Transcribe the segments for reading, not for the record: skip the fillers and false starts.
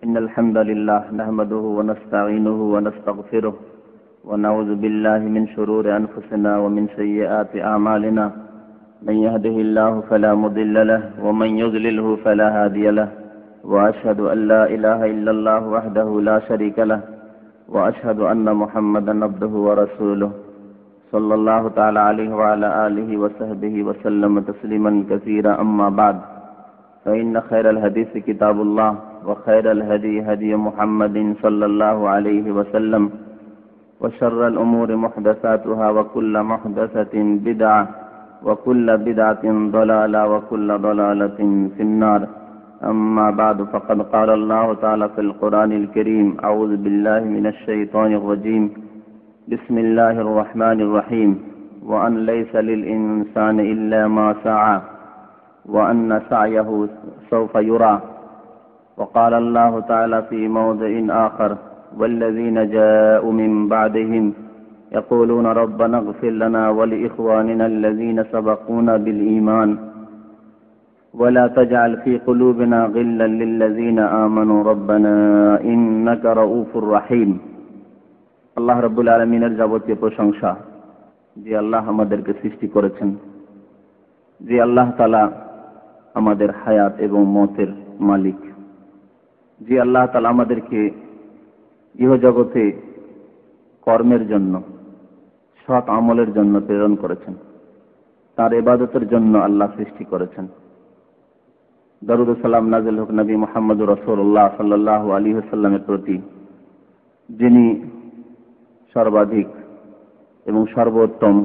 إن الحمد لله نحمده ونستعينه ونستغفره ونعوذ بالله من شرور أنفسنا ومن سيئات أعمالنا. من يهده الله فلا مضل له ومن يضلله فلا هادي له. وأشهد أن لا إله إلا الله وحده لا شريك له وأشهد أن محمدا عبده ورسوله صلى الله تعالى عليه وعلى آله وصحبه وسلم تسليما كثيرا. أما بعد، فإن خير الحديث كتاب الله وخير الهدي هدي محمد صلى الله عليه وسلم وشر الأمور محدثاتها وكل محدثة بدعة وكل بدعة ضلالة وكل ضلالة في النار. أما بعد، فقد قال الله تعالى في القرآن الكريم: أعوذ بالله من الشيطان الرجيم. بسم الله الرحمن الرحيم. وأن ليس للإنسان إلا ما سعى وأن سعيه سوف يرى. وقال الله تعالى في موضع آخر: والذين جاءوا من بعدهم يقولون ربنا اغفر لنا ولإخواننا الذين سبقونا بالإيمان ولا تجعل في قلوبنا غلا للذين آمنوا ربنا إنك رؤوف رحيم. আল্লাহ রাব্বুল আলামিনের যাবতীয় প্রশংসা, যে আল্লাহ আমাদেরকে সৃষ্টি করেছেন, যে আল্লাহ তাআলা আমাদের হায়াত এবং মতের মালিক, যে আল্লাহ তাআলা আমাদেরকে ইহজগতে কর্মের জন্য, সৎ আমলের জন্য প্রেরণ করেছেন, তার ইবাদতের জন্য আল্লাহ সৃষ্টি করেছেন। দরুদ ও সালাম নাযিল হোক নবী মুহাম্মদুর রাসূলুল্লাহ সাল্লাল্লাহু আলাইহি ওয়াসাল্লামের প্রতি, যিনি সর্বাধিক এবং সর্বোত্তম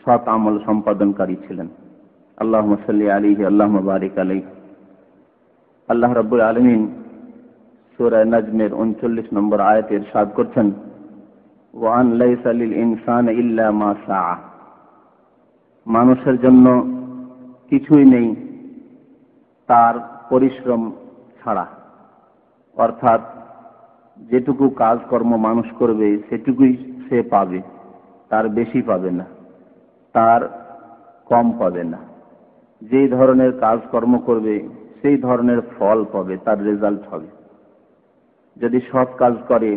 সৎ আমল সম্পাদনকারী ছিলেন। আল্লাহুম্মা সাল্লি আলাইহি আল্লাহুম্মা বারিক আলাইহি। আল্লাহ রাব্বুল আলামিন সূরা নাজমের 39 নম্বর আয়াতে ইরশাদ করছেন: ওয়া আন লাইসা লিল ইনসানি ইল্লা মা সাআ। মানুষের জন্য কিছুই নেই তার পরিশ্রম ছাড়া, অর্থাৎ যেটুকু কাজকর্ম মানুষ করবে সেটুকুই সে পাবে, তার বেশি পাবে না, তার কম পাবে না। যেই ধরনের কাজকর্ম করবে সেই ধরনের ফল পাবে, তার রেজাল্ট হবে। যদি সৎ কাজ করে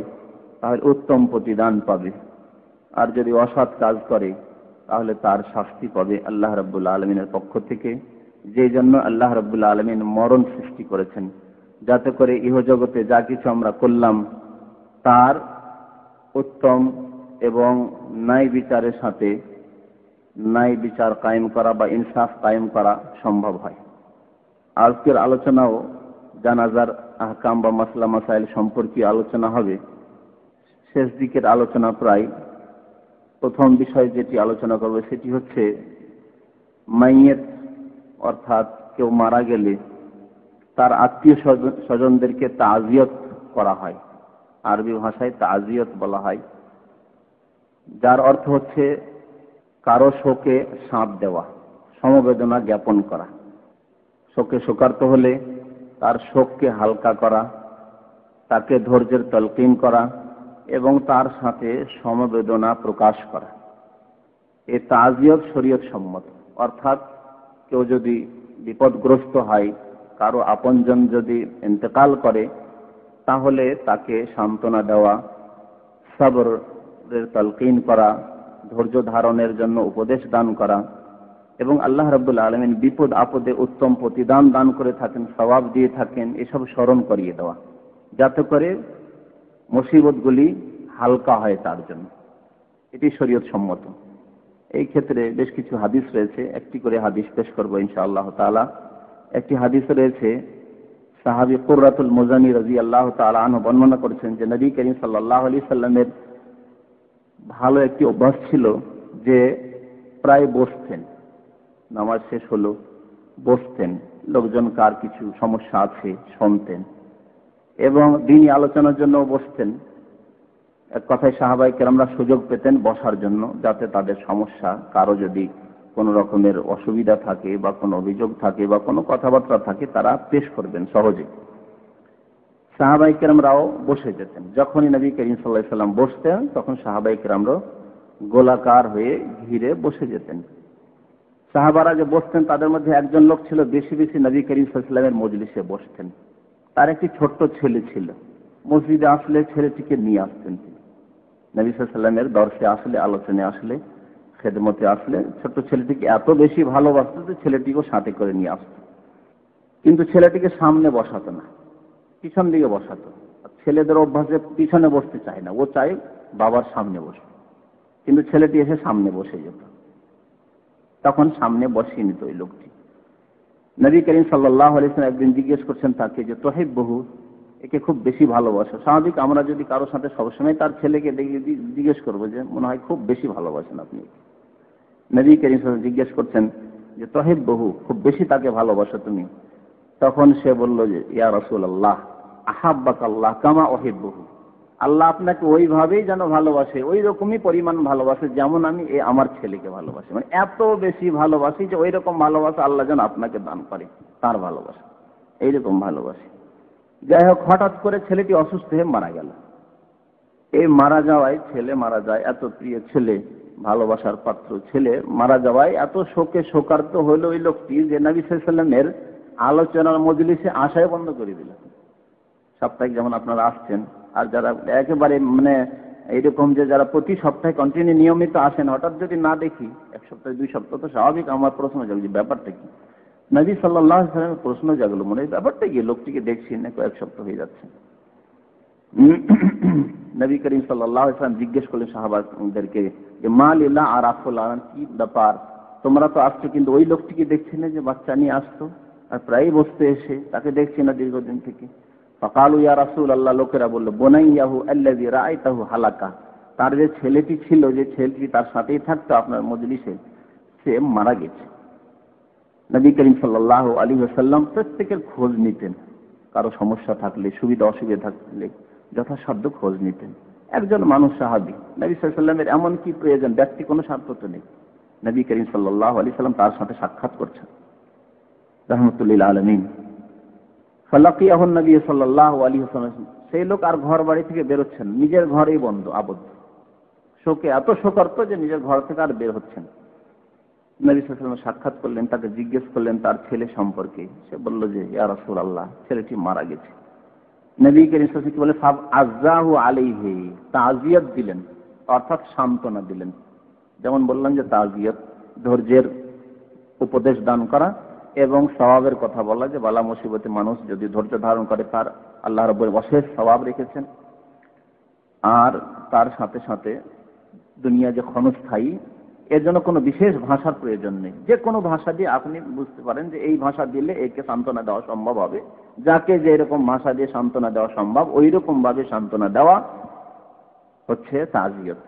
তাহলে উত্তম প্রতিদান পাবে, আর যদি অসৎ কাজ করে তাহলে তার শাস্তি পাবে আল্লাহ রাব্বুল আলামিনের পক্ষ থেকে। যেই জন্য আল্লাহ রাব্বুল আলামিন মরণ সৃষ্টি করেছেন, যাতে করে ইহজগতে যা কিছু আমরা করলাম তার উত্তম এবং ন্যায় বিচারের সাথে ন্যায় বিচার কায়েম করা বা ইনসাফ কায়েম করা সম্ভব হয়। আজকের আলোচনাও জানাজার আহকাম বা মাসলা মাসাইল সম্পর্কে আলোচনা হবে। শেষ দিকের আলোচনা প্রায়। প্রথম বিষয় যেটি আলোচনা করবে সেটি হচ্ছে মাইয়েত, অর্থাৎ কেউ মারা গেলে তার আত্মীয় স্বজনদেরকে তাজিয়ত করা হয়। আরবি ভাষায় তাজিয়ত বলা হয়, যার অর্থ হচ্ছে কারো শোকে সাঁত দেওয়া, সমবেদনা জ্ঞাপন করা। শোকে শোকার্ত হলে তার শোককে হালকা করা, তাকে ধৈর্যের তালকিন করা এবং তার সাথে সমবেদনা প্রকাশ করা। এই তাজিয়ত শরীয়ত সম্মত, অর্থাৎ কেউ যদি বিপদগ্রস্ত হয়, কারো আপনজন যদি ইন্তেকাল করে, তাহলে তাকে সান্ত্বনা দেওয়া, সবরের তালকিন করা, ধৈর্য ধারণের জন্য উপদেশ দান করা এবং আল্লাহ রাব্বুল আলামিন বিপদ আপদে উত্তম প্রতিদান দান করে থাকেন, সওয়াব দিয়ে থাকেন, এসব স্মরণ করিয়ে দেওয়া, যাতে করে মুসিবতগুলি হালকা হয় তার জন্য। এটি শরীয়ত সম্মত। এই ক্ষেত্রে বেশ কিছু হাদিস রয়েছে, একটি করে হাদিস পেশ করবো ইনশাআল্লাহ তাআলা। একটি হাদিস রয়েছে, সাহাবী কুররাতুল মুজানি রাদিয়াল্লাহু তাআলা আনহু বর্ণনা করেছেন যে নবী করিম সাল্লাল্লাহু আলাইহি সাল্লামের ভালো একটি অভ্যাস ছিল যে প্রায় বসতেন, নামাজ শেষ হলো বসতেন, লোকজন কার কিছু সমস্যা আছে শুনতেন এবং দিনী আলোচনার জন্য বসতেন। এক কথায় সাহাবায়ে কেরামরা সুযোগ পেতেন বসার জন্য, যাতে তাদের সমস্যা, কারো যদি কোনো রকমের অসুবিধা থাকে বা কোনো অভিযোগ থাকে বা কোনো কথাবার্তা থাকে, তারা পেশ করবেন সহজে। সাহাবায়ে কেরামরাও বসে যেতেন। যখনই নবী করিম সাল্লাল্লাহু আলাইহি সাল্লাম বসতেন, তখন সাহাবায়ে কেরামরাও গোলাকার হয়ে ঘিরে বসে যেতেন। সাহাবারা যে বসতেন তাদের মধ্যে একজন লোক ছিল বেশি বেশি নবী করিম সাল্লাল্লাহু আলাইহি ওয়াসাল্লামের মজলিসে বসতেন, তার একটি ছোট্ট ছেলে ছিল। মসজিদে আসলে ছেলেটিকে নিয়ে আসতেন তিনি। নবী সাল্লাল্লাহু আলাইহি ওয়াসাল্লামের দর্শে আসলে, আলোচনায় আসলে, খেদমতে আসলে ছোট্ট ছেলেটিকে এত বেশি ভালোবাসত যে ছেলেটিকেও সাথে করে নিয়ে আসত। কিন্তু ছেলেটিকে সামনে বসাতো না, পিছন দিকে বসাতো। ছেলেদের অভ্যাসে পিছনে বসতে চায় না, ও চায় বাবার সামনে বসে। কিন্তু ছেলেটি এসে সামনে বসে যেত, তখন সামনে বসিয়ে নিত ওই লোকটি। নবী করিম সাল্লাল্লাহু আলাইহি ওয়াসাল্লাম একদিন জিজ্ঞেস করছেন তাকে যে তুহিব্বুহু, একে খুব বেশি ভালোবাসো। স্বাভাবিক আমরা যদি কারোর সাথে সবসময় তার ছেলেকে দেখে জিজ্ঞেস করবো যে মনে হয় খুব বেশি ভালোবাসেন আপনি। নবী করিম সাল্লাল্লাহু আলাইহি ওয়াসাল্লাম জিজ্ঞেস করছেন যে তুহিব্বুহু, খুব বেশি তাকে ভালোবাসো তুমি? তখন সে বলল যে ইয়া রাসূলুল্লাহ আহাব্বাকাল্লাহ কামা উহিব্বুহু, আল্লাহ আপনাকে ওইভাবেই যেন ভালোবাসে, ওই রকমই পরিমাণ ভালোবাসে যেমন আমি আমার ছেলেকে ভালোবাসি। মানে এত বেশি ভালোবাসি যে ওই রকম ভালোবাসা আল্লাহ যেন আপনাকে দান করে, তার ভালোবাসা এইরকম ভালোবাসি। যাই হোক, হঠাৎ করে ছেলেটি অসুস্থ হয়ে মারা গেল। এই মারা যাওয়ায়, ছেলে মারা যায়, এত প্রিয় ছেলে, ভালোবাসার পাত্র ছেলে মারা যাওয়ায় এত শোকে শোকার্ত হলো ওই লোকটি যে নবী সাল্লাল্লাহু আলাইহি ওয়াসাল্লামের আলোচনার মজলিসে আসাই বন্ধ করে দিল। সাপ্তাহিক যেমন আপনারা আসছেন, আর যারা একেবারে মানে এইরকম যে যারা প্রতি সপ্তাহে কন্টিনিউ নিয়মিত আসেন, হঠাৎ যদি না দেখি এক সপ্তাহ 2 সপ্তাহ, তো স্বাভাবিক আমার প্রশ্ন জাগলো যে ব্যাপারটা কি। নবী সাল্লাল্লাহু আলাইহি ওয়াসাল্লামের প্রশ্ন জাগলো মনে, ব্যাপারটা কি, লোকটিকে দেখছি না কয়েক সপ্তাহ হয়ে যাচ্ছে। নবী করিম সাল্লাল্লাহু আলাইহি ওয়াসাল্লাম জিজ্ঞেস করলেন সাহাবাদেরকে যে মা লিল্লাহ আরাফুল আলান, কি ব্যাপার, তোমরা তো আসছো কিন্তু ওই লোকটিকে দেখছি না যে বাচ্চা নিয়ে আসতো আর প্রায় বসতে এসে, তাকে দেখছি না দীর্ঘদিন থেকে। ফাকালু ইয়া রাসূলুল্লাহ, লোকেরা বলল বুনাইয়াহু আল্লাযী রাআইতাহু হালাকা, তার যে ছেলেটি ছিল, যে ছেলেটি তার সাথেই থাকতো আপনার মজলিসে, সে মারা গেছে। নবী করিম সাল্লাল্লাহু আলাইহি ওয়াসাল্লাম প্রত্যেকের খোঁজ নিতেন, কারো সমস্যা থাকলে, সুবিধা অসুবিধা থাকলে যথাসাধ্য খোঁজ নিতেন। একজন মানুষ সাহাবী, নবী সাল্লাল্লাহু আলাইহি ওয়াসাল্লামের এমন কি প্রয়োজন, ব্যক্তি কোনো স্বার্থ তো নেই, নবী করিম সাল্লাল্লাহু আলাইহি ওয়াসাল্লাম তার সাথে সাক্ষাৎ করছেন রাহমাতুল লিল আলামিন। ফালাকিয়াহু নবী সাল্লাল্লাহু আলাইহি ওয়াসাল্লাম, সেই লোক আর ঘর বাড়ি থেকে বেরোচ্ছেন, নিজের ঘরেই বন্ধ আবদ্ধ, শোকে এত শোকার্ত যে নিজের ঘর থেকে আর বের হচ্ছেন। নবী সাল্লাল্লাহু আলাইহি ওয়াসাল্লাম সাক্ষাৎ করলেন, তাকে জিজ্ঞেস করলেন তার ছেলে সম্পর্কে। সে বলল যে ইয়া রাসূলুল্লাহ, ছেলেটি মারা গেছে। নবী করিম সাল্লাল্লাহু আলাইহি ওয়াসাল্লাম কি বলে, ফাব আযাহু আলাইহি, তাজিয়াত দিলেন, অর্থাৎ সান্ত্বনা দিলেন। যেমন বললাম যে তাজিয়াত, ধৈর্যের উপদেশ দান করা এবং সওয়াবের কথা বলা, যে বালা মুসিবতে মানুষ যদি ধৈর্য ধারণ করে তার আল্লাহ রাব্বুল অশেষ সওয়াব রেখেছেন। আর তার সাথে সাথে দুনিয়া যে ক্ষণস্থায়ী, এর জন্য কোনো বিশেষ ভাষার প্রয়োজন নেই। যে কোনো ভাষা দিয়ে আপনি বুঝতে পারেন যে এই ভাষা দিলে একে সান্ত্বনা দেওয়া সম্ভব হবে। যাকে যে এরকম ভাষা দিয়ে সান্ত্বনা দেওয়া সম্ভব, ওই রকম ভাবে সান্ত্বনা দেওয়া হচ্ছে তাজিয়ত।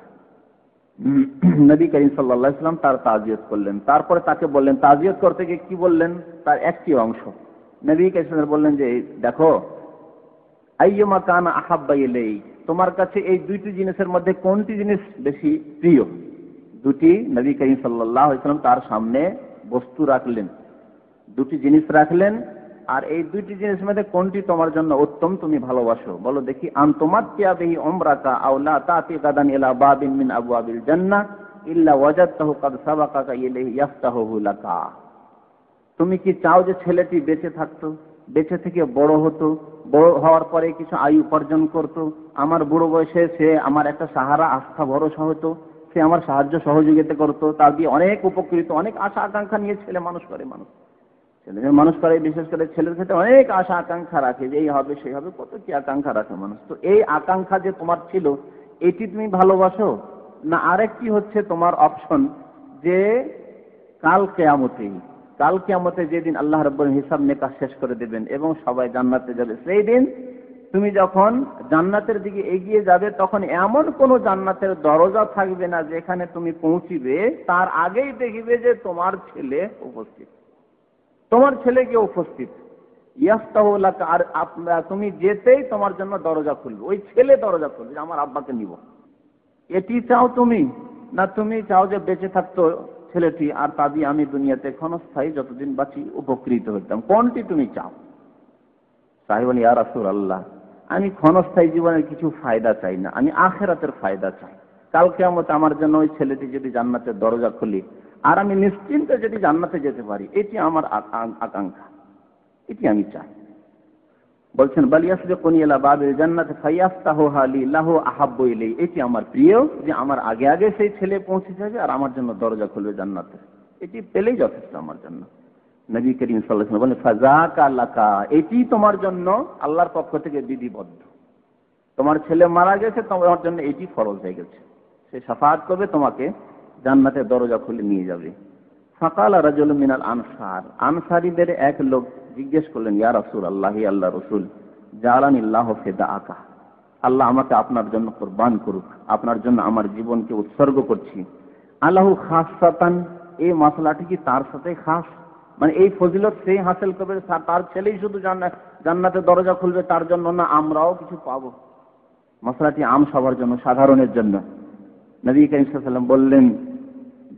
নবী করিম সাল্লাল্লাহু আলাইহি ওয়াসাল্লাম তার তাজিয়ত করলেন। তারপরে তাকে বললেন, তাজিয়ত করতে গিয়ে কি বললেন, তার একটি অংশ নবী করিম সাল্লাল্লাহু আলাইহি ওয়াসাল্লাম বললেন যে দেখো, আইয়ুমা কানা আহাব্বা ইলাইক, তোমার কাছে এই দুইটি জিনিসের মধ্যে কোনটি জিনিস বেশি প্রিয়। দুটি নবী করিম সাল্লাল্লাহু আলাইহি ওয়াসাল্লাম তার সামনে বস্তু রাখলেন, দুটি জিনিস রাখলেন, আর এই দুইটি জিনিসের মধ্যে কোনটি তোমার জন্য উত্তম, তুমি ভালোবাসো, বলো দেখি। আনতুমাতিয়া বিহি উমরাকা আও লা তাতি গাদান ইলা বাবিন মিন আবওয়াবিল জান্নাহ ইল্লা ওয়াজাদতাহু কাদ সাবাকাকা ইলাইহি ইফতাহুহু লাকা। তুমি কি চাও যে ছেলেটি বেঁচে থাকতো, বেঁচে থেকে বড় হতো, বড় হওয়ার পরে কিছু আয়ু উপার্জন করত, আমার বুড়ো বয়সে সে আমার একটা সাহারা, আস্থা, ভরসা হতো, সে আমার সাহায্য সহযোগিতা করতো, তার দিয়ে অনেক উপকৃত, অনেক আশা আকাঙ্ক্ষা নিয়ে ছেলে মানুষ করে, ছেলেদের মানুষ করে, বিশেষ করে ছেলের ক্ষেত্রে অনেক আশা আকাঙ্ক্ষা রাখে যে এই হবে সেই হবে, কত কি আকাঙ্ক্ষা রাখে মানুষ। তো এই আকাঙ্ক্ষা যে তোমার ছিল, এটি তুমি ভালোবাসো না আরেকটি হচ্ছে তোমার অপশন, যে কাল কিয়ামতে যেদিন আল্লাহ রাব্বুল হিসাব নিকাশ শেষ করে দেবেন এবং সবাই জান্নাতে যাবে, সেই দিন তুমি যখন জান্নাতের দিকে এগিয়ে যাবে, তখন এমন কোন জান্নাতের দরজা থাকবে না যেখানে তুমি পৌঁছিবে তার আগেই দেখবে যে তোমার ছেলে উপস্থিত, তোমার ছেলে গিয়ে উপস্থিত। ইয়াফতাহু লাকা, আর তুমি যেতেই তোমার জন্য দরজা খুলবে, ওই ছেলে দরজা খুলবে, আমার আব্বাকে নিব। এটি চাও তুমি, না তুমি চাও যে বেঁচে থাকতো ছেলেটি আর তা দিয়ে আমি দুনিয়াতে ক্ষণস্থায়ী যতদিন বাঁচি উপকৃত হতাম, কোনটি তুমি চাও? সাহেব বলেন, ইয়া রাসূলুল্লাহ, আমি ক্ষণস্থায়ী জীবনের কিছু ফায়দা চাই না, আমি আখিরাতের ফায়দা চাই। কাল কিয়ামতে আমার জন্য ওই ছেলেটি যদি জান্নাতের দরজা খুলি আর আমি নিশ্চিন্তে যদি জান্নাতে যেতে পারি, এটি আমার আকাঙ্ক্ষা, এটি আমি চাই। বলছেন বালিয়াসবিকুনি ইলা বাবিল জান্নাত ফায়াফতাহুহা লি লাহু আহাব্বু ইলাই, এটি আমার প্রিয় যে আমার আগে আগে সেই ছেলে পৌঁছে যাবে আর আমার জন্য দরজা খুলবে জান্নাতের, এটি পেলেই যথেষ্ট আমার জন্য। নবী করিম সাল্লাল্লাহু আলাইহি ওয়াসাল্লাম বলেন ফাযাকা লাকা, এটি তোমার জন্য আল্লাহর পক্ষ থেকে বিধিবদ্ধ। তোমার ছেলে মারা গেছে, তোমার জন্য এটি ফরজ হয়ে গেছে, সে শাফাআত করবে, তোমাকে জান্নাতের দরজা খুলে নিয়ে যাবে। ফাকালা রাজুলুম মিনাল আনসার, আনসারীদের এক লোক জিজ্ঞেস করলেন, ইয়া রাসূলুল্লাহ, আল্লাহ রাসূল, জালানিল্লাহু ফিদাআকা, আল্লাহ আমাকে আপনার জন্য কুরবান করুক, আপনার জন্য আমার জীবনকে উৎসর্গ করছি। আল্লাহু খাসসাতান, এই মাসলাটি কি তার সাথে খাস, মানে এই ফজিলত সেই হাসিল করবে, তার ছেলেই শুধু জান্নাতের দরজা খুলবে, তার জন্য না আমরাও কিছু পাবো? মাসলাটি আম সবার জন্য, সাধারণের জন্য। নবী করিম সাল্লাল্লাহু আলাইহি ওয়াসাল্লাম বললেন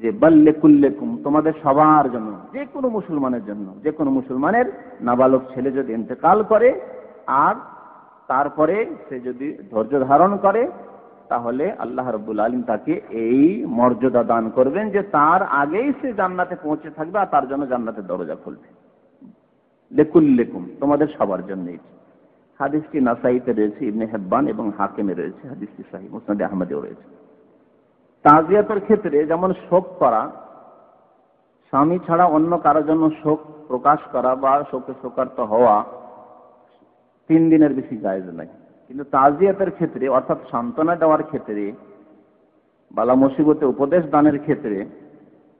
যে বাল্লে কুল্লেকুম, তোমাদের সবার জন্য, যে কোনো মুসলমানের জন্য, যে কোনো মুসলমানের নাবালক ছেলে যদি ইন্তেকাল করে আর তারপরে সে যদি ধৈর্য ধারণ করে, তাহলে আল্লাহ রাব্বুল আলামিন তাকে এই মর্যাদা দান করবেন যে তার আগেই সে জান্নাতে পৌঁছে থাকবে আর তার জন্য জান্নাতের দরজা খুলবে। লেকুল্লেকুম, তোমাদের সবার জন্য। হাদিসটি নাসাইতে রয়েছে, ইবনে হিব্বান এবং হাকিমে রয়েছে, হাদিসটি সহিহ, মুসনাদ আহমদেও রয়েছে। তাজিয়াতের ক্ষেত্রে যেমন শোক করা, স্বামী ছাড়া অন্য কারোর জন্য শোক প্রকাশ করা বা শোকে শোকার্ত হওয়া 3 দিনের বেশি জায়েজ নাই। কিন্তু তাজিয়াতের ক্ষেত্রে অর্থাৎ সান্ত্বনা দেওয়ার ক্ষেত্রে, বালা মুসিবতে উপদেশ দানের ক্ষেত্রে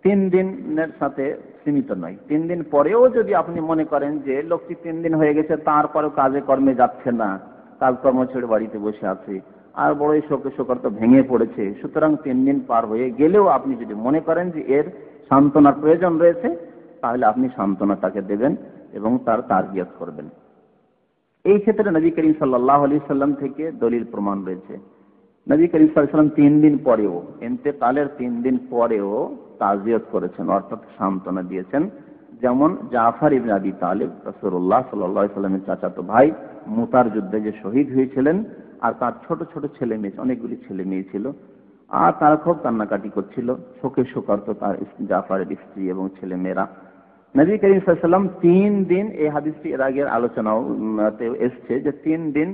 3 দিনের সাথে সীমিত নয়। 3 দিন পরেও যদি আপনি মনে করেন যে লোকটি 3 দিন হয়ে গেছে তারপরেও কাজে কর্মে যাচ্ছে না, কাজকর্ম ছেড়ে বাড়িতে বসে আছে আর বড়ই শোকে শোকার্ত ভেঙে পড়েছে, সুতরাং 3 দিন পার হয়ে গেলেও আপনি যদি মনে করেন যে এর সান্ত্বনার প্রয়োজন রয়েছে, তাহলে আপনি সান্ত্বনা তাকে দেবেন এবং তার তাজিয়াত করবেন। এই ক্ষেত্রে নবী করিম সাল্লাল্লাহু আলাইহি সাল্লাম থেকে দলিল প্রমাণ রয়েছে। নবী করিম সাল্লাল্লাহু আলাইহি সাল্লাম 3 দিন পরেও, ইন্তেকালের 3 দিন পরেও তাজিয়াত করেছেন, অর্থাৎ সান্ত্বনা দিয়েছেন। যেমন জাফর ইবনে আবি তালিব, রাসূলুল্লাহ সাল্লাল্লাহু আলাইহি সাল্লামের চাচাতো ভাই, মুতার যুদ্ধে যে শহীদ হয়েছিলেন, আর তার ছোট ছোট ছেলে মেয়ে, অনেকগুলি ছেলে মেয়ে ছিল, আর তারা খুব কান্নাকাটি করছিল, শোকে শোকার্ত তার জাফরের স্ত্রী এবং ছেলে মেয়েরা। নবী করিম সাল্লাল্লাহু আলাইহি সাল্লাম 3 দিন, এই হাদিসটি এর আগের আলোচনাতে এসছে যে 3 দিন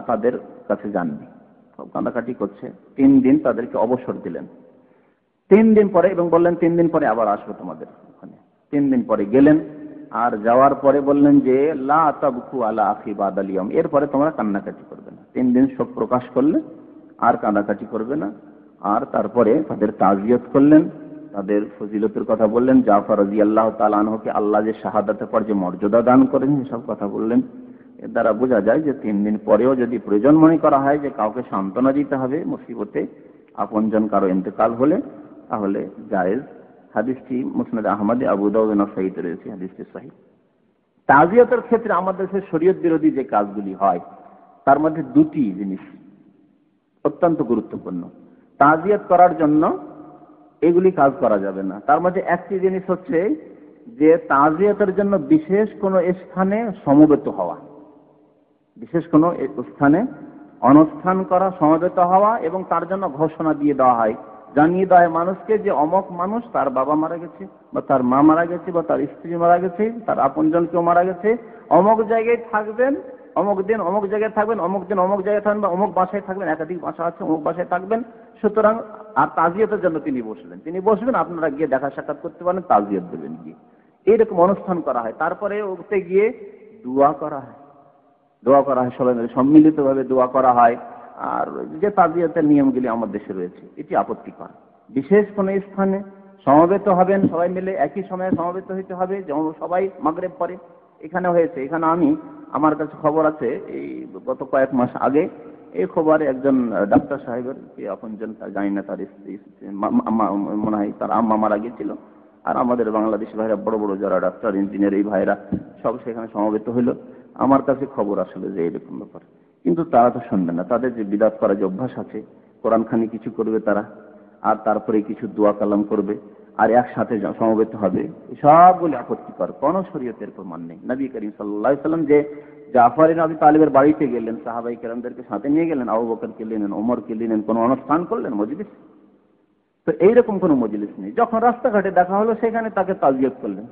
তাদের কাছে যাননি, খুব কান্নাকাটি করছে, 3 দিন তাদেরকে অবসর দিলেন। 3 দিন পরে এবং বললেন 3 দিন পরে আবার আসবো তোমাদের ওখানে। 3 দিন পরে গেলেন, আর যাওয়ার পরে বললেন যে লা তাবকু আলা আখি বাদাল ইয়াম, এরপরে তোমরা কান্নাকাটি করবে না। 3 দিন শোক প্রকাশ করলে আর কান্নাকাটি করবে না। আর তারপরে তাদের তাজিয়াত করলেন, তাদের ফজিলতের কথা বললেন, জাফর রাদিয়াল্লাহু তাআলা আনহুকে আল্লাহ যে শাহাদাতের পর যে মর্যাদা দান করেন সব কথা বললেন। এর দ্বারা বোঝা যায় যে 3 দিন পরেও যদি প্রয়োজন মনে করা হয় যে কাউকে সান্ত্বনা দিতে হবে মুসিবতে, আপনজন কারো ইন্তেকাল হলে, তাহলে জায়েজ। হাদিসটি মুসনাদ আহমদে, আবু দাউদ, নাসাইতে রয়েছে, হাদিসটি সহিহ। তাজিয়াতের ক্ষেত্রে আমাদের দেশের শরীয়ত বিরোধী যে কাজগুলি হয় তার মধ্যে 2টি জিনিস অত্যন্ত গুরুত্বপূর্ণ। তাজিয়াত করার জন্য এগুলি কাজ করা যাবে না। তার মধ্যে একটি জিনিস হচ্ছে যে তাজিয়াতের জন্য বিশেষ কোনো স্থানে সমবেত হওয়া, বিশেষ কোনো স্থানে অনুষ্ঠান করা, সমবেত হওয়া, এবং তার জন্য ঘোষণা দিয়ে দেওয়া হয়, জানিয়ে দেওয়া হয় মানুষকে যে অমক মানুষ, তার বাবা মারা গেছে বা তার মা মারা গেছে বা তার স্ত্রী মারা গেছে, তার আপনজন কেউ মারা গেছে, অমক জায়গায় থাকবেন, অমক দিন অমক জায়গায় থাকবেন, অমক দিন অমক জায়গায় থাকবেন বা অমক বাসায় থাকবেন, একাধিক বাসা আছে, অমক বাসায় থাকবেন। সুতরাং আর তাজিয়াতের জন্য তিনি বসবেন, আপনারা গিয়ে দেখা সাক্ষাৎ করতে পারেন, তাজিয়াত দেবেন গিয়ে, এইরকম অনুষ্ঠান করা হয়। তারপরে ওতে গিয়ে দোয়া করা হয়, সবাই মিলে সম্মিলিতভাবে দোয়া করা হয়। আর যে তাজিয়াতের নিয়মগুলি আমাদের দেশে রয়েছে, এটি আপত্তিকর। বিশেষ কোনো স্থানে সমবেত হবেন, সবাই মিলে একই সময়ে সমবেত হইতে হবে, যেমন সবাই মাগরিব পরে এখানে হয়েছে। এখানে আমার কাছে খবর আছে, এই গত কয়েক মাস আগে এই খবরে একজন ডাক্তার সাহেবের আপনজন, জানি না, তার স্ত্রী মনে হয় তার আম্মা মারা গিয়েছিল, আর আমাদের বাংলাদেশি ভাইরা বড় বড় যারা ডাক্তার, ইঞ্জিনিয়ার, এই ভাইরা সব সেখানে সমবেত হইল। আমার কাছে খবর আসলে যে এরকম ব্যাপার, কিন্তু তারা তো শুনবে না। তাদের যে বিদাত করা যে অভ্যাস আছে, কোরআন খানি কিছু করবে তারা, আর তারপরে কিছু দোয়া কালাম করবে, আর একসাথে সমবেত হবে, সবগুলি আপত্তিকর, কোন শরীয়তের প্রমাণ নেই। নবী করিম সাল্লাল্লাহু আলাইহি ওয়াসাল্লাম যে জাফর ইবনে আবি তালিবের বাড়িতে গেলেন, সাহাবায়ে কেরামদেরকে সাথে নিয়ে গেলেন, আবু বকরকে নিলেন, ওমরকে নিলেন, কোন অনুষ্ঠান করলেন, মজলিস? তো এইরকম কোন মজলিস নেই। যখন রাস্তাঘাটে দেখা হলো সেখানে তাকে তাজিয়াত করলেন,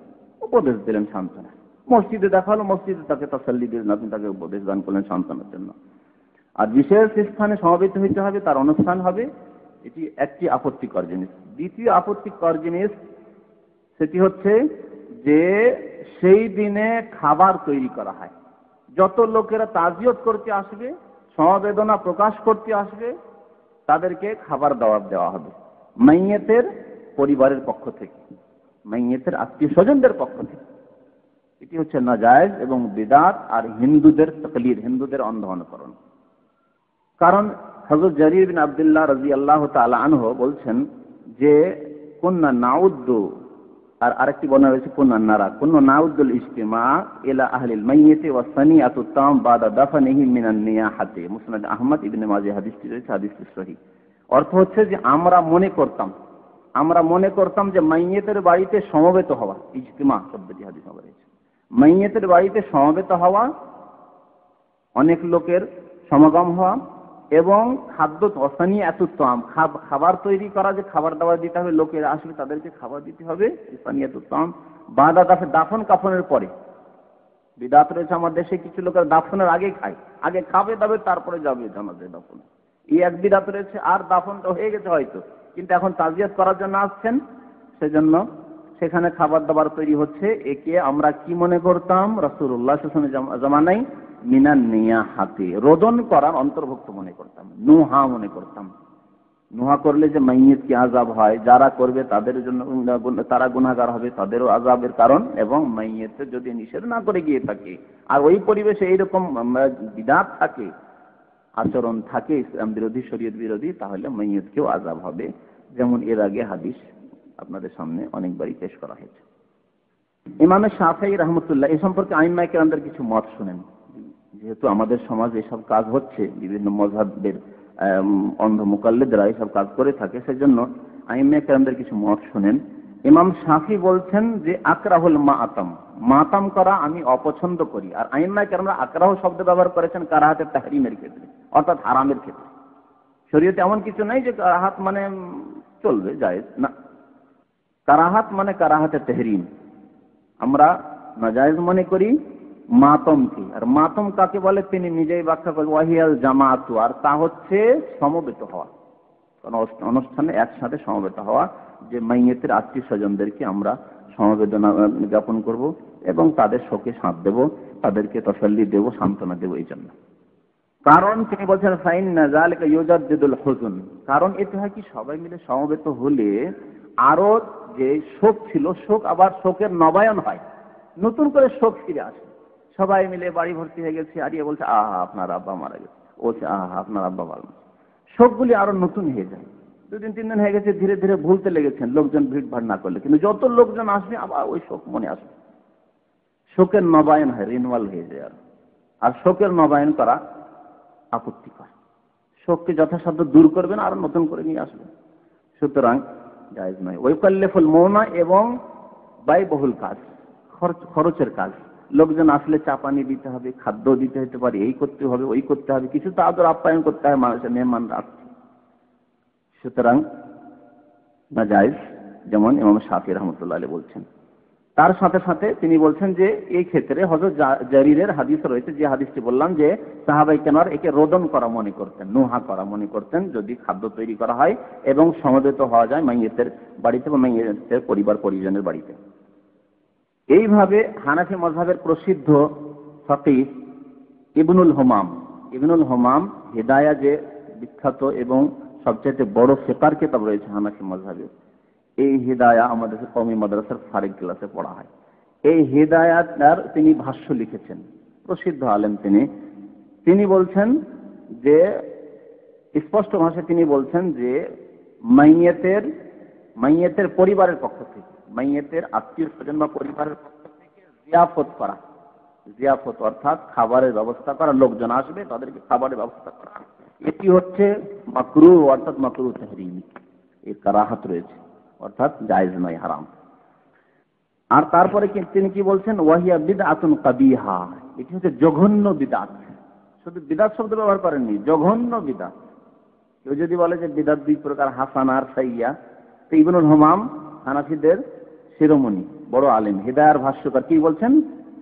উপদেশ দিলেন, সান্ত্বনা। মসজিদে দেখা হলো, মসজিদে তাকে তাসাল্লি দিলেন, আপনি তাকে উপদেশ দান করলেন সন্তানের জন্য। আর বিশেষ স্থানে সমবেত হইতে হবে, তার অনুষ্ঠান হবে, এটি একটি আপত্তিকর জিনিস। দ্বিতীয় আপত্তিকর জিনিস সেটি হচ্ছে যে সেই দিনে খাবার তৈরি করা হয়। যত লোকেরা তাজিয়ত করতে আসবে, সমবেদনা প্রকাশ করতে আসবে, তাদেরকে খাবার দাওয়াত দেওয়া হবে মাইয়েতের পরিবারের পক্ষ থেকে, মাইয়েতের আত্মীয় স্বজনদের পক্ষ থেকে। এটি হচ্ছে নাজায়েজ এবং বিদআত আর হিন্দুদের তাকলিদ, হিন্দুদের অন্ধ অনুকরণ। কারণ হযরত জারীর বিন আব্দুল্লাহ রাদিয়াল্লাহু তাআলা আনহু বলছেন যে কুননা নাউদ্দু, আর আরেকটি বর্ণনা রয়েছে কুননা নারা, কুননা নাউদ্দুল ইজতিমা ইলা আহলিল মাইয়িত ওয়া সানিয়াতুত তাম বাদা দাফনিহি মিনান নিয়াহাতি। মুসনাদ আহমদ ইবনে মাজাহ হাদিসটি রয়েছে, হাদিসটি সহিহ। অর্থ হচ্ছে যে আমরা মনে করতাম যে মাইয়িতের বাড়িতে সমবেত হওয়া, ইজতিমা শব্দটি হাদিসে রয়েছে, মাইয়িতের বাড়িতে সমবেত হওয়া, অনেক লোকের সমাগম হওয়া এবং খাদ্য তসানি এত তাম, খাবার তৈরি করা, যে খাবার দাবার দিতে হবে, লোকেরা আসবে তাদেরকে খাবার দিতে হবে, ইসানিয়াত তাম বাদা দাফন কাফনের পরে। বিদআত রয়েছে আমার দেশে, কিছু লোকের দাফনের আগে খায়, আগে খাবে তবে তারপরে যাবে জানাজা দাফন, এই এক বিদআত রয়েছে। আর দাফনটা হয়ে গেছে হয়তো, কিন্তু এখন তাজিয়াত করার জন্য আসছেন, সেজন্য সেখানে খাবার দাবার তৈরি হচ্ছে। একে আমরা কি মনে করতাম? রাসূলুল্লাহ সাল্লাল্লাহু আলাইহি ওয়াসাল্লামের জামানায় মিনান নিয়াহাতি, রোদন করার অন্তর্ভুক্ত মনে করতাম, নুহা মনে করতাম। নুহা করলে যে মাইয়িত কি আযাব হয়, যারা করবে তাদের জন্য তারা গুনাহগার হবে, তাদেরও আযাবের কারণ, এবং মাইয়িত যদি নিষেধ না করে গিয়ে থাকে আর ওই পরিবেশে এইরকম বিদআত থাকে, আচরণ থাকে ইসলাম বিরোধী, শরীয়ত বিরোধী, তাহলে মাইয়িতকেও আযাব হবে। যেমন এর আগে হাদিস আপনাদের সামনে অনেকবারই পেশ করা হয়েছে। ইমাম শাফিঈ রাহমাতুল্লাহ এই সম্পর্কে আইম্মায়ে কেরামদের কিছু মত শুনেন। যেহেতু আমাদের সমাজে এসব কাজ হচ্ছে, বিভিন্ন মাযহাবের অন্ধ মুকাল্লিদরা এসব কাজ করে থাকে, সেজন্য আইম্মায়ে কেরামদের কিছু মত শুনেন। ইমাম শাফিঈ বলছেন যে আকরাহুল মাতাম করা আমি অপছন্দ করি। আর আইম্মায়ে কেরামরা আকরাহ শব্দ ব্যবহার করেছেন কারাহাতে তাহরিমের ক্ষেত্রে, অর্থাৎ হারামের ক্ষেত্রে। শরীয়তে এমন কিছু নাই যে কারাহাত মানে চলবে, জায়েজ না, কারাহাত মানে কারাহাতে তাহরিম। আমরা নাজায়েজ মনে করি মাতমকে। আর মাতম কাকে বলে তিনি নিজেই ব্যাখ্যা করেন, ওয়াহিয়াল জামাআতু, আর তা হচ্ছে সমবেত হওয়া, কোন অনুষ্ঠানে একসাথে সমবেত হওয়া, যে মাইয়িতের আত্মীয় স্বজনদেরকে আমরা সমবেদনা জ্ঞাপন করব এবং তাদের শোকে সাথ দেব, তাদেরকে তাসাল্লি দেব, সান্ত্বনা দেব। এই জন্য কারণ তিনি বলছেন ফাইন্না যালিকা ইউজাদ্দিদুল হুজুন, কারণ এতে হয় কি সবাই মিলে সমবেত হলে আরো যে শোক ছিল, শোক আবার শোকের নবায়ন হয়, নতুন করে শোক ফিরে আসে। সবাই মিলে বাড়ি ভর্তি হয়ে গেছে, আরিয়া বলছে আহা আপনার আব্বা মারা গেছে, বলছে আহা আপনার আব্বা ভালো। শোকগুলি আরো নতুন হয়ে যায়। 2 দিন 3 দিন হয়ে গেছে, ধীরে ধীরে ভুলতে লেগেছেন লোকজন ভিড় ভাড় না করলে, কিন্তু যত লোকজন আসবে আবার ওই শোক মনে আসবে, শোকের নবায়ন হয়, রিনওয়াল হয়ে যায়। আর শোকের নবায়ন করা আপত্তিকর, শোককে যথাসাধ্য দূর করবেন আর নতুন করে নিয়ে আসবেন, সুতরাং জায়েজ নয়। ওয়াইকাল্লিফুল মৌনা, এবং ব্যয়বহুল কাজ, খরচের কাজ, লোকজন আসলে চাপানি দিতে হবে, খাদ্য দিতে হতে পারে, এই করতে হবে, ওই করতে হবে, কিছু তো আদর আপ্যায়ন করতে হয়, মানুষের মেহমানরা আসছে, সুতরাং না জায়েজ, যেমন ইমাম শাফিঈ রাহমাতুল্লাহ আলাইহি বলছেন। তার সাথে সাথে তিনি বলছেন যে এই ক্ষেত্রে হযরত জারীরের হাদিস রয়েছে, যে হাদিসটি বললাম, যে সাহাবায়ে কেরাম একে রোদন করা মনে করতেন, নুহা করা মনে করতেন, যদি খাদ্য তৈরি করা হয় এবং সমবেত হওয়া যায় মাইয়িতের বাড়িতে বা মাইয়িতের পরিবার পরিজনের বাড়িতে। এইভাবে হানাফি মাযহাবের প্রসিদ্ধ ফকিহ ইবনুল হুমাম হিদায়া, যে বিখ্যাত এবং সবচেয়ে বড় ফিকহের কিতাব রয়েছে হানাফি মাযহাবের, এই হিদায়া আমাদের কওমি মাদ্রাসার ফারিক ক্লাসে পড়া হয়। এই হিদায়ার তিনি ভাষ্য লিখেছেন, প্রসিদ্ধ আলেম তিনি বলছেন যে স্পষ্ট ভাষায় তিনি বলছেন যে মাইয়িতের পরিবারের পক্ষ থেকে, মাইয়িতের আত্মীয় স্বজন বা পরিবারের পক্ষ থেকে জিয়াফত অর্থাৎ খাবারের ব্যবস্থা করা, লোকজন আসবে তাদেরকে খাবারের ব্যবস্থা করা, এটি হচ্ছে মাকরুহ, অর্থাৎ মাকরুহ তাহরিমি, এর কারাহাত রয়েছে, অর্থাৎ জায়েজ নয়, হারাম। আর তারপরে তিনি কি বলছেন, ওয়াহিয়া বিদআতুন কাবিহা, এটি হচ্ছে জঘন্য বিদআত। শুধু বিদআত শব্দ ব্যবহার করেননি, জঘন্য বিদআত। কেউ যদি বলে যে বিদআত 2 প্রকার, হাসানা আর সাইয়্যা, তো ইবনুল হুমাম হানাফিদের শিরোমণি বড় আলেম, হিদায়ার ভাষ্যকার, কি বলছেন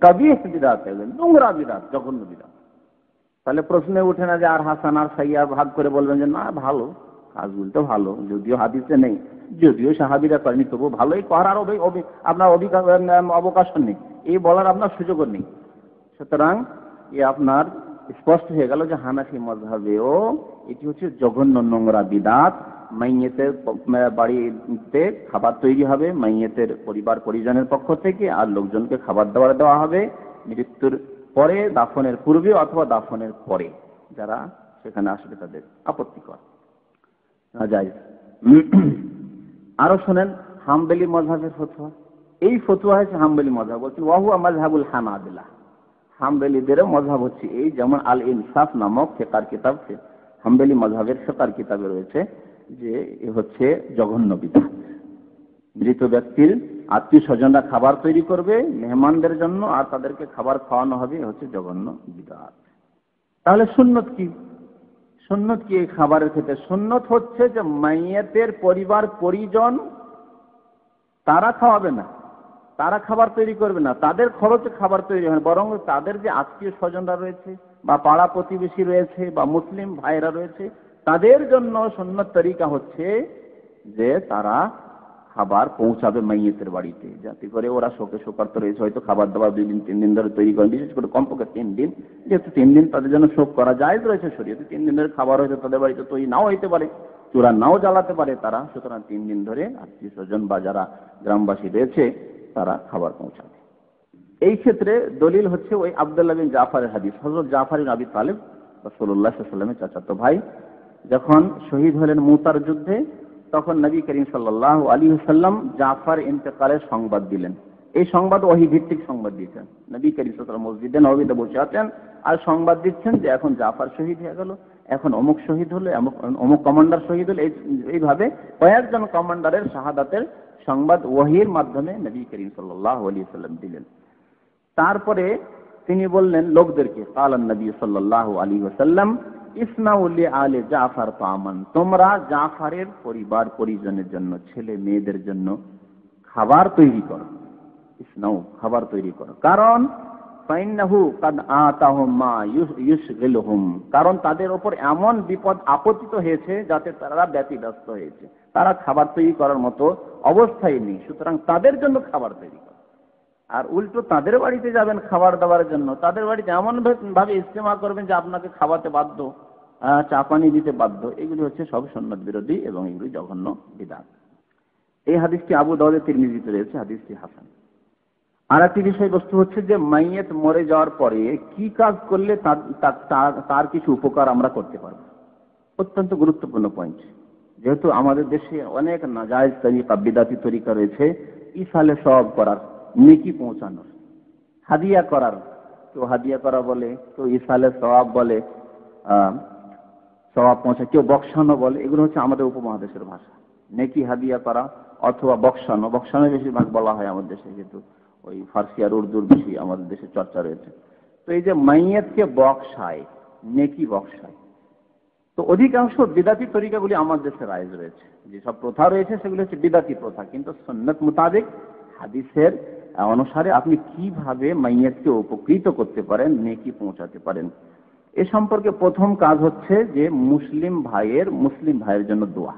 কাবিহ বিদআত, নোংরা বিদআত, জঘন্য বিদআত। তাহলে প্রশ্নে উঠে না যে আর হাসান আর সাইয়া ভাগ করে বলবেন যে না ভালো, কাজগুলো তো ভালো, যদিও হাদিসে নেই, যদিও সাহাবীরা করেনি, তবু ভালোই করার আপনার অবকাশ নেই, এই বলার আপনার সুযোগও নেই। সুতরাং আপনার স্পষ্ট হয়ে গেল যে হানাফি মাযহাবেও এটি হচ্ছে জঘন্য নোংরা বিদআত। মাইয়েতের বাড়িতে খাবার তৈরি হবে মাইয়েতের পরিবার পরিজনের পক্ষ থেকে, আর লোকজনকে খাবার দাবার দেওয়া হবে মৃত্যুর পরে, দাফনের পূর্বে অথবা দাফনের পরে, যারা সেখানে আসবে তাদের আপত্তিকর, নাজায়েজ। আরো শোনেন হাম্বলি মাযহাবের ফতোয়া। এই ফতোয়া হচ্ছে হাম্বলি মাযহাব, বলছেন ওয়া হুয়া মাযহাবুল হানাবিলা। হাম্বলীদের মাযহাব হচ্ছে এই, যেমন আল ইনসাফ নামক ফিকহের কিতাব, হাম্বলি মাযহাবের ফিকহের কিতাবে রয়েছে যে এ হচ্ছে জঘন্য বিদআত। মৃত ব্যক্তির আত্মীয় স্বজনরা খাবার তৈরি করবে মেহমানদের জন্য, আর তাদেরকে খাবার খাওয়ানো হবে, হচ্ছে জঘন্য বিদআত। তাহলে সুন্নত কি? সুন্নত কি এই খাবারের ক্ষেত্রে? সুন্নত হচ্ছে যে মাইয়াতের পরিবার পরিজন তারা খাওয়াবে না, তারা খাবার তৈরি করবে না, তাদের খরচে খাবার তৈরি হয়, বরং তাদের যে আত্মীয় স্বজনরা রয়েছে বা পাড়া প্রতিবেশী রয়েছে বা মুসলিম ভাইরা রয়েছে, তাদের জন্য সুন্নত তরিকা হচ্ছে যে তারা খাবার পৌঁছাবে মাইয়েতের বাড়িতে, যাতে করে ওরা শোকে শোকার্ত রয়েছে, হয়তো খাবার দাবার 2 দিন 3 দিন ধরে তৈরি করেন, বিশেষ করে কমপক্ষে 3 দিন, যেহেতু 3 দিন তাদের জন্য শোক করা জায়েজ রয়েছে শরীয়তে। 3 দিন ধরে খাবার হয়তো তাদের বাড়িতে তৈরি নাও হইতে পারে, চূড়া নাও জ্বালাতে পারে তারা, সুতরাং 3 দিন ধরে আত্মীয় স্বজন বা যারা গ্রামবাসী রয়েছে তারা খাবার পৌঁছাবে। এই ক্ষেত্রে দলিল হচ্ছে ওই আব্দুল্লাহ বিন জাফরের হাদিস। হযরত জাফর ইবনে আবি তালিব রাসূলুল্লাহ সাল্লাল্লাহু আলাইহি ওয়াসাল্লামের চাচাতো ভাই যখন শহীদ হলেন মুতার যুদ্ধে, তখন নবী করিম সাল্লাল্লাহু আলাইহি ওয়াসাল্লাম জাফর ইন্তেকালের সংবাদ দিলেন। এই সংবাদ ওহী ভিত্তিক সংবাদ দিয়েছেন। নবী করিম সাল্লাল্লাহু আলাইহি ওয়াসাল্লাম মসজিদে নববীতে বসে আছেন আর সংবাদ দিচ্ছেন যে এখন জাফর শহীদ হয়ে গেল, এখন অমুক শহীদ হলো, অমুক কমান্ডার শহীদ হলো। এইভাবে কয়েকজন কমান্ডারের শাহাদাতের সংবাদ ওহীর মাধ্যমে নবী করিম সাল্লাল্লাহু আলাইহি ওয়াসাল্লাম দিলেন। তারপরে তিনি বললেন লোকদেরকে, কালান নবী সাল্লাল্লাহু আলাইহি ওয়াসাল্লাম ইসনাউ লি আলে জাফর তামান, তোমরা জাফরের পরিবার পরিজনের জন্য, ছেলে মেয়েদের জন্য খাবার তৈরি করো। ইসনাউ, খাবার তৈরি করো, কারণ ফাইন্নাহু কাদ আতাহুম মা ইউশগিলুহুম, কারণ তাদের উপর এমন বিপদ আপতিত হয়েছে যাতে তারা ব্যতিব্যস্ত হয়েছে, তারা খাবার তৈরি করার মতো অবস্থায় নেই, সুতরাং তাদের জন্য খাবার তৈরি করো। আর উল্টো তাদের বাড়িতে যাবেন খাবার দাবার জন্য, তাদের বাড়িতে এমন ভাবে ইস্তেমা করবেন যে আপনাকে খাওয়াতে বাধ্য, চা পানি দিতে বাধ্য। এগুলি হচ্ছে সব সুন্নাত বিরোধী এবং এগুলি জঘন্য বিদআত। এই হাদিসটি আবু দাউদ তিরমিজিতে রয়েছে, হাদিসটি হাসান। আর একটি বিষয়বস্তু হচ্ছে যে মাইয়েত মরে যাওয়ার পরে কি কাজ করলে তার কিছু উপকার আমরা করতে পারবো। অত্যন্ত গুরুত্বপূর্ণ পয়েন্ট। যেহেতু আমাদের দেশে অনেক নাজায়েজ তরিকা, বিদআতি তরিকা রয়েছে, ইসালে সওয়াব করার, নেকি পৌঁছানোর, হাদিয়া করার, কেউ হাদিয়া করা বলে, কেউ ইসালে সওয়াব বলে, সওয়াব পৌঁছা, কেউ বকশানো বলে। এগুলো হচ্ছে আমাদের উপমহাদেশের ভাষা। নেকি হাদিয়া করা অথবা বকশানো, বকশানো বেশিরভাগ বলা হয় আমাদের দেশে, কিন্তু ওই ফার্সি আর উর্দুর বেশি আমাদের দেশে চর্চা রয়েছে। তো এই যে মাইয়াতকে বকশায়, নেকি বকশায়, তো অধিকাংশ বিদআতি তরিকাগুলি আমাদের দেশে রায়েজ রয়েছে। যেসব প্রথা রয়েছে সেগুলো হচ্ছে বিদআতি প্রথা, কিন্তু সুন্নাত মোতাবেক হাদিসের অনুসারে আপনি কিভাবে মাইয়াতকে উপকৃত করতে পারেন, নেকি পৌঁছাতে পারেন, এ সম্পর্কে প্রথম কাজ হচ্ছে যে মুসলিম ভাইয়ের জন্য দোয়া।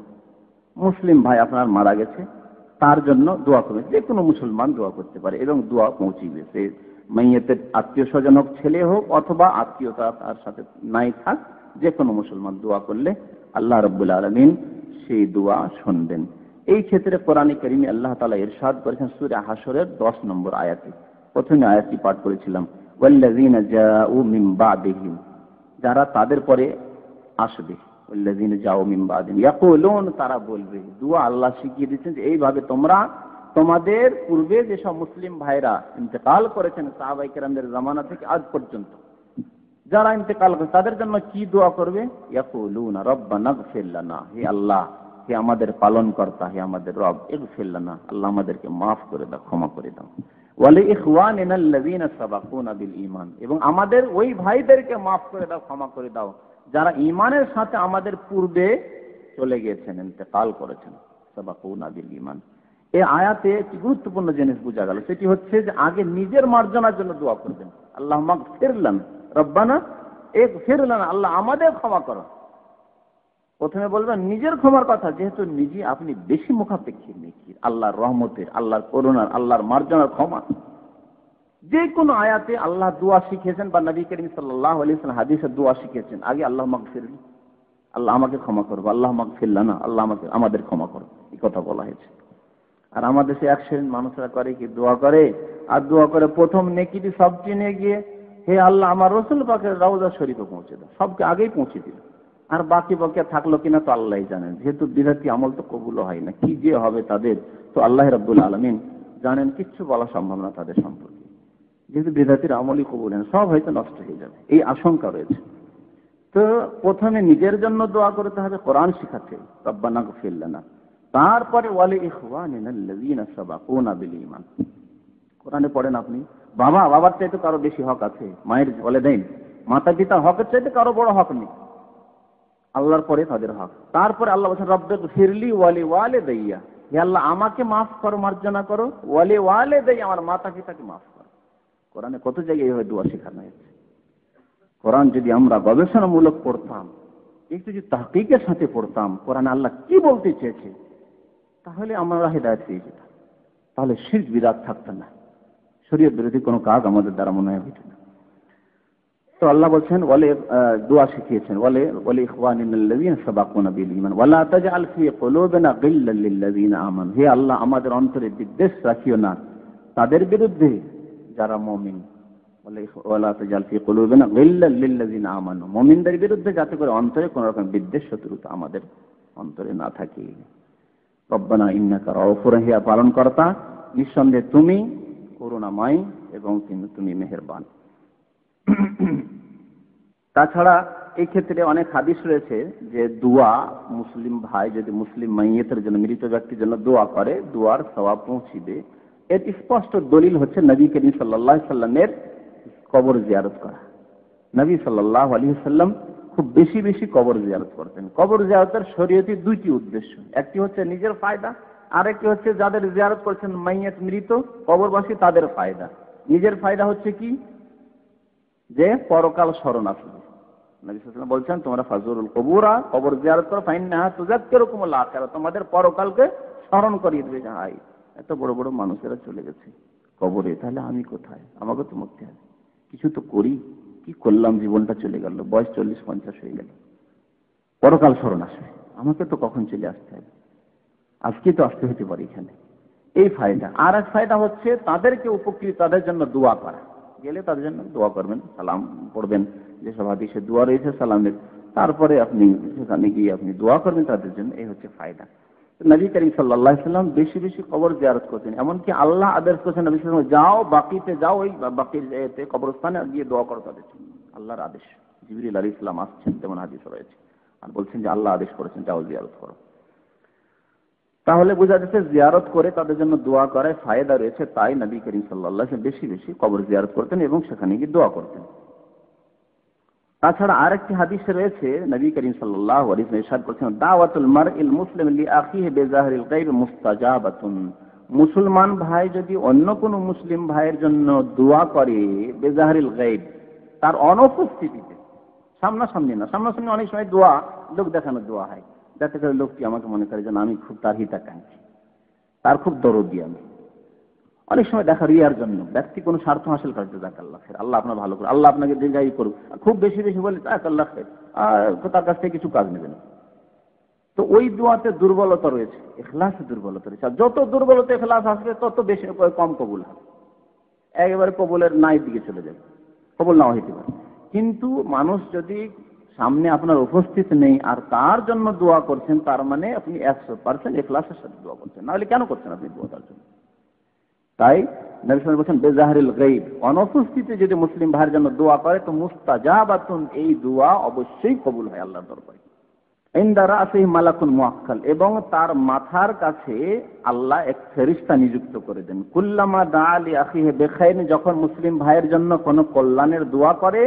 মুসলিম ভাই আপনার মারা গেছে, তার জন্য দোয়া করবেন। যে কোনো মুসলমান দোয়া করতে পারে এবং দোয়া পৌঁছিবে, সে মাইয়াতের আত্মীয় স্বজন হোক, ছেলে হোক, অথবা আত্মীয়তা তার সাথে নাই থাক, যে কোনো মুসলমান দোয়া করলে আল্লাহ রাব্বুল আলামিন সেই দোয়া শুনবেন। এই ক্ষেত্রে কোরআনে কারিমে আল্লাহ তাআলা ইরশাদ করেছেন সূরা হাশরের 10 নম্বর আয়াতে। প্রথমে আয়াতটি পাঠ করেছিলাম, ওয়াল্লাযিনা জাউ মিন বাদিহিম, যারা তাদের পরে আসবে, ওয়াল্লাযিনা জাউ মিন বাদিহিম ইয়াকুলুন, তারা বলবে, দোয়া আল্লাহ শিখিয়ে দিয়েছেন যে এইভাবে তোমরা তোমাদের পূর্বে যেসব মুসলিম ভাইরা ইন্তেকাল করেছেন সাহাবায়ে কেরামদের জামানা থেকে আজ পর্যন্ত, যারা ইন্তেকাল করেছে তাদের জন্য কি দোয়া করবে? ইয়াকুলুনা রব্বানা ইগফির লানা, হে আল্লাহ, হে আমাদের পালনকর্তা, হে আমাদের রব, ইগফির লানা, আল্লাহ আমাদেরকে মাফ করে দাও, ক্ষমা করে দাও, ওয়া লিইখওয়ানিনা আল্লাযিনা সাবাকুনা বিল ঈমান, এবং আমাদের ওই ভাইদেরকে মাফ করে দাও, ক্ষমা করে দাও যারা ঈমানের সাথে আমাদের পূর্বে চলে গিয়েছেন, ইন্তেকাল করেছেন, সাবাকুনা বিল ঈমান। এই আয়াতে একটি গুরুত্বপূর্ণ জিনিস বোঝা গেল, সেটি হচ্ছে যে আগে নিজের মার্জনার জন্য দোয়া করবেন, আল্লাহ মাগফির লানা, রব্বানা ইগফির লানা, আল্লাহ আমাদের ক্ষমা করো। প্রথমে বলবেন নিজের ক্ষমার কথা, যেহেতু নিজে আপনি বেশি মুখাপেক্ষী নেকির, আল্লাহর রহমতের, আল্লাহর করুণার, আল্লাহর মার্জনার ক্ষমা। যে কোনো আয়াতে আল্লাহ দোয়া শিখিয়েছেন বা নবী করিম সাল্লাল্লাহু আলাইহি ওয়াসাল্লাম হাদিসে দোয়া শিখিয়েছেন, আগে আল্লাহ মাগফির, আল্লাহ আমাকে ক্ষমা করবো, আল্লাহ মাগফির লানা, আল্লাহ আমাদের ক্ষমা করো, এই কথা বলা হয়েছে। আর আমাদের দেশে এক শ্রেণীর মানুষরা করে কি, দোয়া করে আর দোয়া করে প্রথম নেকিটি সবচেয়ে নিয়ে গিয়ে, হে আল্লাহ আমার রসুল পাকের রওজা শরীফে পৌঁছে দাও, সবকে আগেই পৌঁছে দিল। আর বাকি থাকলো কিনা তো আল্লাহই জানেন, যেহেতু বিরাটি আমল তো কবুল হয় না, কি যে হবে তাদের তো আল্লাহ রাব্বুল আলামিন জানেন, কিচ্ছু বলা সম্ভব না তাদের সম্পর্কে, যেহেতু বিরাটির আমলই কবুল হয় না, সব হয়তো নষ্ট হয়ে যাবে, এই আশঙ্কা রয়েছে। তো প্রথমে নিজের জন্য দোয়া করতে হবে, কোরআন শিখাচ্ছে রব্বানা গফির লানা, তারপরে ওয়ালি ইখওয়ানিনাল্লাযীনা সাবাকুনা বিল ঈমান। কোরআনে পড়েন আপনি, বাবার চাইতে কারো বেশি হক আছে, মায়ের ওয়ালিদাইন মাতা পিতার হকের চাইতে কারো বড় হক নেই, আল্লাহর পরে তাদের হক। তারপরে আল্লাহ বলেন রব্বিগফিরলি ওয়ালি ওয়ালিদাইয়া, হে আল্লাহ আমাকে মাফ করো, মার্জনা করো, ওয়ালি ওয়ালিদাইয়া আমার মাতা পিতাকে মাফ করো। কোরআনে কত জায়গায় এইভাবে দোয়া শেখানো হয়েছে। কোরআন যদি আমরা গবেষণামূলক পড়তাম, একটু যদি তাহকিকের সাথে পড়তাম কোরআনে আল্লাহ কি বলতে চেয়েছে, তাহলে আমরা হেদায়েত পেয়ে যেতাম, তাহলে শিরক বিদআত থাকতো না, শরীয়ত বিরোধী কোনো কাজ আমাদের দ্বারা মনে হয় হতো না। তো আল্লাহ বলছেন ওয়ালে, দোয়া শিখিয়েছেন ওয়ালে ইখওয়ানিনাল্লাযীনা সাবাকুনা বিল ঈমান ওয়ালা তাজআল ফী কুলুবিনা গিল্লাল লিল্লাযীনা আমানু, হে আল্লাহ আমাদের অন্তরে বিদ্বেষ রাখিও না তাদের বিরুদ্ধে যারা মুমিন, ওয়ালা তাজআল ফী কুলুবিনা গিল্লাল লিল্লাযীনা আমানু, মুমিনদের বিরুদ্ধে যাতে করে অন্তরে কোনো রকম বিদ্বেষ শত্রুতা আমাদের অন্তরে না থাকে। রব্বানা ইন্নাকা রাউফুর, হে পালনকর্তা নিঃসন্দেহে তুমি করুণাময় এবং তুমি মেহেরবান। তাছাড়া এই ক্ষেত্রে অনেক হাদিস রয়েছে যে দোয়া মুসলিম ভাই যদি মুসলিম মাইয়েতের জন্য, মৃত ব্যক্তির জন্য দোয়া করে, দোয়ার সওয়াব পৌঁছিবে। এর স্পষ্ট দলিল হচ্ছে নবী করিম সাল্লাল্লাহু আলাইহি সাল্লামের কবর জিয়ারত করা। নবী সাল্লাল্লাহু আলাইহি সাল্লাম খুব বেশি বেশি কবর জিয়ারত করতেন। কবর জিয়ারতের শরীয়তি দুইটি উদ্দেশ্য, একটি হচ্ছে নিজের ফায়দা, আর একটি হচ্ছে যাদের জিয়ারত করছেন মাইয়েত মৃত কবরবাসী তাদের ফায়দা। নিজের ফায়দা হচ্ছে কি, যে পরকাল স্মরণ আসবে। নবী সাল্লাল্লাহু আলাইহি ওয়াসাল্লাম বলছেন তোমরা ফাজুরুল কুবুরা, কবর জিয়ারত করো, ফাইন্নাহা তুযাক্কিরুকুমুল আখিরাহ, তোমাদের পরকালকে স্মরণ করিয়ে দেবে। হাই, এত বড় বড় মানুষেরা চলে গেছে কবরে, তাহলে আমি কোথায়, আমাকে তো মরতে হবে, কিছু তো করি, কি করলাম, জীবনটা চলে গেল, বয়স 40-50 হয়ে গেল, পরকাল স্মরণ আসবে, আমাকে তো কখন চলে আসতে হবে, আজকে তো আসতে হতে পারে এখানে, এই ফায়দা। আর এক ফায়দা হচ্ছে তাদেরকে উপকৃত, তাদের জন্য দোয়া করা, গেলে তাদের জন্য দোয়া করবেন, সালাম পড়বেন, যেসব হাদিসে দোয়া রয়েছে সালামের, তারপরে আপনি সেখানে গিয়ে আপনি দোয়া করবেন তাদের জন্য, এই হচ্ছে ফায়দা। নবী করিম সাল্লাল্লাহু আলাইহি ওয়াসাল্লাম বেশি বেশি কবর জিয়ারত করতেন, এমনকি আল্লাহ আদেশ করেছেন নবী সাল্লাল্লাহু আলাইহি ওয়াসাল্লাম, যাও বাকিতে যাও, ওই বাকির কবরস্থানে গিয়ে দোয়া করো তাদের জন্য, আল্লাহর আদেশ। জিবরিল আলাইহিস সালাম আসছেন, তেমন হাদিস রয়েছে, আর বলছেন যে আল্লাহ আদেশ করেছেন যাও জিয়ারত করো। তাহলে বোঝা যাচ্ছে জিয়ারত করে তাদের জন্য দোয়া করায় ফায়দা রয়েছে, তাই নবী করিম সাল্লাল্লাহু আলাইহি ওয়াসাল্লাম বেশি বেশি কবর জিয়ারত করতেন এবং সেখানে গিয়ে দোয়া করতেন। তাছাড়া আরেকটি হাদিসে রয়েছে নবী করিম সাল্লাল্লাহু আলাইহি ওয়াসাল্লাম ইরশাদ করেছেন, দাওয়াতুল মারইল মুসলিম লিআখিহি বিযাহরিল গায়ব মুস্তাজাবাতুন, মুসলমান ভাই যদি অন্য কোনো মুসলিম ভাইয়ের জন্য দোয়া করে বিযাহরিল গায়ব, তার অনুপস্থিতিতে, সামনাসামনি না, সামনাসামনি অনেক সময় দোয়া লোক দেখানো দোয়া হয়, যাতে করে লোকটি আমাকে মনে করে যেন আমি খুব তার হিতাকাঙ্ক্ষী, তার খুব দরদি আমি। অনেক সময় দেখা রিয়ার জন্য, ব্যক্তি কোনো স্বার্থ হাসিল করতে, যাক আল্লাহ খের, আল্লাহ আপনার ভালো করুন, আল্লাহ আপনাকে দীর্ঘায়ু করুক, খুব বেশি বেশি বলে যাক আল্লাহ খের, তার কাছ থেকে কিছু কাজ নেবে না। তো ওই দোয়াতে দুর্বলতা রয়েছে, ইখলাসে দুর্বলতা রয়েছে, আর যত দুর্বলতা ইখলাস আসবে তত বেশি কম কবুল হবে, একেবারে কবুলের নাই দিকে চলে যাবে, কবুল নাও হইতে পারে। কিন্তু মানুষ যদি সামনে আপনার উপস্থিত নেই আর তার জন্য দোয়া করছেন, তার মানে আপনি 100% ইখলাসের সাথে দোয়া করছেন, নাহলে কেন করছেন আপনি দোয়া তার জন্য? তাই নবী সাল্লাল্লাহু আলাইহি ওয়াসাল্লাম বলেন বিযাহরিল গায়ব, অনুপস্থিতিতে যদি মুসলিম ভাইয়ের জন্য দোয়া করে তো মুস্তাজাবাতুন, এই দোয়া অবশ্যই কবুল হয় আল্লাহর দরবারে। ইনদা রাসিহি মালাকুন মুআক্কাল, এবং তার মাথার কাছে আল্লাহ এক ফেরেশতা নিযুক্ত করে দেন। কুল্লামা দাআ লি আখিহি বিখাইর, যখন মুসলিম ভাইয়ের জন্য কোনো কল্যাণের দোয়া করে,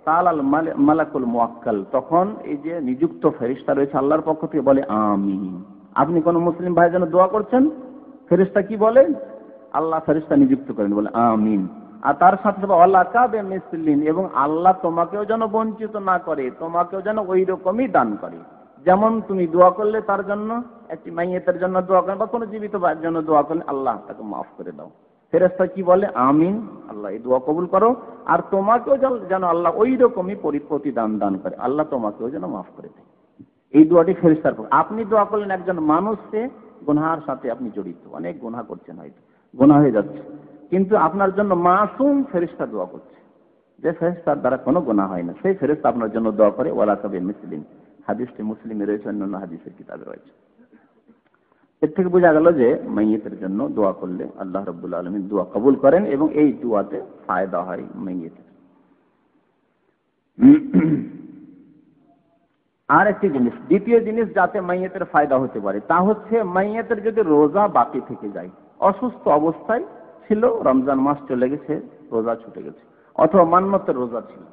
তাআলাল মালাকুল মুআক্কাল, তখন এই যে নিযুক্ত ফেরেশতা রয়েছে আল্লাহর পক্ষ থেকে বলে আমিন। আপনি কোন মুসলিম ভাইয়ের জন্য দোয়া করছেন, ফেরেশতা কি বলে? আল্লাহ ফেরেশতা নিযুক্ত করেন, বলে আমিন। আর তার সাথে আল্লাহ কাবে মিসলিন, এবং আল্লাহ তোমাকেও যেন বঞ্চিত না করে, তোমাকেও যেন ওই রকমই দান করে। যেমন তুমি দোয়া করলে তার জন্য, একটি মাইয়েতের জন্য দোয়া করেন বা কোনো জীবিত ভাইয়ের জন্য দোয়া করলে, আল্লাহ তাকে মাফ করে দাও। ফেরেশতা কি বলে? আমিন, আল্লাহ এই দোয়া কবুল করো, আর তোমাকেও যেন আল্লাহ ওই রকমই প্রতিদান দান করে, আল্লাহ তোমাকেও যেন মাফ করে দেয়। এই দোয়াটি ফেরেশতার পক্ষ। আপনি দোয়া করলেন একজন মানুষকে, গুনাহের সাথে আপনি জড়িত, অনেক গুনাহ করছেন, হয়তো গুনাহ হয়ে যাচ্ছে, কিন্তু আপনার জন্য মাসুম ফেরেশতা দোয়া করছে, যে ফেরেশতার দ্বারা কোনো গুনাহ হয় না, সেই ফেরেশতা আপনার জন্য দোয়া করে। ওয়ালা কাবে মুসলিম, হাদিসটি মুসলিমে রয়েছে, অন্যান্য হাদিসের কিতাবে রয়েছে। এর থেকে বোঝা গেল যে মাইয়েতের জন্য দোয়া করলে আল্লাহ রাব্বুল আলামিন দোয়া কবুল করেন, এবং এই দোয়াতে ফায়দা হয় মাইয়েতের। আর একটি জিনিস, দ্বিতীয় জিনিস যাতে মাইয়েতের ফায়দা হতে পারে, তা হচ্ছে মাইয়েতের যদি রোজা বাকি থেকে যায়, অসুস্থ অবস্থায় ছিল, রমজান মাস চলে গেছে, রোজা ছুটে গেছে, অথবা মান্নতের রোজা ছিল,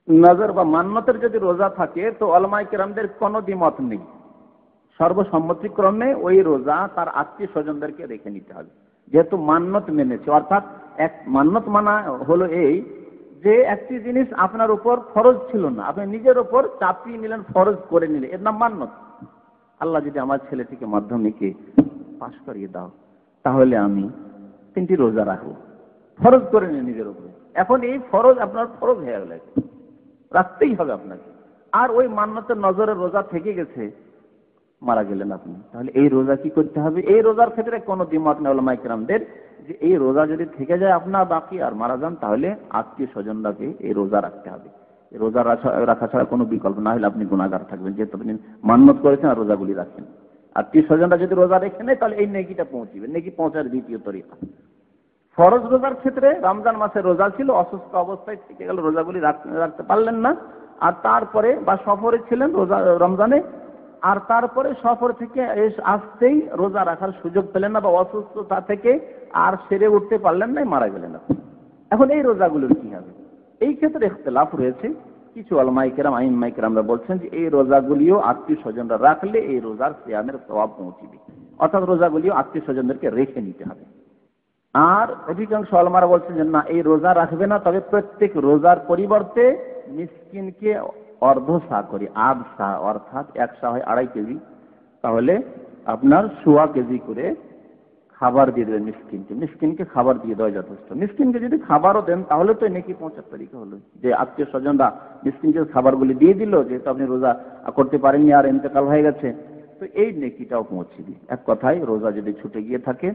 নজর বা মান্নতের যদি রোজা থাকে, তো উলামায়ে কেরামদের কোনো দ্বিমত নেই, সর্বসম্মতিক্রমে ওই রোজা তার আত্মীয় স্বজনদেরকে রেখে নিতে হবে, যেহেতু মান্নত মেনেছে। অর্থাৎ এক মান্নত মানা হলো এই যে একটি জিনিস আপনার উপর ফরজ ছিল না, আপনি নিজের উপর চাপিয়ে নিলেন, ফরজ করে নিলেন, এর নাম মান্নত। আল্লাহ যদি আমার ছেলেটিকে মাধ্যমিকে পাশ করিয়ে দাও, তাহলে আমি 3টি রোজা রাখবো, ফরজ করে নিলেন নিজের উপরে। এখন এই ফরজ আপনার ফরজ হয়ে গেল, রাখতেই হবে আপনাকে। আর ওই মান্নতের নজরে রোজা থেকে গেছে, মারা গেলেন আপনি, তাহলে এই রোজা কি করতে হবে? এই রোজার ক্ষেত্রে কোনো দ্বিমত নেই উলামায়ে কেরামদের, যে এই রোজা যদি থেকে যায় আপনার বাকি আর মারা যান, তাহলে আত্মীয় স্বজনরাকে এই রোজা রাখতে হবে। এই রোজা রাখা ছাড়া কোনো বিকল্প না, হলে আপনি গুনাহগার থাকবেন, যেহেতু আপনি মান্নত করেছেন আর রোজাগুলি রাখেন। আত্মীয় স্বজনরা যদি রোজা রেখে নেয়, তাহলে এই নেকিটা পৌঁছবে। নেকি পৌঁছার দ্বিতীয় তরিকা, ফরজ রোজার ক্ষেত্রে রমজান মাসে রোজা ছিল, অসুস্থ অবস্থায় থেকে গেল, রোজাগুলি রাখতে পারলেন না, আর তারপরে বা সফরে ছিলেন রমজানে, আর তারপরে সফর থেকে আসতেই রোজা রাখার সুযোগ পেলেন না, বা অসুস্থতা থেকে আর সেরে উঠতে পারলেন না, মারা গেলেন না। এখন এই রোজাগুলোর কি হবে? এই ক্ষেত্রে ইখতিলাফ রয়েছে। কিছু উলামায়ে কেরাম, আইম্মায়ে কেরামরা বলছেন যে এই রোজাগুলিও আত্মীয় স্বজনরা রাখলে এই রোজার সিয়ামের সওয়াব পৌঁছবে, অর্থাৎ রোজাগুলিও আত্মীয় স্বজনদেরকে রেখে নিতে হবে। আর অধিকাংশ উলামারা বলছেন যে না, এই রোজা রাখবে না, তবে প্রত্যেক রোজার পরিবর্তে মিসকিনকে অর্ধ সা করে, আধ সা, অর্থাৎ 1 সা হয় 2.5 কেজি, তাহলে আপনার 1.25 কেজি করে খাবার দিয়ে দেবেন মিসকিনকে। মিসকিনকে খাবার দিয়ে দেওয়া যথেষ্ট। মিসকিনকে যদি খাবারও দেন, তাহলে তো নেকি পৌঁছার তরিকা হলো যে আত্মীয় স্বজনরা মিসকিনকে খাবারগুলি দিয়ে দিল, যেহেতু আপনি রোজা করতে পারেননি আর ইন্তেকাল হয়ে গেছে, তো এই নেকিটাও পৌঁছবে। এক কথায়, রোজা যদি ছুটে গিয়ে থাকে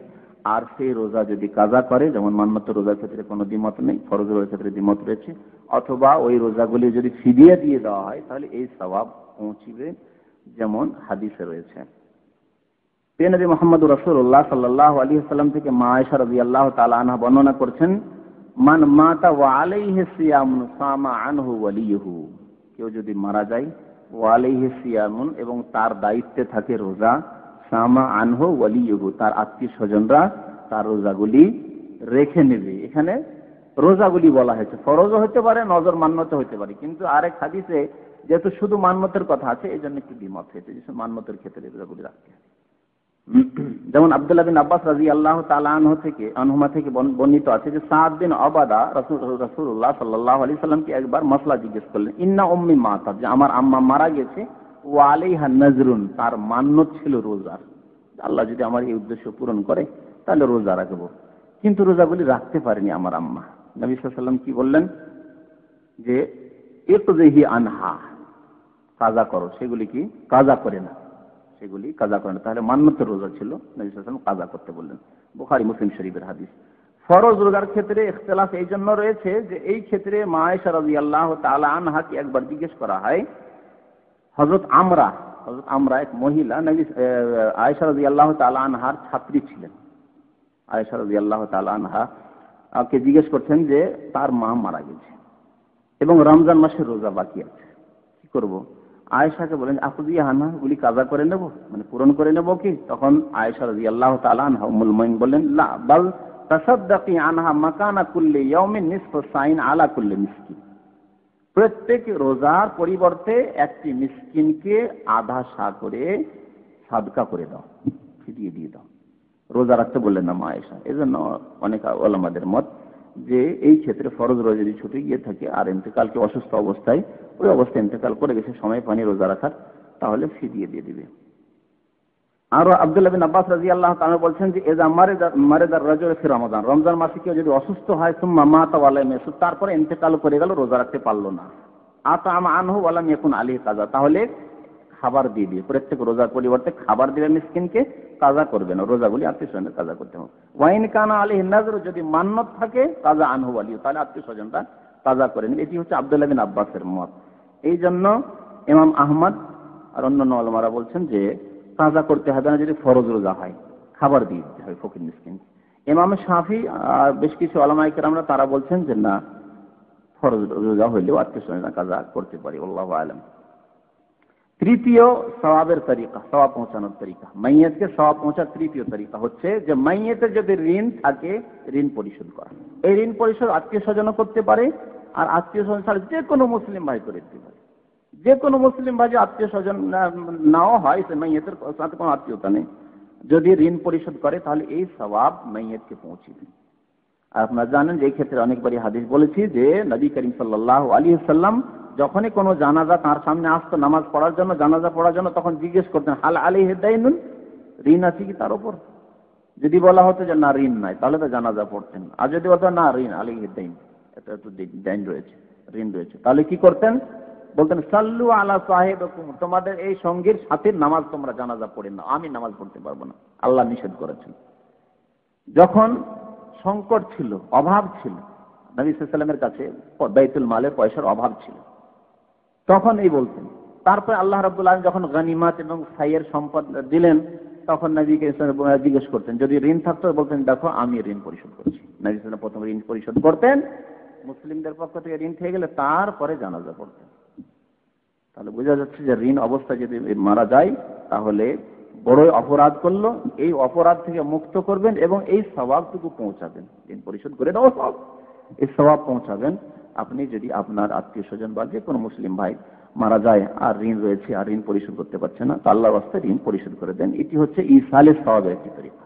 আর সেই রোজা যদি কাজা করে, যেমন মান্নত রোজার ক্ষেত্রে কোনো দ্বিমত নেই, ফরজ রোজার ক্ষেত্রে দ্বিমত রয়েছে, অথবা ওই রোজাগুলি যদি ফিদিয়া দিয়ে দেওয়া হয়, তাহলে এই সওয়াব পৌঁছবে, যেমন হাদিসে রয়েছে। নবী মুহাম্মদ রাসূলুল্লাহ সাল্লাল্লাহু আলাইহি ওয়াসাল্লাম থেকে মা আয়েশা রাদিয়াল্লাহু তাআলা আনহা বর্ণনা করছেন, মান মাতা ওয়া আলাইহি সিয়ামুন সামা আনহু ওয়ালিয়ুহু, কেউ যদি মারা যায়, ওয়া আলাইহি সিয়ামুন, এবং তার দায়িত্বে থাকে রোজা, সামা আনহু ওয়ালিয়ুহু, তার আত্মীয় স্বজনরা তার রোজাগুলি রেখে নেবে। এখানে রোজাগুলি বলা হয়েছে, ফরজও হতে পারে, নজর মান্যতা হতে পারে, কিন্তু আরেক হাদিসে যেহেতু শুধু মান্যতের কথা আছে, এই জন্য একটু দ্বিমত হয়েছে যে মান্যতের ক্ষেত্রে রোজাগুলি রাখতে হবে। যেমন আব্দুল্লাহ বিন আব্বাস রাদিয়াল্লাহু তাআলা আনহুমা থেকে বর্ণিত আছে যে সাদ বিন উবাদা রাসূলুল্লাহ সাল্লাল্লাহু আলাইহি সাল্লামকে একবার মাসলা জিজ্ঞেস করলেন, ইন্না উম্মি মাতাত, যে আমার আম্মা মারা গেছে, ওয়া আলাইহা নাজরুন, তার মান্যত ছিল রোজার, আল্লাহ যদি আমার এই উদ্দেশ্য পূরণ করে তাহলে রোজা রাখবো, কিন্তু রোজাগুলি রাখতে পারেনি আমার আম্মা। নবী সাল্লাল্লাহু আলাইহি ওয়াসাল্লাম কি বললেন যে ইকযিহি আনহা, কাজা করো, সেগুলি কি কাজা করে না, সেগুলি কাজা করেন। তাহলে মান্যতের রোজা ছিল, নবী সাল্লাল্লাহু আলাইহি ওয়াসাল্লাম কাজা করতে বললেন। বুখারী মুসলিম শরীফের হাদিস। ফরজ রোজার ক্ষেত্রে ইখতিলাফ এই জন্য রয়েছে যে এই ক্ষেত্রে মা আয়েশা রাদিয়াল্লাহু তাআলা আনহাকে একবার জিজ্ঞেস করা হয়, হযরত আমরা এক মহিলা নবী আয়েশা রাদিয়াল্লাহু তাআলা আনহার ছাত্রী ছিলেন। আয়েশা রাদিয়াল্লাহু তাআলা আনহা কে জিজ্ঞেস করছেন যে তার মা মারা গেছে এবং রমজান মাসের রোজা বাকি আছে, কি করব? আয়েশাকে বলেন, আকুদি হানা, গুলি কাজা করে নেব, মানে পূরণ করে নেব কি? তখন আয়েশা রাদিয়াল্লাহু তাআলা আনহা উম্মুল মুমিনিন বলেন, লা বাল তাসাদদাকি আনহা মাকানা কুল্লি ইয়াউমিন নিসফু সাইন আলা কুল্লি মিসকিন, প্রত্যেক রোজার পরিবর্তে একটি মিসকিনকে আধা সা করে সাদকা করে দাও, ফিরিয়ে দিয়ে দাও। রোজা রাখতে বললেন না মা আয়েশা। এই জন্য অনেক ওলামাদের মত যে এই ক্ষেত্রে ফরজ রোজা যদি ছুটে গিয়ে থাকে আর ইন্তেকালকে অসুস্থ অবস্থায় ওই অবস্থায় ইন্তেকাল করে গেছে সময় পানি রোজা রাখার, তাহলে ফিদিয়ে দিয়ে দিবে। আরো আব্দুল্লাহ বিন আব্বাস রাদিয়াল্লাহু তাআলা বলছেন যে এজা মারেদার রাজুল ফি রমাদান, রমজান মাসে কেউ যদি অসুস্থ হয় সুম্মা মাতা ওয়া লাম ইয়াসুম, তারপরে ইন্তেকাল করে গেল, রোজা রাখতে পারলো না, আতামা আনহু ওয়া লাম ইয়াকুন আলাইহি কাযা, তাহলে খাবার দিয়ে দিবে, প্রত্যেক রোজার পরিবর্তে খাবার দিবে মিসকিনকে, কাজা করবে না, রোজাগুলি আত্মীয়স্বজনের কাজা করতে হবে। ওয়াইন কানা আলাইহি নাযর, যদি মান্নত থাকে কাজা আনহু ওয়ালি, তাহলে আত্মীয়স্বজনরা কাজা করে নেবে। এটি হচ্ছে আব্দুল্লাহ বিন আব্বাসের মত। এই জন্য ইমাম আহমদ আর অন্যান্য ওলামারা বলছেন যে কাজা করতে হবে না যদি ফরজ রোজা হয়, খাবার দিয়ে দিতে হবে ফকির মিসকিন। ইমাম শাফি আর বেশ কিছু ওলামায়ে কেরামরা তারা বলছেন যে না, ফরজ রোজা হইলেও আত্মীয়স্বজনরা কাজা করতে পারে, আল্লাহু আলাম। তৃতীয় সওয়াবের তরিকা, সওয়াব পৌঁছানোর তরিকা, মাইয়াতকে সওয়াব পৌঁছার তৃতীয় তরিকা হচ্ছে যে মাইয়াতের যদি ঋণ থাকে ঋণ পরিশোধ করা। এই ঋণ পরিশোধ আত্মীয়স্বজনও করতে পারে, আর আত্মীয়স্বজন ছাড়া যে কোনো মুসলিম ভাই করে দিতে পারে। যে কোনো মুসলিম ভাই যে আত্মীয়স্বজন নাও হয়, সে মাইয়াতের সাথে কোনো আত্মীয়তা নেই, যদি ঋণ পরিশোধ করে তাহলে এই সওয়াব মাইয়াতকে পৌঁছবে। আর আপনারা জানেন যে এই ক্ষেত্রে অনেকবারই হাদিস বলেছি যে নবী করিম সাল্লাল্লাহু আলাইহি ওয়াসাল্লাম যখনই কোনো জানাজা তার সামনে আসতো নামাজ পড়ার জন্য, জানাজা পড়ার জন্য, তখন জিজ্ঞেস করতেন হাল আলাইহি দাইনুন, ঋণ আছে কি তার উপর? যদি বলা হতো যে না ঋণ নাই, তাহলে তো জানাজা পড়তেন। আর যদি বলতো না ঋণ আলাইহি দাইন, এটা তো দাইন রয়েছে, ঋণ রয়েছে, তাহলে কি করতেন? বলতেন সাল্লু আলা সাহিবিকুম, তোমাদের এই সঙ্গীর সাথে নামাজ তোমরা জানাজা পড়ে না, আমি নামাজ পড়তে পারবো না, আল্লাহ নিষেধ করেছেন। যখন সংকট ছিল, অভাব ছিল, নবী সাল্লাল্লাহু আলাইহি ওয়াসাল্লামের কাছে বাইতুল মালের পয়সার অভাব ছিল, তখন এই বলতেন। তারপরে আল্লাহ রাব্বুল আলামিন যখন গনিমত এবং সাইয়ের সম্পদ দিলেন, তখন নবীকে জিজ্ঞেস করতেন, যদি ঋণ থাকতো বলতেন দেখো আমি ঋণ পরিশোধ করছি। নবী সাল্লাল্লাহু আলাইহি ওয়াসাল্লাম প্রথম ঋণ পরিশোধ করতেন, মুসলিমদের পক্ষ থেকে ঋণ থেকে গেলে তারপরে জানাজা পড়তেন। তাহলে বোঝা যাচ্ছে যে ঋণ অবস্থা যদি মারা যায় তাহলে বড়ই অপরাধ করলো, এই অপরাধ থেকে মুক্ত করবেন এবং এই সওয়াবটুকু পৌঁছাবেন, ঋণ পরিশোধ করে দাও সব, এই সওয়াব পৌঁছাবেন আপনি যদি আপনার আত্মীয় স্বজন বা যে কোনো মুসলিম ভাই মারা যায় আর ঋণ রয়েছে আর ঋণ পরিশোধ করতে পারছে না, তা আল্লাহর রাস্তায় ঋণ পরিশোধ করে দেন। এটি হচ্ছে ইসালে সওয়াবের একটি তরিকা।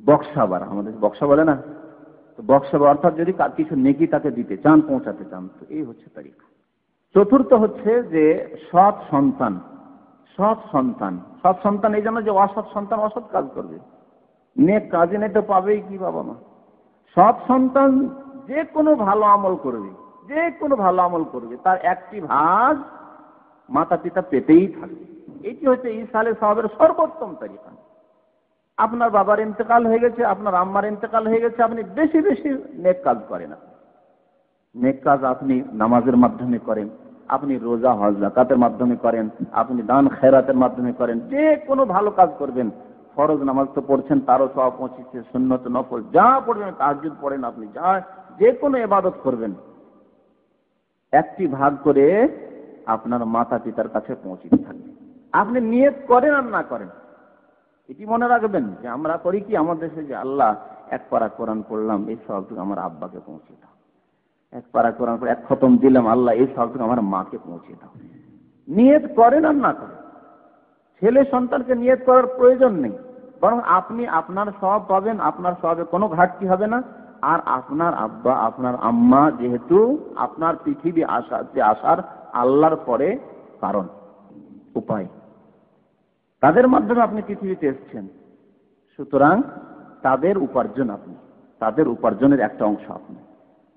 বক্সাবার, আমাদের বক্সা বলে না, তো বক্সাবার অর্থাৎ যদি কিছু নেকি তাকে দিতে চান, পৌঁছাতে চান, তো এই হচ্ছে তরিকা। চতুর্থ হচ্ছে যে সৎ সন্তান। সৎ সন্তান, সৎ সন্তান এই জন্য যে অসৎ সন্তান অসৎ কাজ করবে, নেক কাজে নেই তো পাবেই কি বাবা মা। সৎ সন্তান যে কোনো ভালো আমল করবে, যে কোনো ভালো আমল করবে, তার একটি ভাগ মাতা পিতা পেতেই থাকবে। এটি হচ্ছে ইসালে সওয়াবের সর্বোত্তম তরিকা। আপনার বাবার ইন্তেকাল হয়ে গেছে, আপনার আম্মার ইন্তেকাল হয়ে গেছে, আপনি বেশি বেশি নেক কাজ করেন। নেক কাজ আপনি নামাজের মাধ্যমে করেন, আপনি রোজা হজ যাকাতের মাধ্যমে করেন, আপনি দান খেরাতের মাধ্যমে করেন, যে কোনো ভালো কাজ করবেন। ফরজ নামাজ তো পড়ছেন, তারও সওয়াব পৌঁছচ্ছে, সুন্নত নফল যা পড়বেন, তাহাজ্জুদ পড়েন, আপনি যা যে কোনো ইবাদত করবেন, একটি ভাগ করে আপনার মাতা পিতার কাছে পৌঁছতে থাকবে। আপনি নিয়ত করেন আর না করেন, এটি মনে রাখবেন যে আমরা করি কি আমাদের দেশে যে আল্লাহ এক পারা কোরআন পড়লাম, এই সওয়াবটুকু আমার আব্বাকে পৌঁছে দাও, এক পারা কোরআন পড়ে এক খতম দিলাম, আল্লাহ এই সওয়াবটুকু আমার মাকে পৌঁছে দাও। নিয়ত করেন আর না করেন, ছেলে সন্তানকে নিয়ত করার প্রয়োজন নেই, বরং আপনি আপনার সওয়াব পাবেন, আপনার সওয়াবে কোনো ঘাটতি হবে না। আর আপনার আব্বা আপনার আম্মা যেহেতু আপনার পৃথিবী আসার আল্লাহর পরে কারণ উপায়, তাদের মাধ্যমে আপনি পৃথিবীতে এসেছেন, সুতরাং তাদের উপার্জন, আপনি তাদের উপার্জনের একটা অংশ। আপনি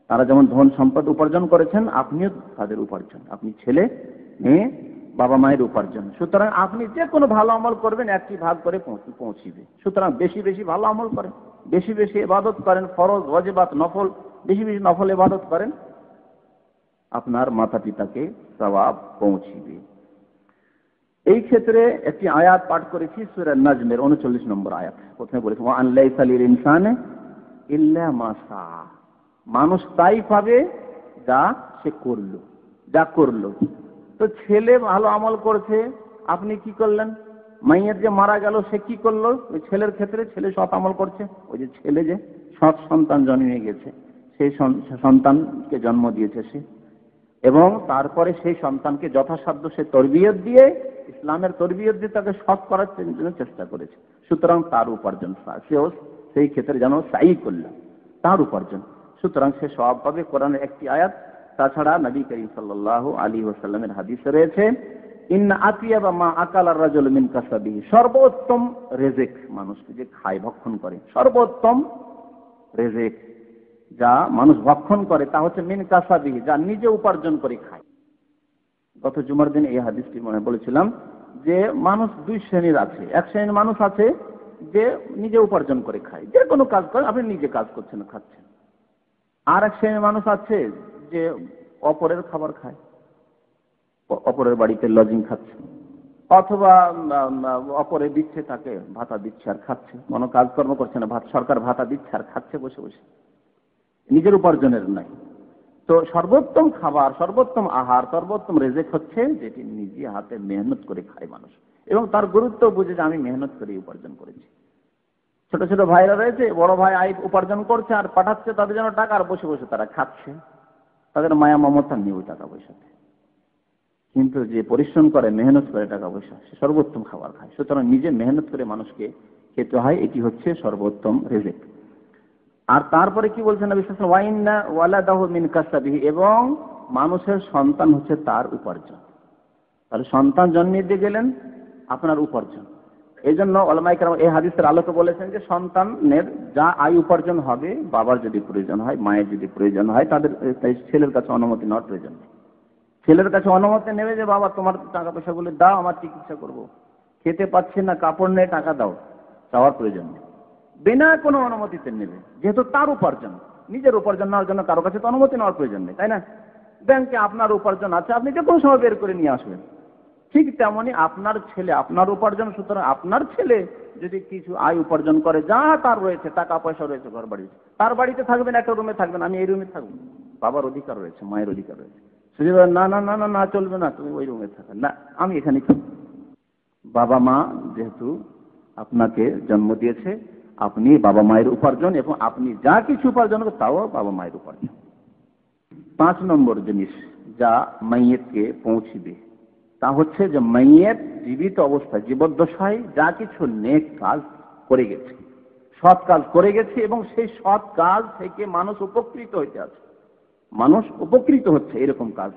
তারা যেমন ধন সম্পদ উপার্জন করেছেন, আপনিও তাদের উপার্জন, আপনি ছেলে মেয়ে বাবা মায়ের উপার্জন। সুতরাং আপনি যে কোনো ভালো আমল করবেন একটি ভাগ করে পৌঁছিবে। সুতরাং বেশি বেশি ভালো আমল করেন, বেশি বেশি ইবাদত করেন, ফরজ ওয়াজিবাত নফল বেশি বেশি নফল ইবাদত করেন, আপনার মাতা পিতাকে সওয়াব পৌঁছিবে। এই ক্ষেত্রে একটি আয়াত পাঠ করেছি সূরা নাজমের 39 নম্বর আয়াত। প্রথমে বলেছি ওয়া আন লাইসা লিল ইনসানি ইল্লা মা সা, মানুষ তাই পাবে যা সে করলো, যা করলো। তো ছেলে ভালো আমল করছে, আপনি কি করলেন? মাইয়ের যে মারা গেল সে কি করলো? ওই ছেলের ক্ষেত্রে ছেলে সৎ আমল করছে, ওই যে ছেলে যে সৎ সন্তান জন্মে গেছে, সেই সন্তানকে জন্ম দিয়েছে সে, এবং তারপরে সেই সন্তানকে যথাসাধ্য সে তরবিয়ত দিয়ে, ইসলামের তরবিয়ত দিয়ে তাকে সৎ করার জন্য চেষ্টা করেছে। সুতরাং তার উপার্জন, সেও সেই ক্ষেত্রে যেন সাই করল, তার উপার্জন, সুতরাং সে সওয়াব পাবে। কোরআনের একটি আয়াত, তাছাড়া নবী করিম সাল্লাল্লাহু আলাইহি ওয়াসাল্লামের হাদিসে রয়েছে, ইন্না আতিয়াবা মা আকালার রাজুল মিন কাসাবিহি, সর্বোত্তম রেজেক মানুষকে যে খায়, ভক্ষণ করে, সর্বোত্তম রেজেক যা মানুষ ভক্ষণ করে তা হচ্ছে মিন কাসাবিহি, যা নিজে উপার্জন করে খায়। গত জুমার দিন এই হাদিসটি মনে বলেছিলাম যে মানুষ দুই শ্রেণীর আছে। এক শ্রেণীর মানুষ আছে যে নিজে উপার্জন করে খায়, যে কোনো কাজ করে, আপনি নিজে কাজ করছেন খাচ্ছেন। আর এক শ্রেণীর মানুষ আছে যে অপরের খাবার খায়, অপরের বাড়িতে লজিং খাচ্ছে, অথবা অপরে দিচ্ছে, তাকে ভাতা দিচ্ছে আর খাচ্ছে, কোনো কাজকর্ম করছে না, সরকার ভাতা দিচ্ছে আর খাচ্ছে বসে বসে, নিজের উপার্জনের নাই। তো সর্বোত্তম খাবার, সর্বোত্তম আহার, সর্বোত্তম রেজেক হচ্ছে যেটি নিজে হাতে মেহনত করে খায় মানুষ, এবং তার গুরুত্ব বুঝে যে আমি মেহনত করে উপার্জন করেছি। ছোট ছোট ভাইরা রয়েছে, বড় ভাই আয় উপার্জন করছে আর পাঠাচ্ছে তাদের জন্য টাকা, আর বসে বসে তারা খাচ্ছে, তাদের মায়া মমতা নেই ওই টাকা পয়সাতে। কিন্তু যে পরিশ্রম করে, মেহনত করে টাকা পয়সা, সে সর্বোত্তম খাবার খায়। সুতরাং নিজে মেহনত করে মানুষকে খেতে হয়, এটি হচ্ছে সর্বোত্তম রেজেক। আর তারপরে কি বলছেন নবী সাল্লাল্লাহু আলাইহি ওয়াসাল্লাম, ওয়াইন্না ওয়ালাদাহু মিন কাসাবিহি, এবং মানুষের সন্তান হচ্ছে তার উপার্জন। তাহলে সন্তান জন্মিয়ে দিয়ে গেলেন আপনার উপার্জন। এই জন্য ওলামায়ে কেরাম এই হাদিসের আলোকে বলেছেন যে সন্তানের যা আয় উপার্জন হবে, বাবার যদি প্রয়োজন হয়, মায়ের যদি প্রয়োজন হয়, তাদের ছেলের কাছে অনুমতি নেওয়ার প্রয়োজন নেই। ছেলের কাছে অনুমতি নেবে যে বাবা তোমার টাকা পয়সাগুলো দাও, আমার চিকিৎসা করব, খেতে পাচ্ছি না, কাপড় নেই, টাকা দাও, চাওয়ার প্রয়োজন নেই। বিনা কোনো অনুমতিতে নেবে, যেহেতু তার উপার্জন। নিজের উপার্জন নেওয়ার জন্য কারো কাছে তো অনুমতি নেওয়ার প্রয়োজন নেই, তাই না? ব্যাংকে আপনার উপার্জন আছে, আপনি যে কোনো সময় বের করে নিয়ে আসবেন। ঠিক তেমনি আপনার ছেলে, আপনার উপার্জন। সুতরাং আপনার ছেলে যদি কিছু আয় উপার্জন করে, যা তার রয়েছে, টাকা পয়সা রয়েছে, ঘর বাড়ি, তার বাড়িতে থাকবেন, একটা রুমে থাকবেন, আমি এই রুমে থাকবো, বাবার অধিকার রয়েছে, মায়ের অধিকার রয়েছে। সে না না না না না চলবে না, তুমি ওই রুমে থাকো না, আমি এখানে থাকবো। বাবা মা যেহেতু আপনাকে জন্ম দিয়েছে, আপনি বাবা মায়ের উপার্জন, এবং আপনি যা কিছু উপার্জন করবেন তাও বাবা মায়ের উপার্জন। 5 নম্বর জিনিস যা মাইয়েতকে পৌঁছিবে তা হচ্ছে যে মাইয়েত জীবিত অবস্থায়, জীবদ্দশায় যা কিছু নেক কাজ করে গেছে, সৎ কাজ করে গেছে, এবং সেই সৎ কাজ থেকে মানুষ উপকৃত হইতে আছে, মানুষ উপকৃত হচ্ছে। এরকম কাজ,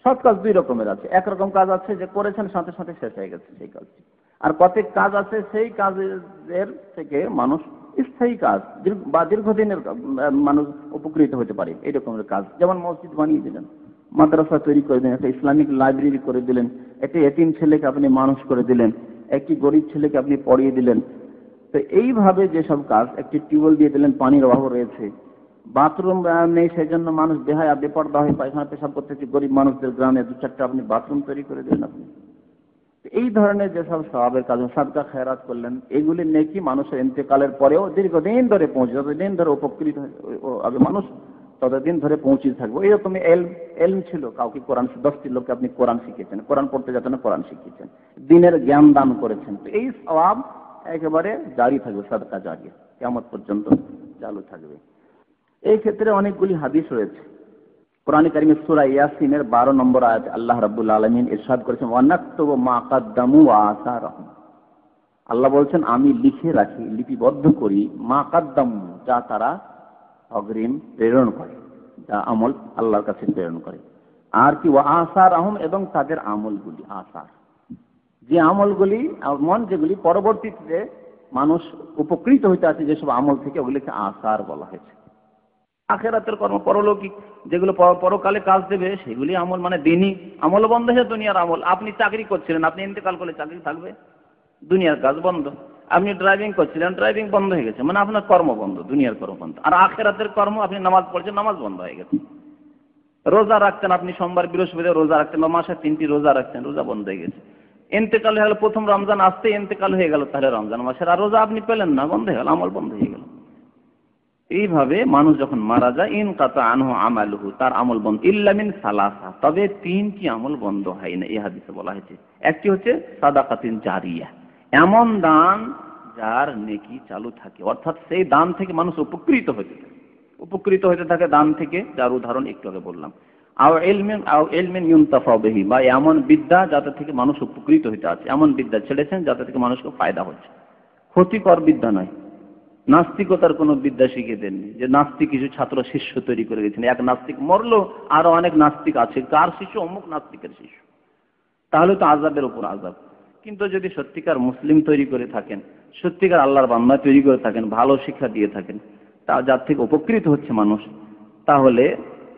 সৎ কাজ 2 রকমের আছে। একরকম কাজ আছে যে করেছেন সাথে সাথে শেষ হয়ে গেছে সেই কাজটি, আর কতক কাজ আছে সেই কাজের থেকে মানুষ স্থায়ী কাজ বা দীর্ঘদিনের মানুষ উপকৃত হতে পারে, এই রকমের কাজ। যেমন মসজিদ বানিয়ে দিলেন, মাদ্রাসা তৈরি করে দিলেন, একটা ইসলামিক লাইব্রেরি করে দিলেন, একটি এতিম ছেলেকে আপনি মানুষ করে দিলেন, একটি গরিব ছেলেকে আপনি পড়িয়ে দিলেন। তো এইভাবে যেসব কাজ, একটি টিউবওয়েল দিয়ে দিলেন, পানির অভাব রয়েছে, বাথরুম নেই, সেই জন্য মানুষ বেহায়া বেপর্দা হয়ে পায়খানা পেশাব করতেছে, গরিব মানুষদের গ্রামে 2-4টা আপনি বাথরুম তৈরি করে দিলেন। আপনি এই ধরনের যেসব সওয়াবের কাজ, সাদকা খেরাত করলেন, এগুলি নেকি মানুষের ইন্তেকালের পরেও দীর্ঘদিন ধরে পৌঁছে, যতদিন ধরে উপকৃত হবে মানুষ ততদিন ধরে পৌঁছে থাকবে। এইরকমই এলম ছিল, কাউকে কোরআন, 10টি লোককে আপনি কোরআন শিখিয়েছেন, কোরআন পড়তে যেতেন কোরআন শিখিয়েছেন, দিনের জ্ঞান দান করেছেন, তো এই সওয়াব একেবারে জারি থাকবে, সাদকা জারি কিয়ামত পর্যন্ত চালু থাকবে। এই ক্ষেত্রে অনেকগুলি হাদিস রয়েছে। কোরআনে কারিমের সূরা ইয়াসিনের 12 নম্বর আয়াতে আল্লাহ রাব্বুল আলামিন ইরশাদ করেছেন, ওয়ানাকতুবু মা কাদ্দামু ওয়া আসারাহুম। আল্লাহ বলছেন আমি লিখে রাখি, লিপিবদ্ধ করি, মা কাদ্দামু, যা তারা অগ্রিম প্রেরণ করে, যা আমল আল্লাহর কাছে প্রেরণ করে, আর কি ওয়া আসারাহুম, এবং তাদের আমলগুলি, আসার যে আমলগুলি, যেগুলি পরবর্তীতে মানুষ উপকৃত হইতে আছে, যেসব আমল থেকে, ওগুলিকে আসার বলা হয়েছে। আখেরাতের কর্ম, পরলৌকিক যেগুলো পরকালে কাজ দেবে, সেগুলি আমল, মানে দিনই আমল বন্ধ হয়েছে, দুনিয়ার আমল। আপনি চাকরি করছিলেন, আপনি ইন্তেকাল করলে চাকরি থাকবে, দুনিয়ার কাজ বন্ধ। আপনি ড্রাইভিং করছিলেন, ড্রাইভিং বন্ধ হয়ে গেছে, মানে আপনার কর্ম বন্ধ, দুনিয়ার কর্ম বন্ধ। আর আখেরাতের কর্ম, আপনি নামাজ পড়ছেন, নামাজ বন্ধ হয়ে গেছে। রোজা রাখছেন, আপনি সোমবার বৃহস্পতিবার রোজা রাখছেন, বা মাসে 3টি রোজা রাখছেন, রোজা বন্ধ হয়ে গেছে। ইন্তেকাল হয়ে গেল, প্রথম রমজান আসতে ইন্তেকাল হয়ে গেল, তাহলে রমজান মাসের আর রোজা আপনি পেলেন না, বন্ধ হয়ে গেল, আমল বন্ধ হয়ে গেল। এইভাবে মানুষ যখন মারা যায়, ইনকাতা আনহু আমালুহু, তার আমল বন্ধ, ইল্লা মিন সালাসা, তবে 3টি আমল বন্ধ হয় না, এই হাদিসে বলা হয়েছে। একটি হচ্ছে সাদাকাতিন জারিয়া, এমন দান যার নেকি চালু থাকে, অর্থাৎ সেই দান থেকে মানুষ উপকৃত হতে থাকে দান থেকে, যার উদাহরণ একটু আগে বললাম। আও ইলমিন ইউনতাফা বিহি, বা এমন বিদ্যা যাতে থেকে মানুষ উপকৃত হতে আছে, এমন বিদ্যা ছেড়েছেন যাতে থেকে মানুষকে ফায়দা হচ্ছে। ক্ষতিকর বিদ্যা নয়। নাস্তিকতার কোনো বিদ্যা শিখিয়ে দেননি যে নাস্তিক কিছু ছাত্র শিষ্য তৈরি করে গেছেন, এক নাস্তিক মরলো আরো অনেক নাস্তিক আছে, কার শিষ্য? অমুক নাস্তিকের শিষ্য। তাহলে তো আযাবের উপর আযাব। কিন্তু যদি সত্যিকার মুসলিম তৈরি করে থাকেন, সত্যিকার আল্লাহর বান্দা তৈরি করে থাকেন, ভালো শিক্ষা দিয়ে থাকেন, তা যার থেকে উপকৃত হচ্ছে মানুষ, তাহলে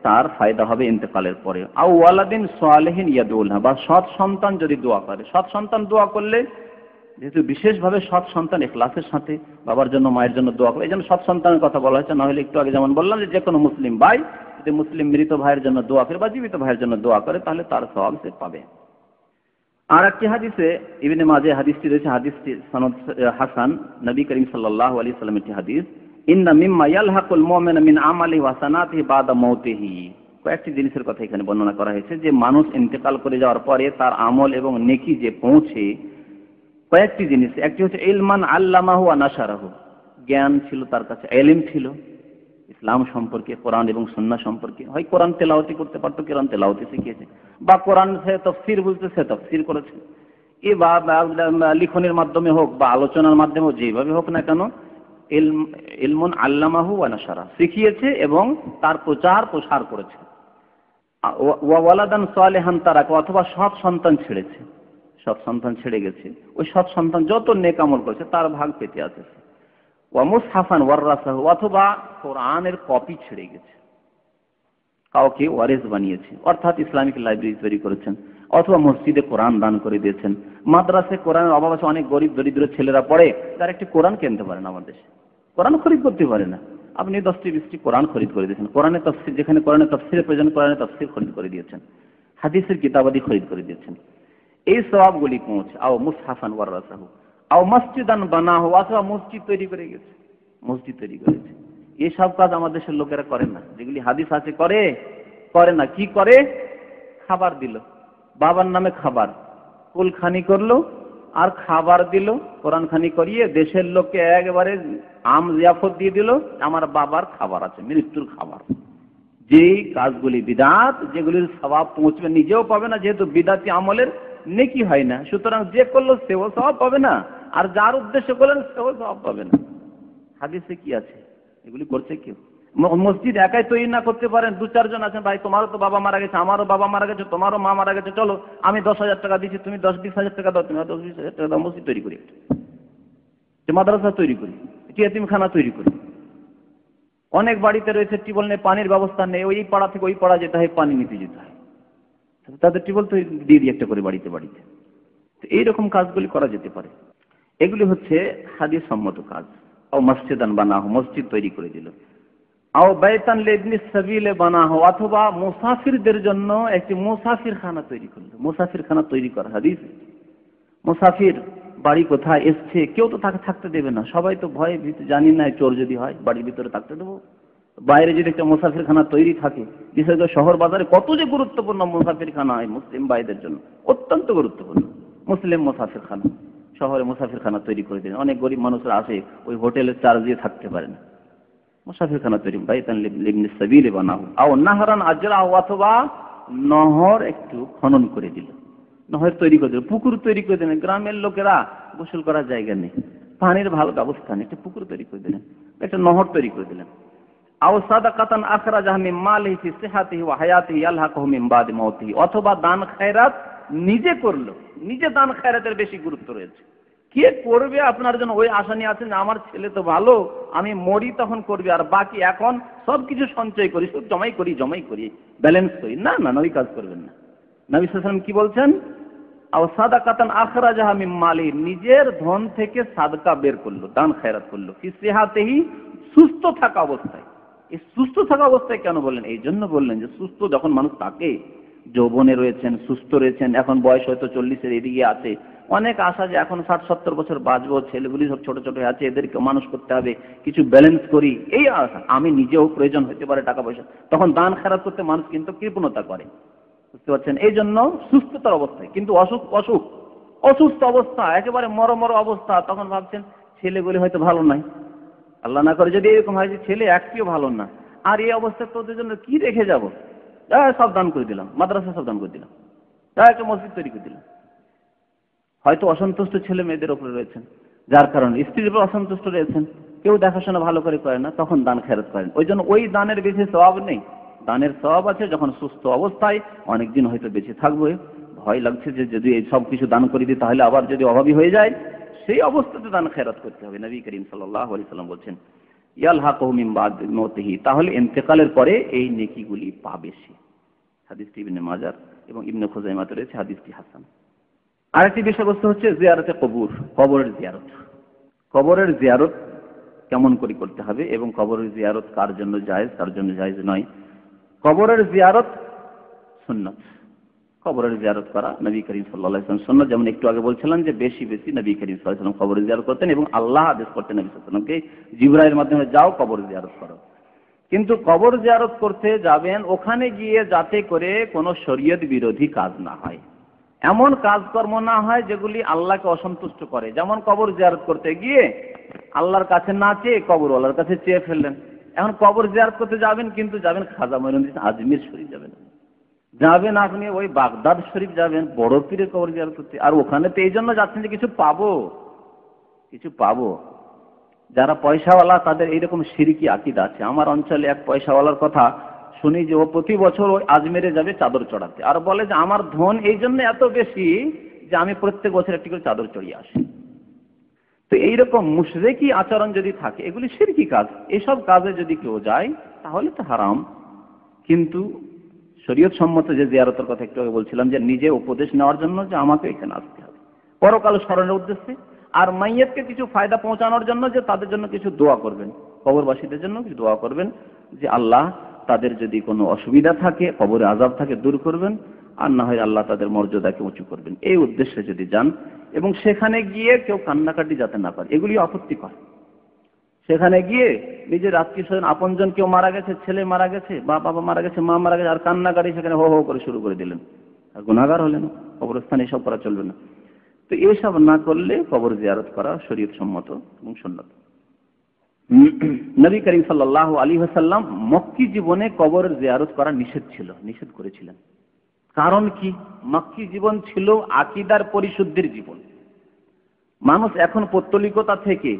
তার ফায়দা হবে ইন্তেকালের পরে। আও ওয়ালাদিন সালেহিন ইয়াদউলহা, বা সৎ সন্তান যদি দোয়া করে। সৎ সন্তান দোয়া করলে, যেহেতু বিশেষভাবে সৎ সন্তান ইখলাসের সাথে বাবার জন্য মায়ের জন্য দোয়া করে, এই জন্য সৎ সন্তানের কথা বলা হয়েছে। না হলে একটু আগে যেমন বললাম যে কোনো মুসলিম ভাই যদি মুসলিম মৃত ভাইয়ের জন্য দোয়া করে বা জীবিত ভাইয়ের জন্য দোয়া করে, তাহলে তার সওয়াব সে পাবে। আর একটি হাদিসে ইবনে মাঝে হাদিসটি রয়েছে, হাদিসটি সনদ হাসান, নবী করিম সাল্লাল্লাহু আলাইহি ওয়াসাল্লামের একটি হাদিস, ইন্না মিম্মা ইয়ালহাকুল মুমিনা মিন আমালিহি ওয়া সানাতিহি বাদা মাউতিহি। কয়েকটি জিনিসের কথা এখানে বর্ণনা করা হয়েছে যে মানুষ ইন্তেকাল করে যাওয়ার পরে তার আমল এবং নেকি যে পৌঁছে, কয়েকটি জিনিস। একটি হচ্ছে ইলমান আল্লামাহু ওয়া নাশারাহু, জ্ঞান ছিল তার কাছে, ইলম ছিল ইসলাম সম্পর্কে, কোরআন এবং সুন্নাহ সম্পর্কে। হয় কোরআন তেলাওয়াতি করতে পারতো, কোরআন তেলাওয়াতি শিখিয়েছে, বা কোরআন সে তাফসীর বলতে সে তাফসীর করেছে, এ বা লিখনের মাধ্যমে হোক বা আলোচনার মাধ্যমে হোক, যেভাবে হোক না কেন, ইলমুন আল্লামাহু ওয়া নাশারা, শিখিয়েছে এবং তার প্রচার প্রসার করেছে। ওয়া ওয়ালাদান সালেহান তারাকা, অথবা সৎ সন্তান ছেড়েছে, সৎ সন্তান ছেড়ে গেছে, ওই সৎ সন্তান যত নেক আমল করেছে তার ভাগ পেতে আছে। ওয়া মুসহাফান ওয়ারাসাহু, অথবা কোরআনের কপি ছেড়ে গেছে, কাউকে ওয়ারিস বানিয়েছে, অর্থাৎ ইসলামিক লাইব্রেরি তৈরি করেছেন, অথবা মসজিদে কোরআন দান করে দিয়েছেন। মাদ্রাসায় কোরআনের অভাব আছে, অনেক গরিব দরিদ্র ছেলেরা পড়ে, তারা একটি কোরআন কিনতে পারে না, আমাদের দেশে কোরআন খরিদ করতে পারে না। আপনি 10টি 20টি কোরআন খরিদ করে দিয়েছেন, কোরআনের তাফসীর, যেখানে কোরআনের তাফসীরের প্রয়োজন কোরআনের তাফসীর খরিদ করে দিয়েছেন, হাদিসের কিতাবাদি খরিদ করে দিয়েছেন, এই সওয়াবগুলি পৌঁছে। আও মুসহাফান ওয়ারাসাহু আও মসজিদান বানাহু, অথবা মসজিদ তৈরি করে গেছে, মসজিদ তৈরি করেছে। এইসব কাজ আমাদের দেশের লোকেরা করেন না, যেগুলি হাদিস আছে করে না। কি করে? খাবার দিল, বাবার নামে খাবার, কুলখানি করলো আর খাবার দিল, কোরআন খানি করিয়ে দেশের লোককে একবারে আম জিয়াফত দিয়ে দিল, আমার বাবার খাবার আছে, মৃত্যুর খাবার। যেই কাজগুলি বিদআত, যেগুলির সওয়াব পৌঁছবে, নিজেও পাবে না, যেহেতু বিদআতি আমলের নেকি হয় না, সুতরাং যে করলো সেও সওয়াব পাবে না, আর যার উদ্দেশ্য করলেন সেও সওয়াব পাবে না। হাদিসে কি আছে? এগুলি করছে কেউ। মসজিদ একাই তৈরি না করতে পারেন, 2-4 জন আছেন, ভাই তোমারও তো বাবা মারা গেছে, আমারও বাবা মারা গেছে, তোমারও মা মারা গেছে, চলো আমি 10,000 টাকা দিচ্ছি, তুমি 10-20 হাজার টাকা দাও, তুমি 10-20 হাজার টাকা দাও, মসজিদ তৈরি করি, মাদ্রাসা তৈরি করি, এতিমখানা তৈরি করি। অনেক বাড়িতে রয়েছে টিউবওয়েল নেই, পানির ব্যবস্থা নেই, ওই পাড়া থেকে ওই পাড়া যেতে হয়, পানি নিতে যেতে হয়, তাদের টিউবওয়েল তো দিয়ে দিই একটা করে বাড়িতে বাড়িতে। তো এইরকম কাজগুলি করা যেতে পারে, এগুলি হচ্ছে হাদিস সম্মত কাজ। ও মসজিদান বানাহু, মসজিদ তৈরি করে দিল। আও বাইতান লিবনি সাবিলে বানাহু, অথবা মুসাফিরদের জন্য একটি মুসাফিরখানা তৈরি করলো। মুসাফিরখানা তৈরি করা হাদিস। মুসাফির বাড়ি কোথায় এসছে, কেউ তো তাকে থাকতে দেবে না, সবাই তো ভয়ে ভীত, জানি না চোর যদি হয় বাড়ির ভিতরে থাকতে দেবো। বাইরে যদি একটা মুসাফিরখানা তৈরি থাকে, বিশেষ করে শহর বাজারে কত যে গুরুত্বপূর্ণ মুসাফিরখানা হয় মুসলিম ভাইদের জন্য, অত্যন্ত গুরুত্বপূর্ণ মুসলিম মুসাফিরখানা। শহরে মুসাফিরখানা তৈরি করে দিন, অনেক গরিব মানুষরা আসে ওই হোটেলের চার্জ দিয়ে থাকতে পারে না, মুসাফিরখানা তৈরি, বাইতান লিবনি সাবিলে বানাহু। আও নাহরান আজরাহু, অথবা নহর একটু খনন করে দিল, নহর তৈরি করে দিল, পুকুর তৈরি করে দিলেন। গ্রামের লোকেরা গোসল করার জায়গা নেই, পানির ভালো ব্যবস্থা নেই, একটা পুকুর তৈরি করে দিলেন, একটা নহর তৈরি করে দিলেন। আও সাদাকাতান আখরাজাহা মিন মালিহি ফি সিহাতিহি ওয়া হায়াতিহি ইয়ালহাকুহু মিন বাদি মাউতিহি, অথবা দান খায়রাত নিজে করলো। নিজে দান খায়রাতের বেশি গুরুত্ব রয়েছে। কে করবে আপনার জন্য, ওই আশা নিয়ে আছেন আমার ছেলে তো ভালো, আমি মরি তখন করবে, আর বাকি এখন সবকিছু সঞ্চয় করি, সব জমাই করি, ব্যালেন্স করি। না, ওই কাজ করবেন না। নবী সাল্লাল্লাহু আলাইহি ওয়াসাল্লাম কি বলছেন? আও সাদাকাতান আখরাজাহা মিন মালি, নিজের ধন থেকে সাদকা বের করলো, দান খায়রাত করলো, ফি সিহাতিহি, সুস্থ থাকা অবস্থায়। এই সুস্থ থাকা অবস্থায় কেন বললেন? এই জন্য বললেন যে সুস্থ যখন মানুষ থাকে, যৌবনে রয়েছেন, সুস্থ রয়েছেন, এখন বয়স হয়তো 40-এর এদিকে আছে, অনেক আশা যে এখন 60-70 বছর বাঁচবো, ছেলেগুলি সব ছোট ছোট আছে, এদেরকে মানুষ করতে হবে, কিছু ব্যালেন্স করি, এই আশা। আমি নিজেও প্রয়োজন হতে পারে টাকা পয়সা, তখন দান খায়রাত করতে মানুষ কিন্তু কৃপণতা করে, বুঝতে পারছেন? এই জন্য সুস্থতার অবস্থায়, কিন্তু অসুস্থ অবস্থা, একেবারে মর অবস্থা, তখন ভাবছেন ছেলেগুলি হয়তো ভালো নাই, আল্লাহ না করে যদি এরকম হয় যে ছেলে একটিও ভালো না, আর এই অবস্থা তোদের জন্য কি রেখে যাবো, সব দান করে দিলাম, মাদ্রাসা সব দান করে দিলাম, একটা মসজিদ তৈরি করে দিলাম। হয়তো অসন্তুষ্ট ছেলে মেয়েদের ওপরে রয়েছেন, যার কারণে স্ত্রীর উপর অসন্তুষ্ট রয়েছেন, কেউ দেখাশোনা ভালো করে করে না, তখন দান খেরাত করেন। ওই জন্য ওই দানের বেশি সওয়াব নেই। দানের সওয়াব আছে যখন সুস্থ অবস্থায়, অনেকদিন হয়তো বেঁচে থাকবে, ভয় লাগছে যে যদি এই সব কিছু দান করে দিই তাহলে আবার যদি অভাবী হয়ে যায়, সেই অবস্থাতে দান খেরাত করতে হবে। নবী করিম সাল্লাল্লাহু আলাইহি সাল্লাম বলছেন ইয়ালহাকুহু মিন বা'দি মাউতিহি, তাহলে ইন্তেকালের পরে এই নেকিগুলি পাবে সে। হাদিসটি ইবনে মাজাহ এবং ইবনে খুজাইমাতে রয়েছে, হাদিসটি হাসান। আরেকটি বিষয়বস্তু হচ্ছে জিয়ারতে কবর, কবরের জিয়ারত। কবরের জিয়ারত কেমন করে করতে হবে এবং কবরের জিয়ারত কার জন্য জায়েজ, কার জন্য জায়েজ নয়। কবরের জিয়ারত সুন্নাত, কবরের জিয়ারত করা নবী করিম সাল্লাল্লাহু আলাইহি ওয়াসাল্লাম সুন্নাত। যেমন একটু আগে বলছিলাম যে বেশি বেশি নবী করিম সাল্লাল্লাহু আলাইহি ওয়াসাল্লাম কবরের জিয়ারত করতেন এবং আল্লাহ আদেশ করতেন নবী সাল্লাল্লাহু আলাইহি ওয়াসাল্লামকে, জিবরাইলের মাধ্যমে যাও কবর জিয়ারত করো। কিন্তু কবর জিয়ারত করতে যাবেন, ওখানে গিয়ে যাতে করে কোনো শরীয়ত বিরোধী কাজ না হয়, এমন কাজকর্ম না হয় যেগুলি আল্লাহকে অসন্তুষ্ট করে। যেমন কবর জিয়ারত করতে গিয়ে আল্লাহর কাছে না চেয়ে কবরওয়ালার কাছে চেয়ে ফেললেন। এখন কবর জিয়ারত করতে যাবেন, কিন্তু যাবেন খাজা মঈনুদ্দিন আজমির শরীফ যাবেন, যাবেন আপনি ওই বাগদাদ শরীফ যাবেন বড় পীরের কবর জিয়ারত করতে, আর ওখানে তো এই জন্য যাচ্ছেন যে কিছু পাবো, কিছু পাবো। যারা পয়সাওয়ালা তাদের এইরকম শিরকি আকীদা আছে। আমার অঞ্চলে এক পয়সাওয়ালার কথা শুনি যে ও প্রতি বছর ওই আজমেরে যাবে চাদর চড়াতে, আর বলে যে আমার ধন এই জন্য এত বেশি যে আমি প্রত্যেক বছর একটি করে চাদর চড়িয়ে আসি। তো এইরকম মুশরিকি আচরণ যদি থাকে, এগুলি শিরকি কাজ, এসব কাজে যদি কেউ যায় তাহলে তো হারাম। কিন্তু শরীয়ত সম্মত যে জিয়ারতের কথা একটু আগে বলছিলাম, যে নিজে উপদেশ নেওয়ার জন্য যে আমাকে এখানে আসতে হবে পরকাল স্মরণের উদ্দেশ্যে, আর মাইয়াতকে কিছু ফায়দা পৌঁছানোর জন্য যে তাদের জন্য কিছু দোয়া করবেন, কবরবাসীদের জন্য কিছু দোয়া করবেন যে আল্লাহ তাদের যদি কোনো অসুবিধা থাকে, কবরে আযাব থাকে দূর করবেন, আর না হয় আল্লাহ তাদের মর্যাদাকে উঁচু করবেন, এই উদ্দেশ্যে যদি যান। এবং সেখানে গিয়ে কেউ কান্নাকাটি যাতে না করে, এগুলি আপত্তিকর। সেখানে গিয়ে নিজের আত্মীয় স্বজন আপনজন কেউ মারা গেছে, ছেলে মারা গেছে বা বাবা মারা গেছে, মা মারা গেছে, আর কান্নাকাটি সেখানে হো হো করে শুরু করে দিলেন, আর গুনাহগার হলেন। কবরস্থানে এসব করা চলবে না। তো এসব না করলে কবর জিয়ারত করা শরীয়ত সম্মত এবং সুন্নাত। নবী করিম সাল্লাল্লাহু আলাইহি ওয়াসাল্লাম মক্কি জীবনে কবরের জিয়ারত করা নিষেধ ছিল, নিষেধ করেছিলেন। কারণ কি? মক্কি জীবন ছিল আকীদার পরিশুদ্ধির জীবন। মানুষ এখন পৌত্তলিকতা থেকে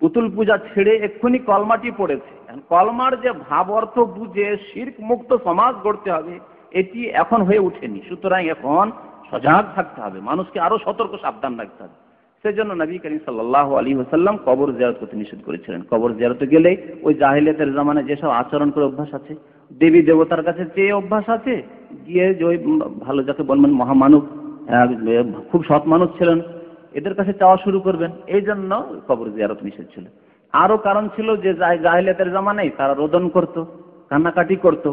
পুতুল পূজা ছেড়ে এক্ষুনি কলমাটি পড়েছে। কলমার যে ভাব অর্থ বুঝে শিরক মুক্ত সমাজ গড়তে হবে, এটি এখন হয়ে ওঠেনি। সুতরাং এখন সজাগ থাকতে হবে, মানুষকে আরো সতর্ক সাবধান রাখতে হবে। সেজন্য নবী করিম সাল্লাল্লাহু আলাইহি ওয়াসাল্লাম কবর জিয়ারত করতে নিষেধ করেছিলেন। কবর জিয়ারতে গেলে ওই জাহেলিয়াতের জামানায় যেসব আচরণ করে অভ্যাস আছে, দেবী দেবতার কাছে চেয়ে অভ্যাস আছে, গিয়ে যে ওই ভালো যাকে বলবেন মহামানব, খুব সৎ মানুষ ছিলেন, এদের কাছে চাওয়া শুরু করবেন, এই জন্য কবর জিয়ারত নিষেধ ছিল। আরো কারণ ছিল যে জাহেলিয়াতের জামানায় তারা রোদন করত, কান্নাকাটি করত,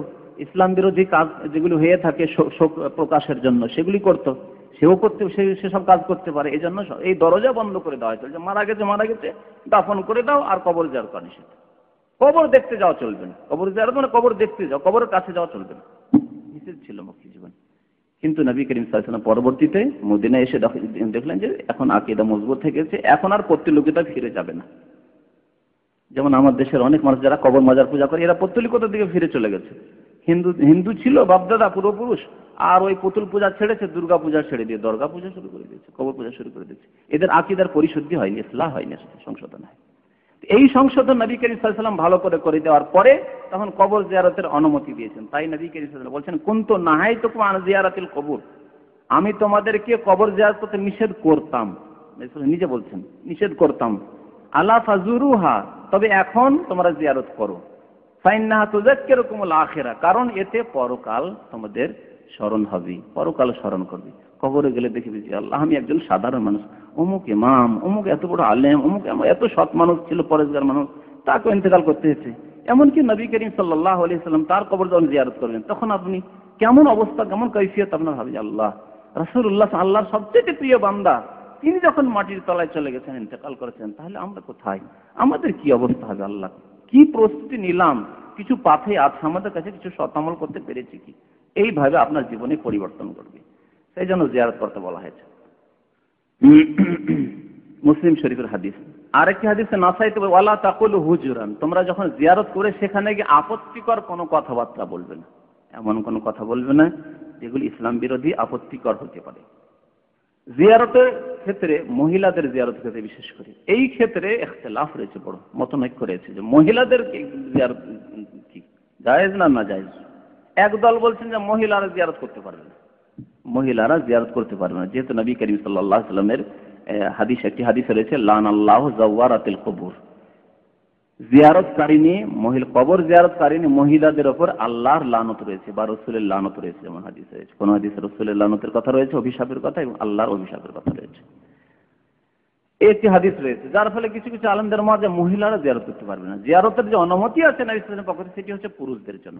ইসলাম বিরোধী কাজ যেগুলি হয়ে থাকে শোক প্রকাশের জন্য সেগুলি করত, সেও করতে সেসব কাজ করতে পারে। এই জন্য এই দরজা বন্ধ করে দেওয়া হয়েছিল যে মারা গেছে দাফন করে দাও, আর কবর জিয়ারত করা নিষেধ। কবর দেখতে যাওয়া চলবে না, কবর জিয়ারত মানে কবর দেখতে যাও, কবরের কাছে যাওয়া চলবে না, নিষেধ ছিল মক্কি জীবন। কিন্তু নবী করিম সাল্লাল্লাহু আলাইহি ওয়াসাল্লাম পরবর্তীতে মদিনায় এসে দেখলেন যে এখন আকীদা মজবুত হয়ে গেছে, এখন আর পৌত্তলিকতা ফিরে যাবে না। যেমন আমার দেশের অনেক মানুষ যারা কবর মাজার পূজা করে, এরা পৌত্তলিকতার দিকে ফিরে চলে গেছে। হিন্দু ছিল বাপদাদা পূর্বপুরুষ, আর ওই পুতুল পূজা ছেড়েছে, দুর্গা পূজা ছেড়ে দিয়ে দুর্গা পূজা শুরু করে দিয়েছে, কবর পূজা শুরু করে দিয়েছে। এদের আকীদার পরিশুদ্ধি হয়নি, ইসলাহ হয়নি, সংশোধন হয়। এই সংশোধন নবী করিম সাল্লাল্লাহু আলাইহি ওয়াসাল্লাম ভালো করে দেওয়ার পরে তখন কবর জিয়ারতের অনুমতি দিয়েছেন। তাই নবী করিম সাল্লাল্লাহু আলাইহি ওয়াসাল্লাম বলছেন কুনতু নাহাইতুকুম আন জিয়ারাতিল কবর, আমি তোমাদেরকে কবর জিয়ারত করতে নিষেধ করতাম, নিজে বলছেন নিষেধ করতাম। আলা ফাজুরুহা, তবে এখন তোমরা জিয়ারত করো। ফাইন্নাহা তুযাক্কিরুকুমুল আখিরা, কারণ এতে পরকাল তোমাদের স্মরণ হবে, পরকাল স্মরণ করবে। কবরে গেলে দেখবি যে আল্লাহ, আমি একজন সাধারণ মানুষ, অমুক ইমাম, অমুক এত বড় আলেম, অমুক এত সৎ মানুষ ছিল, পরেশগার মানুষ, তাকে ইন্তেকাল করতে হয়েছে। এমনকি নবী করিম সাল্লাল্লাহু আলাইহি ওয়াসাল্লাম তার কবর যখন জিয়ারত করবেন, তখন আপনি কেমন অবস্থা, কেমন কৈফিয়ত আপনার ভাবি, আল্লাহ রাসূলুল্লাহ আল্লাহর সবচেয়ে প্রিয় বান্দা, তিনি যখন মাটির তলায় চলে গেছেন, ইন্তেকাল করেছেন, তাহলে আমরা কোথায়, আমাদের কি অবস্থা হবে, আল্লাহ কি প্রস্তুতি নিলাম, কিছু পাথে আছে আমাদের কাছে, কিছু সৎ আমল করতে পেরেছি কি, এইভাবে আপনার জীবনে পরিবর্তন করবে। সেই জন্য জিয়ারত করতে বলা হয়েছে। মুসলিম শরীফের হাদিস। আরেকটি হাদিসে নাসাইতে ওয়ালা তাকুলু হুজুরান, তোমরা যখন জিয়ারত করে সেখানে গিয়ে আপত্তিকর কোনো কথাবার্তা বলবে না, এমন কোনো কথা বলবে না যেগুলি ইসলাম বিরোধী, আপত্তিকর হতে পারে। জিয়ারতের ক্ষেত্রে মহিলাদের জিয়ারত ক্ষেত্রে বিশেষ করে এই ক্ষেত্রে ইখতিলাফ রয়েছে, বড় মতনৈক্য রয়েছে যে মহিলাদের জিয়ারত কি জায়েজ না না জায়েজ। একদল বলছেন যে মহিলারা জিয়ারত করতে পারবে না, মহিলারা জিয়ারত করতে পারবে না, যেহেতু নবী করিম সাল্লাল্লাহু আলাইহি ওয়াসাল্লামের হাদিস, একটি হাদিস রয়েছে লানাল্লাহু যাওয়ারাতিল কুবুর, জিয়ারতকারিনী মহিলা, কবর জিয়ারতকারিনী মহিলাদের ওপর আল্লাহর লানত রয়েছে বা রাসূলের লানত রয়েছে। যেমন হাদিস রয়েছে, কোন হাদিসে রাসূলের লানতের কথা রয়েছে, অভিশাপের কথা, এবং আল্লাহর অভিশাপের কথা রয়েছে। একটি হাদিস রয়েছে যার ফলে কিছু কিছু আলেমদের মাঝে মহিলারা জিয়ারত করতে পারবে না। জিয়ারতের যে অনুমতি আছে নবী সাল্লাল্লাহু আলাইহি ওয়াসাল্লামের পক্ষ থেকে সেটি হচ্ছে পুরুষদের জন্য,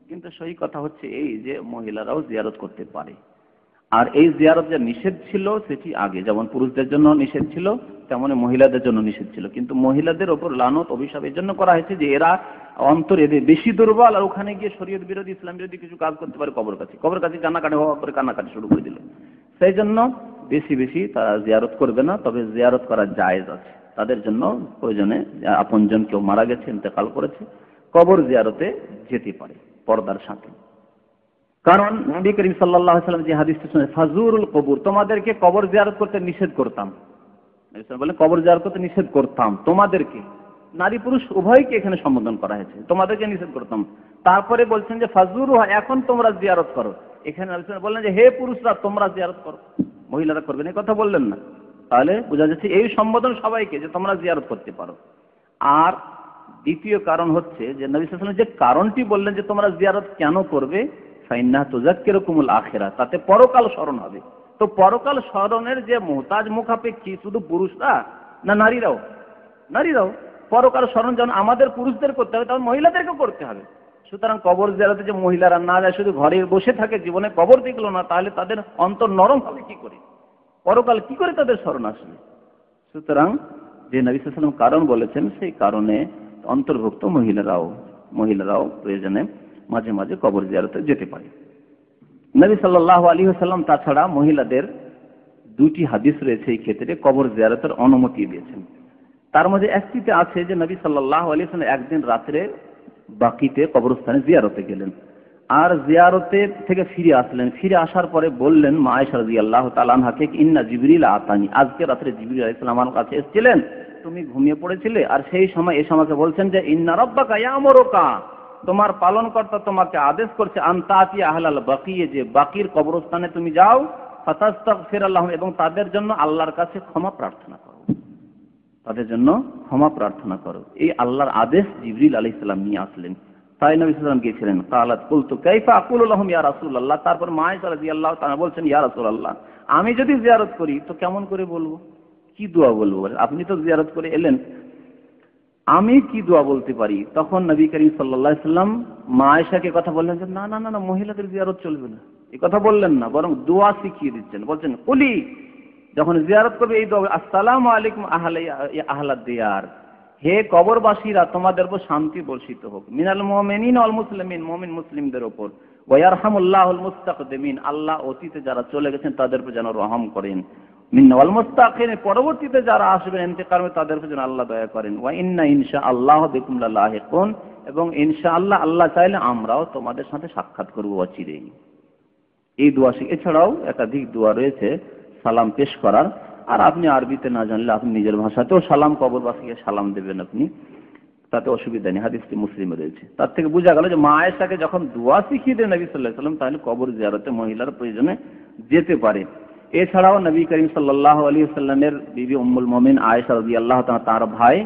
কিন্তু সহি কথা হচ্ছে এই যে মহিলারাও জিয়ারত করতে পারে। আর এই জিয়ারত যে নিষেধ ছিল সেটি আগে যেমন পুরুষদের জন্য নিষেধ ছিল তেমনি মহিলাদের জন্য নিষেধ ছিল, কিন্তু মহিলাদের ওপর লানত অভিশাপ এর জন্য করা হয়েছে যে এরা অন্তর এদের বেশি দুর্বল, আর ওখানে গিয়ে শরীয়ত বিরোধী ইসলাম বিরোধী কিছু কাজ করতে পারে, কবর কাছে কান্নাকাটি হওয়া করে কান্নাকাটি শুরু করে দিল। সেই জন্য বেশি বেশি তারা জিয়ারত করবে না, তবে জিয়ারত করা জায়েজ আছে তাদের জন্য। প্রয়োজনে আপনজন কেউ মারা গেছে, ইন্তেকাল করেছে, কবর জিয়ারতে যেতে পারে পর্দার সাথে। কারণ নবী করিম সাল্লাল্লাহু আলাইহি ওয়াসাল্লাম যে হাদিসটি শুনে ফাজুরুল কবুর, তোমাদেরকে কবর জিয়ারত করতে নিষেধ করতাম, নবী সাল্লাল্লাহু বলেন কবর জিয়ারত করতে নিষেধ করতাম তোমাদেরকে, নারী পুরুষ উভয়কে এখানে সম্বোধন করা হয়েছে, তোমাদেরকে নিষেধ করতাম। তারপরে বলছেন যে ফাজুরু, এখন তোমরা জিয়ারত করো। এখানে নবী সাল্লাল্লাহু বললেন যে হে পুরুষরা তোমরা জিয়ারত করো, মহিলারা করবেন, এই কথা বললেন না। তাহলে বোঝা যাচ্ছে এই সম্বোধন সবাইকে যে তোমরা জিয়ারত করতে পারো। আর দ্বিতীয় কারণ হচ্ছে যে নবী সাল্লাল্লাহু আলাইহি ওয়াসাল্লাম যে কারণটি বললেন যে তোমরা জিয়ারত কেন করবে, ফাইন্নাহা তুযাক্কিরুকুমুল আখিরাহ, তাতে পরকাল স্মরণ হবে। তো পরকাল স্মরণের যে মুহতাজ মুখাপেক্ষী শুধু পুরুষরা না নারীরাও? নারীরাও পরকাল স্মরণ যেমন আমাদের পুরুষদের করতে হবে তেমন মহিলাদেরকেও করতে হবে। সুতরাং কবর জিয়ারতে যে মহিলারা না যায়, শুধু ঘরে বসে থাকে, জীবনে কবর দেখলো না, তাহলে তাদের অন্তর নরম হবে কি করে, পরকাল কি করে তাদের স্মরণ আসবে? সুতরাং যে নবী সাল্লাল্লাহু আলাইহি ওয়াসাল্লাম কারণ বলেছেন সেই কারণে অন্তর্ভুক্ত মহিলারাও প্রয়োজনে মাঝে মাঝে কবর জিয়ারতে যেতে পারে। নবী সাল্লাল্লাহু আলাইহি ওয়াসাল্লাম তাছাড়া মহিলাদের দুটি হাদিস রয়েছে এই ক্ষেত্রে কবর জিয়ারতের অনুমতি দিয়েছেন। তার মধ্যে একটিতে আছে যে নবী সাল্লাল্লাহু আলাইহি ওয়াসাল্লাম একদিন রাত্রে বাকিতে কবরস্থানে জিয়ারতে গেলেন, আর জিয়ারতে থেকে ফিরে আসলেন। ফিরে আসার পরে বললেন মা আয়েশা রাদিয়াল্লাহু তাআলা আনহাকে, ইন্না জিবরিল আতানি, আজকে রাত্রে জিবরিল আলাইহিস সালাম আমার কাছে এসেছিলেন, তুমি ঘুমিয়ে পড়েছিলে, আর সেই সময় এসে আমাকে বলছেন যে ইন্না রাব্বাকা ইয়ামুরুকা, তোমার পালনকর্তা তোমাকে আদেশ করছে আনতাতি আহলাল বাকিয়ে, যে বাকির কবরস্থানে তুমি যাও, ফাতাস্তাগফির লাহুম, এবং তাদের জন্য আল্লাহর কাছে ক্ষমা প্রার্থনা করো, তাদের জন্য ক্ষমা প্রার্থনা করো। এই আল্লাহর আদেশ জিবরিল আলাইহিস সালাম নিয়ে আসলেন। তাই নবী সাল্লাল্লাহু আলাইহি ওয়াসাল্লাম গিয়েছিলেন। কালাত কুলতু কাইফা আকুলু লাহুম ইয়া রাসূলুল্লাহ, তারপর মা আয়েশা রাদিয়াল্লাহু তাআলা বলছেন ইয়া রাসূলুল্লাহ, আমি যদি জিয়ারত করি তো কেমন করে বলবো, কি দোয়া বলবো, আপনি তো জিয়ারত করে এলেন, আমি কি দোয়া বলতে পারি? তখন নবী করিম সাল্লাল্লাহু আলাইহি ওয়াসাল্লাম মা আয়েশাকে কথা বললেন যে না না না, মহিলাদের জিয়ারত চলবে না, এই কথা বললেন না, বরং দোয়া শিখিয়ে দিচ্ছেন। বলছেন কুলি, যখন জিয়ারত করবে এই দোয়া, আসসালামু আলাইকুম আহলাদ দিয়ার, হে কবরবাসীরা তোমাদের উপর শান্তি বর্ষিত হোক, মিনাল মুমিনিন ওয়াল মুসলিমিন, মুমিন মুসলিমদের উপর, ওয়া ইয়ারহামুল্লাহুল মুস্তাকদিমিন, আল্লাহ অতীতে যারা চলে গেছেন তাদের উপর যেন রহম করেন, মিন ওয়াল মুস্তাকিন, পরবর্তীতে যারা আসবেন ইন্তেকালে তাদের উপর যেন আল্লাহ দয়া করেন, ওয়া ইন্না ইনশাআল্লাহ বিকুম লালাহিকুন, এবং ইনশাআল্লাহ আল্লাহ চাইলে আমরাও তোমাদের সাথে সাক্ষাৎ করব অচিরেই। এই দোয়া এছাড়াও একাধিক দোয়া রয়েছে সালাম পেশ করার, আর আপনি আরবিতে না জানলে আপনি নিজের ভাষাতেও সালাম, কবরবাসীকে সালাম দেবেন আপনি, তাতে অসুবিধা নেই, হাদিসটি মুসলিমে রয়েছে। তার থেকে বোঝা গেল যে মা আয়েশাকে যখন দোয়া শিখিয়ে দেন নবী সাল্লাল্লাহু আলাইহি ওয়াসাল্লাম, তাহলে কবর জিয়ারতে মহিলার প্রয়োজনে যেতে পারে। এছাড়াও নবী করিম সাল্লাল্লাহু আলাইহি ওয়াসাল্লামের বিবি উম্মুল মুমিন আয়েশা রাদিয়াল্লাহু তাআলা তার ভাই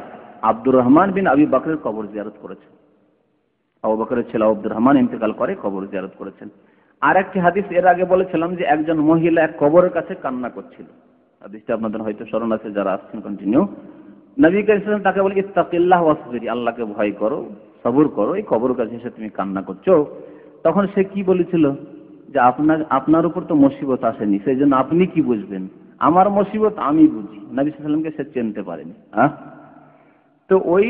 আব্দুর রহমান বিন আবি বকরের কবর জিয়ারত করেছেন। আবু বকরের ছেলে আব্দুর রহমান ইন্তেকাল করে, কবর জিয়ারত করেছেন। আর একটি হাদিস এর আগে বলেছিলাম যে একজন মহিলা এক কবরের কাছে কান্না করছিল, হাদিসটা আপনাদের হয়তো স্মরণ আছে যারা আসছেন কন্টিনিউ। নবী করিম সাল্লাল্লাহু আলাইহি ওয়াসাল্লাম তাকে বলে ইত্তাকিল্লাহ ওয়াসবিরি, আল্লাহকে ভয় করো, সবর করো, এই কবরের কাছে এসে তুমি কান্না করছো। তখন সে কি বলেছিল যে আপনার উপর তো মুসিবত আসেনি, সেই জন্য আপনি কি বুঝবেন, আমার মুসিবত আমি বুঝি। নবী সাল্লাল্লাহু আলাইহি ওয়াসাল্লামকে সে চিনতে পারেনি। তো ওই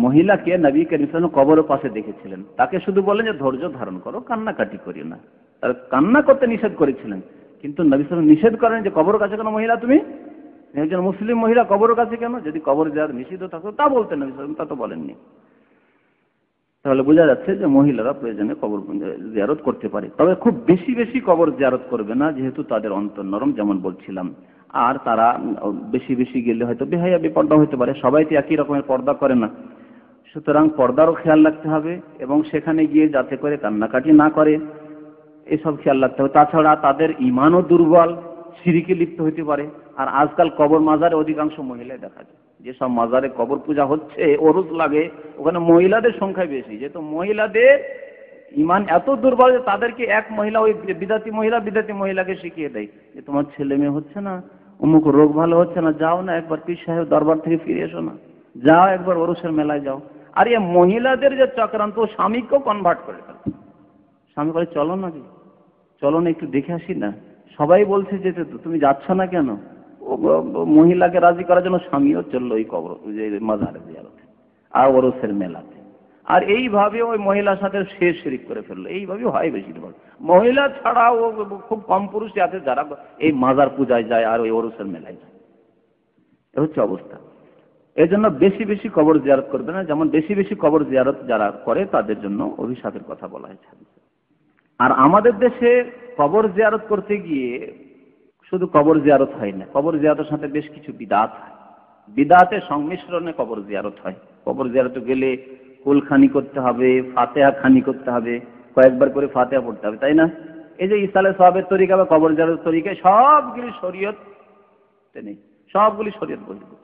মহিলাকে নবী করিম সাল্লাল্লাহু আলাইহি ওয়াসাল্লাম কবরের পাশে দেখেছিলেন, তাকে শুধু বললেন যে ধৈর্য ধারণ করো, কান্নাকাটি করিও না, তার কান্না করতে নিষেধ করেছিলেন, কিন্তু নবী সাল্লাল্লাহু আলাইহি ওয়াসাল্লাম নিষেধ করেন যে কবরের কাছে কেন মহিলা, তুমি একজন মুসলিম মহিলা কবরের কাছে কেন, যদি কবর যাওয়ার নিষিদ্ধ থাকতো তা বলতেন নবী সাল্লাল্লাহু আলাইহি ওয়াসাল্লাম, তা তো বলেননি। তাহলে বোঝা যাচ্ছে যে মহিলারা প্রয়োজনে কবর জিয়ারত করতে পারে, তবে খুব বেশি বেশি কবর জিয়ারত করবে না, যেহেতু তাদের অন্তর নরম, যেমন বলছিলাম। আর তারা বেশি বেশি গেলে হয়তো বেহায়া বিপর্দা হতে পারে, সবাই তো একই রকমের পর্দা করে না। সুতরাং পর্দারও খেয়াল রাখতে হবে, এবং সেখানে গিয়ে যাতে করে কান্নাকাটি না করে এসব খেয়াল রাখতে হবে। তাছাড়া তাদের ইমানও দুর্বল, শিরকে লিপ্ত হতে পারে। আর আজকাল কবর মাজারে অধিকাংশ মহিলাই দেখা যায়, যেসব মাজারে কবর পূজা হচ্ছে, ওরস লাগে, ওখানে মহিলাদের সংখ্যা বেশি, যেহেতু মহিলাদের ইমান এত দুর্বল যে তাদেরকে এক মহিলা, ওই বিদাতি মহিলাকে শিখিয়ে দেয় যে তোমার ছেলে মেয়ে হচ্ছে না, অমুক রোগ ভালো হচ্ছে না, যাও না একবার পীর সাহেব দরবার থেকে ফিরে এসো না, যাও একবার ওরসের মেলায় যাও। আর এই মহিলাদের যে চক্রান্ত, স্বামীকেও কনভার্ট করে ফেলে। স্বামী বলে চলো না, চলো না একটু দেখে আসি না, সবাই বলছে যেতে, তো তুমি যাচ্ছ না কেন? ও মহিলাকে রাজি করার জন্য স্বামীও চললো ওই কবর মাজারে জিয়ারতে আর ওরসের মেলাতে। আর এইভাবে ওই মহিলার সাথে শেষ শরিক করে ফেললো। এইভাবে হয় বেশিরভাগ। মহিলা ছাড়াও খুব কম পুরুষই আছে যারা এই মাজার পূজায় যায় আর ওই ওরসের মেলায় যায়। এ হচ্ছে অবস্থা। এই জন্য বেশি বেশি কবর জিয়ারত করবে না, যেমন বেশি বেশি কবর জিয়ারত যারা করে তাদের জন্য অভিশাপের কথা বলা হয়েছে। আর আমাদের দেশে কবর জিয়ারত করতে গিয়ে শুধু কবর জিয়ারত হয় না, কবর জিয়ারতের সাথে বেশ কিছু বিদআত হয়। বিদআতের সংমিশ্রণে কবর জিয়ারত হয়। কবর জিয়ারতে গেলে কুলখানি করতে হবে, ফাতিহা খানি করতে হবে, কয়েকবার করে ফাতিহা পড়তে হবে, তাই না? এই যে ইসালে সওয়াবের তরিকা বা কবর জিয়ারতের তরিকা, সবগুলি শরীয়তে নেই, সবগুলি শরীয়ত বহির্ভূত।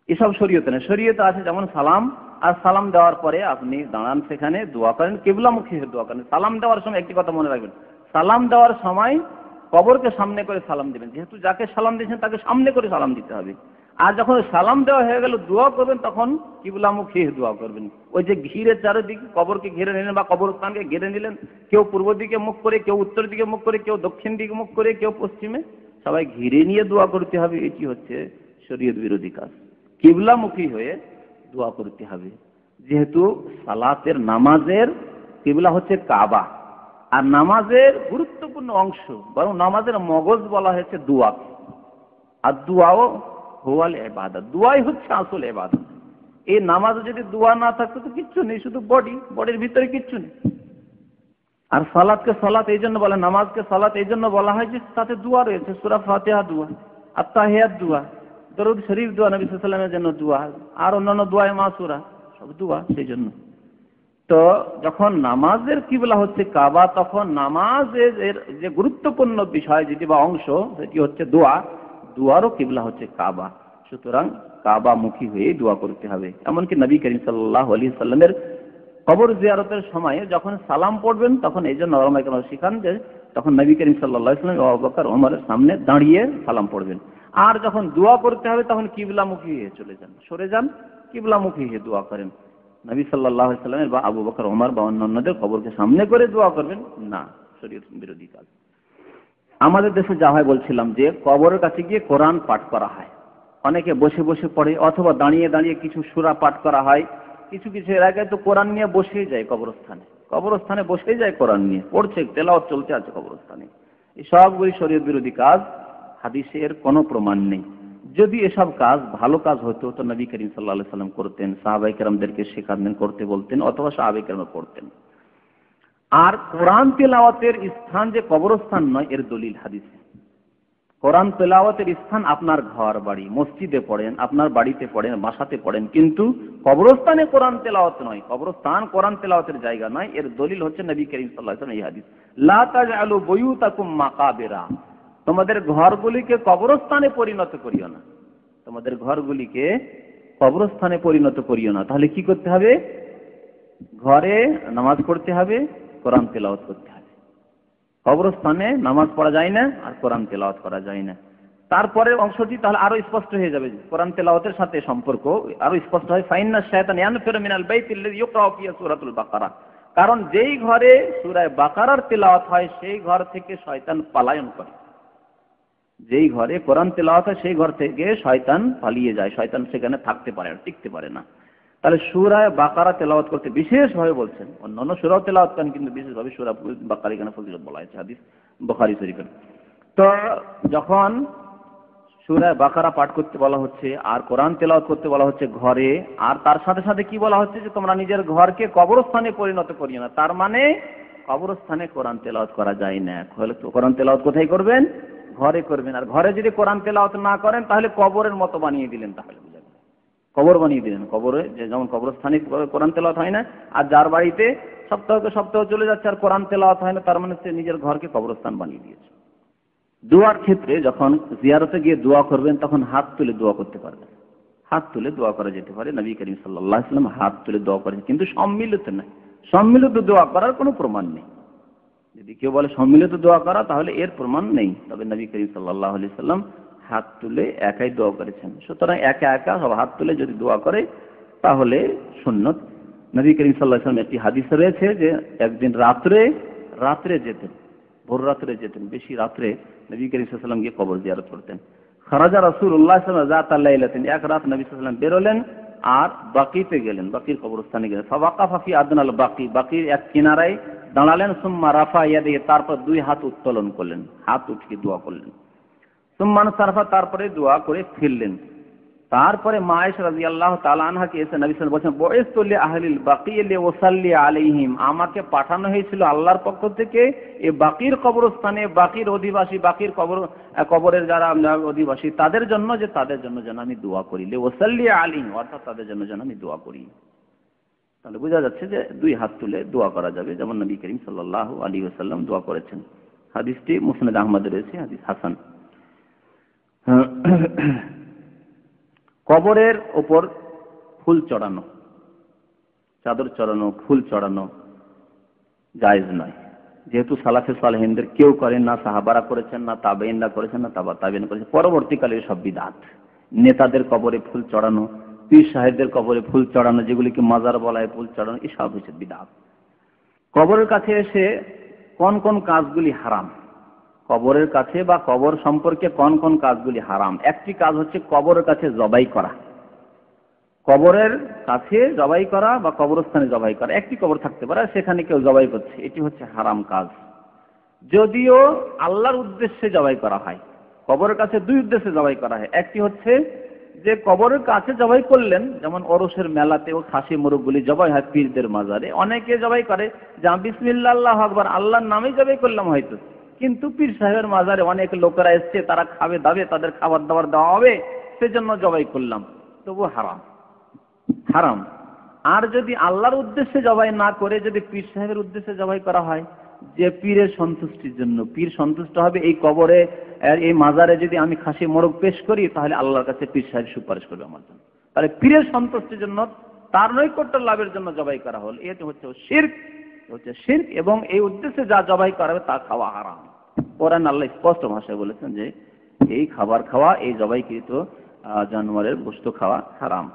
এসব শরীয়তে নেই। শরীয়তে আছে যেমন সালাম, আর সালাম দেওয়ার পরে আপনি দাঁড়ান, সেখানে দোয়া করেন, কিবলামুখী হয়ে দোয়া করেন। সালাম দেওয়ার সময় একটি কথা মনে রাখবেন, সালাম দেওয়ার সময় কবরকে সামনে করে সালাম দিবেন, যেহেতু যাকে সালাম দিয়েছেন তাকে সামনে করে সালাম দিতে হবে। আর যখন সালাম দেওয়া হয়ে গেল, দোয়া করবেন, তখন কিবলামুখী হয়ে দোয়া করবেন। ওই যে ঘিরে চারিদিকে কবরকে ঘিরে নিলেন বা কবরস্থানকে ঘিরে নিলেন, কেউ পূর্ব দিকে মুখ করে, কেউ উত্তর দিকে মুখ করে, কেউ দক্ষিণ দিকে মুখ করে, কেউ পশ্চিমে, সবাই ঘিরে নিয়ে দোয়া করতে হবে। এটি হচ্ছে শরীয়ত বিরোধী কাজ। কিবলামুখী হয়ে দোয়া করতে হবে, যেহেতু সালাতের নামাজের কিবলা হচ্ছে কাবা, আর নামাজের গুরুত্বপূর্ণ অংশ, বরং নামাজের মগজ বলা হয়েছে দোয়া। আর দোয়াও হুয়াল ইবাদত, দোয়াই হচ্ছে আসল ইবাদত। এই নামাজে যদি দোয়া না থাকতো তো কিচ্ছু নেই, শুধু বডির ভিতরে কিচ্ছু নেই। আর সালাতকে সালাত এই জন্য বলে, নামাজকে সালাত এই জন্য বলা হয় যে তাতে দোয়া রয়েছে, সূরা ফাতিহা দোয়া, আত-তাহিয়াত দোয়া, দরুদ শরীফ দোয়া, নবী সাল্লাল্লাহু আলাইহি ওয়াসাল্লামের জন্য দোয়া, আর অন্যান্য দোয়ায়ে মাসুরা, সব দোয়া। সেই জন্য তো যখন নামাজের কিবলা হচ্ছে কাবা, তখন নামাজের যে গুরুত্বপূর্ণ বিষয় যেটি বা অংশ, সেটি হচ্ছে দোয়া। দোয়ারও কিবলা হচ্ছে কাবা। সুতরাং কাবামুখী হয়ে দোয়া করতে হবে। এমনকি নবী করিম সাল্লাল্লাহু আলাইহি ওয়াসাল্লামের কবর জিয়ারতের সময় যখন সালাম পড়বেন, তখন এই জন্য ওলামায়ে কেরাম শিখান যে তখন নবী করিম সাল্লাল্লাহু আলাইহি ওয়াসাল্লাম আবু বকর ওমরের সামনে দাঁড়িয়ে সালাম পড়বেন। আর যখন দোয়া করতে হবে তখন কিবলামুখী হয়ে চলে যান, সরে যান, কিবলামুখী হয়ে দোয়া করেন। নবী সাল্লাল্লাহু আলাইহি ওয়াসাল্লামের বা আবু বকর ওমর বা অন্যান্যদের কবরকে সামনে করে দোয়া করবেন না, শরীয়ত বিরোধী কাজ। আমাদের দেশে যা হয় বলছিলাম যে কবরের কাছে গিয়ে কোরআন পাঠ করা হয়, অনেকে বসে বসে পড়ে, অথবা দাঁড়িয়ে দাঁড়িয়ে কিছু সূরা পাঠ করা হয়। কিছু কিছু এলাকায় তো কোরআন নিয়ে বসেই যায়, কবরস্থানে বসেই যায়, কোরআন নিয়ে পড়ছে, তেলাওয়াত চলতে আছে কবরস্থানে। এই সবগুলি শরীয়ত বিরোধী কাজ, হাদিসের কোনো প্রমাণ নেই। যদি এসব কাজ ভালো কাজ হতো তো নবী করিম সাল্লাল্লাহু আলাইহি ওয়াসাল্লাম করতেন, সাহাবায়ে কেরামদেরকে শেখাতেন, করতে বলতেন, অথবা সাহাবায়ে কেরাম করতেন। আর কোরআন তেলাওয়াতের স্থান যে কবরস্থান নয়, এর দলিল হাদিসে। কোরআন তেলাওয়াতের স্থান আপনার ঘর বাড়ি, মসজিদে পড়েন, আপনার বাড়িতে পড়েন, বাসাতে পড়েন, কিন্তু কবরস্থানে কোরআন তেলাওয়াত নয়, কবরস্থান কোরআন তেলাওয়াতের জায়গা নয়। এর দলিল হচ্ছে নবী করিম সাল্লাল্লাহু আলাইহি ওয়াসাল্লাম এই হাদিস, লা তাজআলু বুয়ুতাকুম মাকাবিরা, তোমাদের ঘরগুলিকে কবরস্থানে পরিণত করিও না, তোমাদের ঘরগুলিকে কবরস্থানে পরিণত করিও না। তাহলে কি করতে হবে? ঘরে নামাজ পড়তে হবে, কোরআন তেলাওয়াত করতে হবে। কবরস্থানে নামাজ পড়া যায় না আর কোরআন তেলাওয়াত করা যায় না। তারপরে অংশটি তাহলে আরো স্পষ্ট হয়ে যাবে, কোরআন তেলাওয়াতের সাথে সম্পর্ক আরো স্পষ্ট হয়। ফাইন্না শায়তান ইয়ানফিরু মিনাল বাইতিল্লাযী ইউকরাউ ফিহি সূরাতুল বাকারা, কারণ যেই ঘরে সূরা বাকারার তেলাওয়াত হয় সেই ঘর থেকে শয়তান পলায়ন করে। যেই ঘরে কোরআন তেলাওয়াত হয় সেই ঘর থেকে শয়তান পালিয়ে যায়, শয়তান সেখানে থাকতে পারে না, টিকতে পারে না। তাহলে সূরা বাকারা তেলাওয়াত করতে বিশেষভাবে বলছেন, অন্যান্য সূরাও তেলাওয়াত করেন, কিন্তু বিশেষভাবে সূরা বাকারা এখানে ফজিলত বলা হয়েছে, হাদিস বুখারী শরীফের। তো যখন সূরা বাকারা পাঠ করতে বলা হচ্ছে, আর কোরআন তেলাওয়াত করতে বলা হচ্ছে ঘরে, আর তার সাথে সাথে কি বলা হচ্ছে যে তোমরা নিজের ঘরকে কবরস্থানে পরিণত করিও না। তার মানে কবরস্থানে কোরআন তেলাওয়াত করা যায় না। কোরআন তেলাওয়াত কোথায় করবেন? ঘরে করবেন। আর ঘরে যদি কোরআন তেলাওয়াত না করেন তাহলে কবরের মতো বানিয়ে দিলেন, তাহলে বুঝা গেল কবর বানিয়ে দিলেন। কবরে যেমন কবরস্থানে কোরআন তেলাওয়াত হয় না, আর যার বাড়িতে সপ্তাহকে সপ্তাহ চলে যাচ্ছে আর কোরআন তেলাওয়াত হয় না, তার মানে সে নিজের ঘরকে কবরস্থান বানিয়ে দিয়েছে। দোয়ার ক্ষেত্রে যখন জিয়ারতে গিয়ে দোয়া করবেন তখন হাত তুলে দোয়া করতে পারবেন। হাত তুলে দোয়া করা যেতে পারে। নবী করিম সাল্লাল্লাহু আলাইহি ওয়াসাল্লাম হাত তুলে দোয়া করেন, কিন্তু সম্মিলিত নয়। সম্মিলিত দোয়া করার কোনো প্রমাণ নেই। যদি কেউ বলে সম্মিলিত দোয়া করা, তাহলে এর প্রমাণ নেই। তবে নবী করিম সাল্লাল্লাহু আলাইহি ওয়াসাল্লাম হাত তুলে একাই দোয়া করেছেন। সুতরাং একা একা সব হাত তুলে যদি দোয়া করে তাহলে সুন্নত। নবী করিম সাল্লাল্লাহু আলাইহি ওয়াসাল্লাম একটি হাদিসে রয়েছে যে একদিন রাত্রে যেতেন, ভোর রাত্রে যেতেন, বেশি রাত্রে নবী করিম সাল্লাল্লাহু আলাইহি ওয়াসাল্লাম গিয়ে কবর জিয়ারত করতেন। খারাজা রাসূলুল্লাহ সাল্লাল্লাহু আলাইহি ওয়াসাল্লাম যাতা লাইলাতিন, এক রাত নবী সাল্লাল্লাহু আলাইহি ওয়াসাল্লাম বেরোলেন আর বাকিতে গেলেন, বাকির কবরস্থানে গেলেন। ফাওয়াকাফা ফি আদনাল বাকি, বাকির এক কিনারায় দাঁড়ালেন। সুম্মা রাফা ইয়াদিহি, তারপর দুই হাত উত্তোলন করলেন, হাত উঠিয়ে দোয়া করলেন। সুম্মা সারফা, তারপরে দোয়া করে ফিরলেন। তারপরে মা আয়েশা রাদিয়াল্লাহু তাআলা আনহাকে এসে নবী সাল্লাল্লাহু আলাইহি ওয়াসাল্লাম বলছেন, বুইসতু লিআহলিল বাকি লিউসাল্লি আলাইহিম, আমাকে পাঠানো হয়েছিল আল্লাহর পক্ষ থেকে এই বাকির কবরস্থানে, বাকির অধিবাসী, বাকির কবরের যারা অধিবাসী তাদের জন্য, যে তাদের জন্য যেন আমি দোয়া করি। লিউসাল্লি আলাইহিম, অর্থাৎ তাদের জন্য যেন আমি দোয়া করি। তাহলে বোঝা যাচ্ছে যে দুই হাত তুলে দোয়া করা যাবে, যেমন নবী করিম সাল্লাল্লাহু আলাইহি ওয়াসাল্লাম দোয়া করেছেন। হাদিসটি মুসনাদ আহমদে রয়েছে, হাদিস হাসান। কবরের ওপর ফুল চড়ানো, চাদর চড়ানো, ফুল চড়ানো জায়েজ নয়। যেহেতু সালাফে সালেহিনদের কেউ করেন না, সাহাবারা করেছেন না, তাবেঈনরা করেছেন না, তাবেঈন করেছেন, পরবর্তীকালে সব বিদআত। নেতাদের কবরে ফুল চড়ানো, পীর সাহেবদের কবরে ফুল চড়ানো, যেগুলিকে মাজার বলা হয়, ফুল চড়ানো, এসব হচ্ছে বিদআত। কবরের কাছে এসে কোন কোন কাজগুলি হারাম, কবরের কাছে বা কবর সম্পর্কে কোন কোন কাজগুলি হারাম। একটি কাজ হচ্ছে কবরের কাছে জবাই করা, কবরের কাছে জবাই করা বা কবরস্থানে জবাই করা। একটি কবর থাকতে পারে, সেখানে কেউ জবাই করছে, এটি হচ্ছে হারাম কাজ। যদিও আল্লাহর উদ্দেশ্যে জবাই করা হয়। কবরের কাছে দুই উদ্দেশ্যে জবাই করা হয়। একটি হচ্ছে যে কবরের কাছে জবাই করলেন, যেমন ওরসের মেলাতেও খাসি মোরগগুলি জবাই হয় পীরদের মাজারে। অনেকে জবাই করে যে বিসমিল্লাহ আল্লাহু আকবার, আল্লাহর নামেই জবাই করলাম হয়তো, কিন্তু পীর সাহেবের মাজারে অনেক লোকেরা এসছে, তারা খাবে দাবে, তাদের খাবার দাবার দেওয়া হবে, সেজন্য জবাই করলাম, তবু হারাম, হারাম। আর যদি আল্লাহর উদ্দেশ্যে জবাই না করে যদি পীর সাহেবের উদ্দেশ্যে জবাই করা হয়, যে পীরের সন্তুষ্টির জন্য, পীর সন্তুষ্ট হবে এই কবরে, এই মাজারে যদি আমি খাসি মোরগ পেশ করি, তাহলে আল্লাহর কাছে পীর সাহেব সুপারিশ করবে আমার জন্য। তাহলে পীরের সন্তুষ্টির জন্য, তার নৈকট্য লাভের জন্য জবাই করা হল, এটি হচ্ছে শিরক, হচ্ছে শিরক। এবং এই উদ্দেশ্যে যা জবাই করা হবে তা খাওয়া হারাম। কোরআন আল্লাহ স্পষ্ট ভাষায় বলেছেন যে এই খাবার খাওয়া, এই জবাইকৃত জানোয়ারের গোশত খাওয়া হারাম,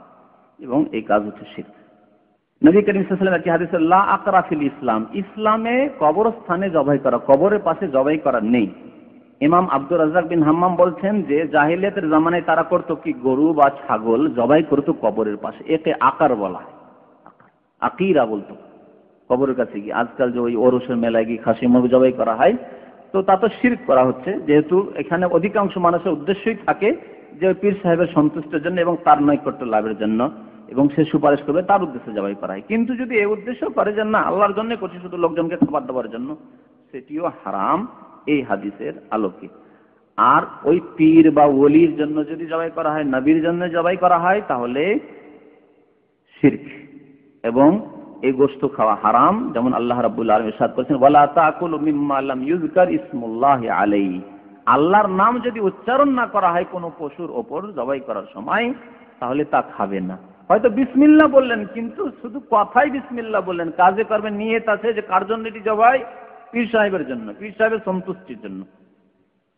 এবং এই কাজ হচ্ছে শিরক। নবী করিম সাল্লাল্লাহু আলাইহি ওয়াসাল্লাম একটি হাদিসে লা আকরা ফিল ইসলাম, ইসলামে কবরস্থানে জবাই করা, কবরের পাশে জবাই করা নেই। ইমাম আব্দুর রাজ্জাক বিন হাম্মাম বলছেন যে জাহিলিয়াতের জামানায় তারা করত কি, গরু বা ছাগল জবাই করত কবরের পাশে, একে আকার বলা হয়, আকিরা বলতো কবরের কাছে গিয়ে। আজকাল যে ওই ওরসের মেলায় গিয়ে খাসি মুরগ জবাই করা হয়, তো তা তো শিরক করা হচ্ছে। যেহেতু এখানে অধিকাংশ মানুষের উদ্দেশ্যই থাকে যে পীর সাহেবের সন্তুষ্টির জন্য এবং তার নৈকট্য লাভের জন্য, এবং সে সুপারিশ করবে, তার উদ্দেশ্যে জবাই করা হয়। কিন্তু যদি এই উদ্দেশ্য করে যে না আল্লাহর জন্য করছি, শুধু লোকজনকে খাবার দেওয়ার জন্য, সেটিও হারাম এই হাদিসের আলোকে। আর ওই পীর বা ওলির জন্য যদি জবাই করা হয়, নবীর জন্য জবাই করা হয়, তাহলে শিরক, এবং এই গোশত খাওয়া হারাম। যেমন আল্লাহ রাব্বুল আলামিন ইরশাদ করেছেন, ওয়ালা তাকুলু মিম্মা লাম ইউযকার ইসমুল্লাহি আলাইহি, আল্লাহর নাম যদি উচ্চারণ না করা হয় কোনো পশুর ওপর জবাই করার সময়, তাহলে তা খাবে না। হয়তো বিসমিল্লাহ বললেন, কিন্তু শুধু কথাই বিসমিল্লাহ বললেন, কাজে করবে নিয়ত আছে যে কার জন্য এটি জবাই, পীর সাহেবের জন্য, পীর সাহেবের সন্তুষ্টির জন্য,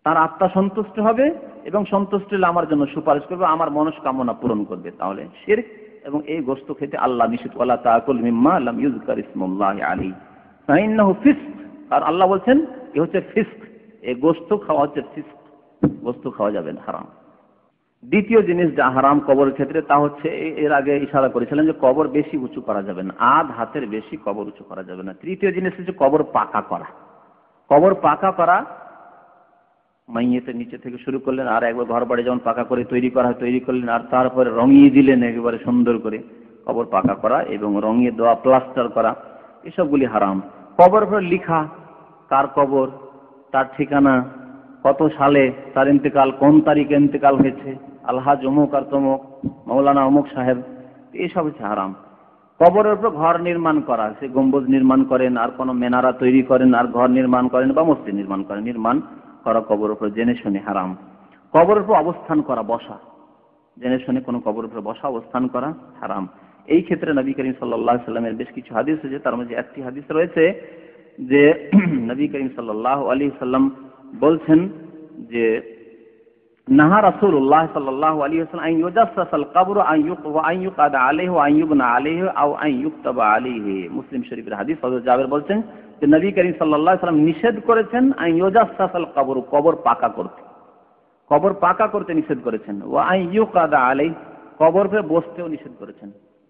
তার আত্মা সন্তুষ্ট হবে এবং সন্তুষ্ট হলে আমার জন্য সুপারিশ করবে, আমার মনস্কামনা পূরণ করবে, তাহলে শিরক। এবং এই গোশত খেতে আল্লাহ নিষেধ, ওয়ালা তাকুল মিম্মা লাম ইউযকার ইসমুল্লাহি আলাইহি ফাইন্নাহু ফিসক, আর আল্লাহ বলছেন এ হচ্ছে ফিসক, এই গোশত খাওয়া হচ্ছে ফিসক, গোশত খাওয়া যাবে না, হারাম। দ্বিতীয় জিনিস যা হারাম কবরের ক্ষেত্রে, তা হচ্ছে এর আগে ইশারা করেছিলেন যে কবর বেশি উঁচু করা যাবে না, আধ হাতের বেশি কবর উঁচু করা যাবে না। তৃতীয় জিনিস হচ্ছে কবর পাকা করা। কবর পাকা করা মাইয়েতের নিচে থেকে শুরু করলেন, আর একবার ঘর বাড়ি যেমন পাকা করে তৈরি করা হয় তৈরি করলেন, আর তারপরে রঙিয়ে দিলেন একেবারে সুন্দর করে। কবর পাকা করা এবং রঙিয়ে দেওয়া, প্লাস্টার করা, এসবগুলি হারাম। কবর উপর লিখা কার কবর, তার ঠিকানা, কত সালে তার ইন্তেকাল, কোন তারিখে ইন্তেকাল হয়েছে, আলহাজ অমুক আর তমুক, মৌলানা অমুক সাহেব, এইসব হচ্ছে হারাম। কবরের উপর ঘর নির্মাণ করা, সে গম্বুজ নির্মাণ করেন, আর কোনো মেনারা তৈরি করেন, আর ঘর নির্মাণ করেন বা মসজিদ নির্মাণ করেন, নির্মাণ করা কবর উপর জেনে শুনে হারাম। কবরের উপর অবস্থান করা, বসা, জেনে শুনে কোনো কবরের উপর বসা অবস্থান করা হারাম। এই ক্ষেত্রে নবী করিম সাল্লাল্লাহু আলাইহি সাল্লামের বেশ কিছু হাদিস আছে, তার মধ্যে একটি হাদিস রয়েছে যে নবী করিম সাল্লাল্লাহু আলাইহি সাল্লাম বলছেন যে নাহা রাসূলুল্লাহ সাল্লাল্লাহু আলাইহি ওয়াসাল্লাম আন ইউজাসসাসাল কবর আন ইউকাদা আলাইহি ওয়া আন ইউবনা আলাইহি আও আন ইউকতাবা আলাইহি। মুসলিম শরীফের হাদিস। হযরত জাবের বলছেন যে নবী করিম সাল্লাল্লাহু আলাইহি ওয়াসাল্লাম নিষেধ করেছেন আন ইউজাসসাসাল কবর, কবর পাকা করতে, কবর পাকা করতে নিষেধ করেছেন। ওয়া আন ইউকাদা আলাইহি, কবরে বসতেও নিষেধ করেছেন,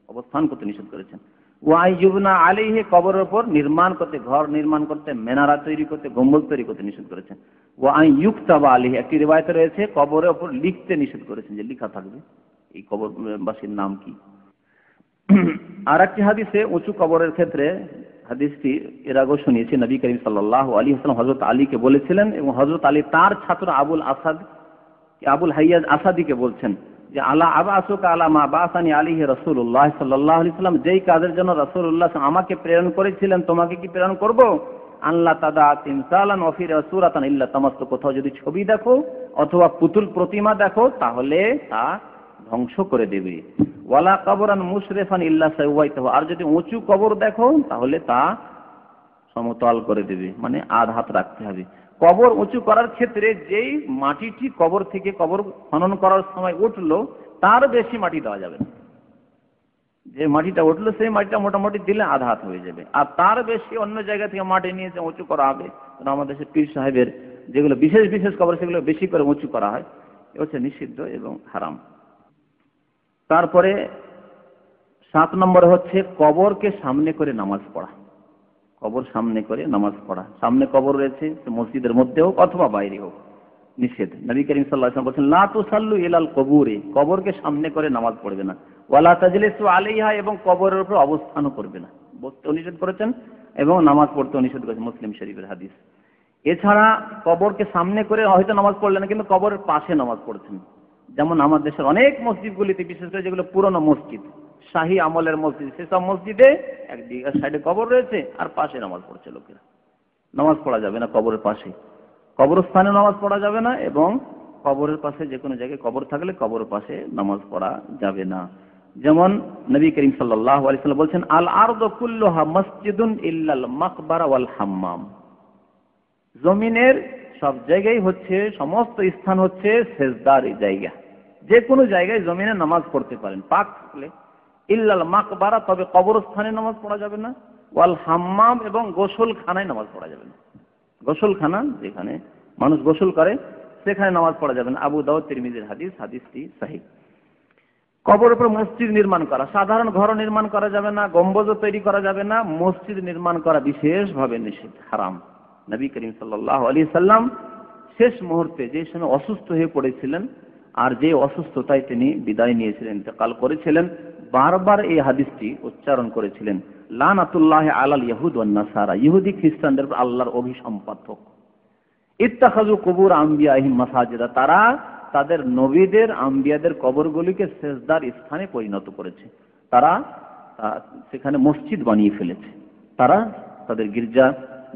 অবস্থান করতে নিষেধ করেছেন। ওয়া আন ইউবনা আলাইহি, কবরের উপর নির্মাণ করতে, ঘর নির্মাণ করতে, মেনারা তৈরি করতে, গম্বুজ তৈরি করতে নিষেধ করেছেন। ওয়া আন ইউকতাবা আলাইহি, একটি রিওয়ায়াতে রয়েছে কবরের উপর লিখতে নিষেধ করেছেন, যে লেখা থাকবে এই কবরবাসীর নাম কি। আর একটি হাদিসে উঁচু কবরের ক্ষেত্রে, হাদিসটি এর আগেও শুনিয়েছি, নবী করিম সাল্লাল্লাহু আলাইহি ওয়াসাল্লাম হযরত আলীকে বলেছিলেন, এবং হযরত আলী তার ছাত্র আবুল হাইয়াজ আসাদিকে বলছেন যে আলা আবাসুকা আলা মা বাসানি আলাইহি রাসূলুল্লাহ সাল্লাল্লাহু আলাইহি ওয়াসাল্লাম, যেই কাজের জন্য রাসূলুল্লাহ আমাকে প্রেরণ করেছিলেন তোমাকে কি প্রেরণ করব? আল্লাহ তাদা তিমসালান ওয়া ফি রাসূলাতান ইল্লা তামাসসু, কোথাও যদি ছবি দেখো অথবা পুতুল প্রতিমা দেখো তাহলে তা ধ্বংস করে দেবে। ওয়ালা কবরান মুশরিফান ইল্লা সাওয়াইতাহু, আর যদি উঁচু কবর দেখো তাহলে তা সমতল করে দেবে, মানে আধ হাত রাখতে হবে। কবর উঁচু করার ক্ষেত্রে যেই মাটিটি কবর থেকে কবর খনন করার সময় উঠলো তার বেশি মাটি দেওয়া যাবে না। যে মাটিটা উঠলো সেই মাটিটা মোটামুটি দিলে আধা হাত হয়ে যাবে, আর তার বেশি অন্য জায়গা থেকে মাটি নিয়ে উঁচু করা হবে। আমাদের দেশে পীর সাহেবের যেগুলো বিশেষ বিশেষ কবর সেগুলো বেশি করে উঁচু করা হয়, এ হচ্ছে নিষিদ্ধ এবং হারাম। তারপরে 7 নম্বরে হচ্ছে কবরকে সামনে করে নামাজ পড়া। কবর সামনে করে নামাজ পড়া, সামনে কবর রয়েছে মসজিদের মধ্যে হোক অথবা বাইরে হোক, নিষেধ। নবী করিম সাল্লাল্লাহু আলাইহি ওয়াসাল্লাম বলেছেন লা তুসাল্লু ইলাল কবুরি, কবরকে সামনে করে নামাজ পড়বে না। ওয়ালা তাজলিসু আলাইহা, এবং কবরের উপর অবস্থানও করবে না, বসতেও নিষেধ করেছেন এবং নামাজ পড়তেও নিষেধ করেছেন, মুসলিম শরীফের হাদিস। এছাড়া কবরকে সামনে করে হয়তো নামাজ পড়লেন না, কিন্তু কবরের পাশে নামাজ পড়ছেন, যেমন আমাদের দেশের অনেক মসজিদগুলিতে, বিশেষ করে যেগুলো পুরনো মসজিদ, শাহী আমলের মসজিদ, সেসব মসজিদে একদিকে সাইডে কবর রয়েছে আর পাশে নামাজ পড়ছে লোকেরা। নামাজ পড়া যাবে না কবরের পাশে, কবরস্থানে নামাজ পড়া যাবে না, এবং কবরের পাশে যে কোনো জায়গায় কবর থাকলে কবরের পাশে নামাজ পড়া যাবে না। যেমন নবী করিম সাল্লাল্লাহু আলাইহি ওয়াসাল্লাম বলছেন আল আরদু কুল্লুহা মসজিদুন ইল্লাল মাকবারা ওয়াল হাম্মাম, জমিনের সব জায়গায় হচ্ছে, সমস্ত স্থান হচ্ছে সেজদার জায়গা। যে কোনো জায়গায় জমিনে নামাজ পড়তে পারেন পাক থাকলে, ইল্লাল মাকবারা, তবে কবরস্থানে নামাজ পড়া যাবে না, ওয়াল হাম্মাম, এবং গোসলখানায় নামাজ পড়া যাবে না। গোসলখানা যেখানে মানুষ গোসল করে সেখানে নামাজ পড়া যাবে না। আবু দাউদ তিরমিজির হাদিস, হাদিসটি সহিহ। কবরের উপর মসজিদ নির্মাণ করা, সাধারণ ঘর নির্মাণ করা যাবে না, গম্বুজও তৈরি করা যাবে না, মসজিদ নির্মাণ করা বিশেষভাবে নিষেধ, হারাম। নবী করিম সাল্লাল্লাহু আলাইহি সাল্লাম শেষ মুহূর্তে যে সময় অসুস্থ হয়ে পড়েছিলেন, আর যে অসুস্থতায় তিনি বিদায় নিয়েছিলেন, ইন্তেকাল করেছিলেন, বারবার এই হাদিসটি উচ্চারণ করেছিলেন, লানাতুল্লাহি আলাল ইয়াহুদ ওয়ান নাসারা, ইহুদি খ্রিস্টানদের উপর আল্লাহর অভিসম্পাত হোক। ইত্তাখাযু কুবুর আম্বিয়াহিম মাসাজিদা, তারা তাদের নবীদের, আম্বিয়াদের কবরগুলিকে সেজদার স্থানে পরিণত করেছে, তারা সেখানে মসজিদ বানিয়ে ফেলেছে, তারা তাদের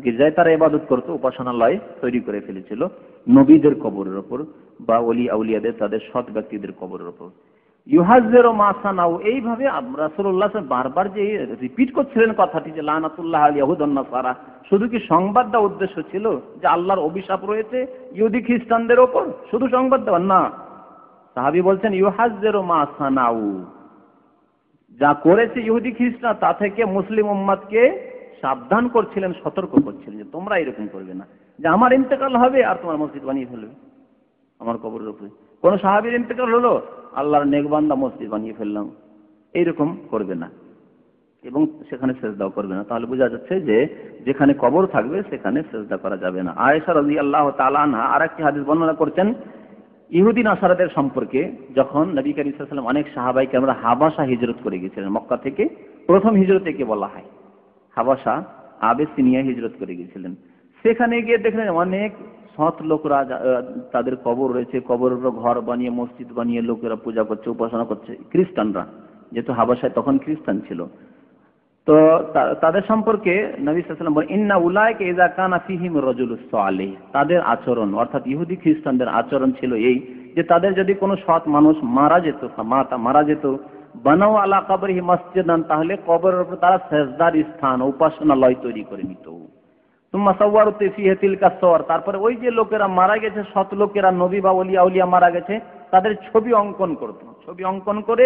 গির্জায় তারা ইবাদত করত, উপাসনালয় তৈরি করে ফেলেছিল নবীদের কবরের উপর বা ওলি আউলিয়াদের, তাদের সৎ ব্যক্তিদের কবরের উপর। ইউহাজ্জিরু মা সানাউ, এইভাবে রাসূলুল্লাহ বারবার যে রিপিট করছিলেন কথাটি যে লানাতুল্লাহ আল ইয়াহুদ ওয়ান নাসারা, শুধু কি সংবাদ দেওয়ার উদ্দেশ্য ছিল যে আল্লাহর অভিশাপ রয়েছে ইহুদি খ্রিস্টানদের ওপর, শুধু সংবাদ দেওয়ার না? সাহাবী বলছেন ইউহাজ্জিরু মা সানাউ, যা করেছে ইহুদি খ্রিস্টান তা থেকে মুসলিম উম্মতকে সাবধান করছিলেন, সতর্ক করছিলেন যে তোমরা এরকম করবে না, যে আমার ইন্তেকাল হবে আর তোমার মসজিদ বানিয়ে ফেলবে আমার কবরের উপরে। কোন সাহাবীর ইন্তেকাল হলো, আল্লাহর নেক বান্দা মসজিদ বানিয়ে ফেললাম, এইরকম করবে না। এবং সেখানে সেজদাও করবে না। তাহলে বোঝা যাচ্ছে যে যেখানে কবর থাকবে সেখানে সেজদা করা যাবে না। আয়েশা রাদিয়াল্লাহু তাআলা আনহা আরেকটি হাদিস বর্ণনা করছেন ইহুদি নাসারাদের সম্পর্কে, যখন নবী করিম সাল্লাল্লাহু আলাইহি ওয়াসাল্লাম অনেক সাহাবায়ে কেরামরা হাবাসা হিজরত করে গিয়েছিলেন। মক্কা থেকে প্রথম হিজরত একে বলা হয়, হাবাসা আবেসিনিয়া হিজরত করে গিয়েছিলেন। সেখানে গিয়ে দেখলেন অনেক সৎ লোকরা তাদের কবর রয়েছে, কবরের উপর ঘর বানিয়ে মসজিদ বানিয়ে লোকেরা পূজা করছে, উপাসনা করছে, খ্রিস্টানরা, যেহেতু হাবাসায় তখন খ্রিস্টান ছিল। তো তাদের সম্পর্কে নবী সাল্লাল্লাহু আলাইহি ওয়াসাল্লাম বলেন, ইন্না উলাইকা ইযা কানা ফীহিম রাজুলুস সালিহ, তাদের আচরণ অর্থাৎ ইহুদি খ্রিস্টানদের আচরণ ছিল এই যে তাদের যদি কোনো সৎ মানুষ মারা যেত বানাও আলা কবরিহি মসজিদান, তাহলে কবরের উপর তারা সেজদার স্থান, উপাসনালয় তৈরি করে নিত। তুম্মা সাওয়ারু ফিহি তিলকা সুওয়ার, তারপরে ওই যে লোকেরা মারা গেছে, সৎ লোকেরা, নবী বা ওলি আউলিয়া মারা গেছে, তাদের ছবি অঙ্কন করত, ছবি অঙ্কন করে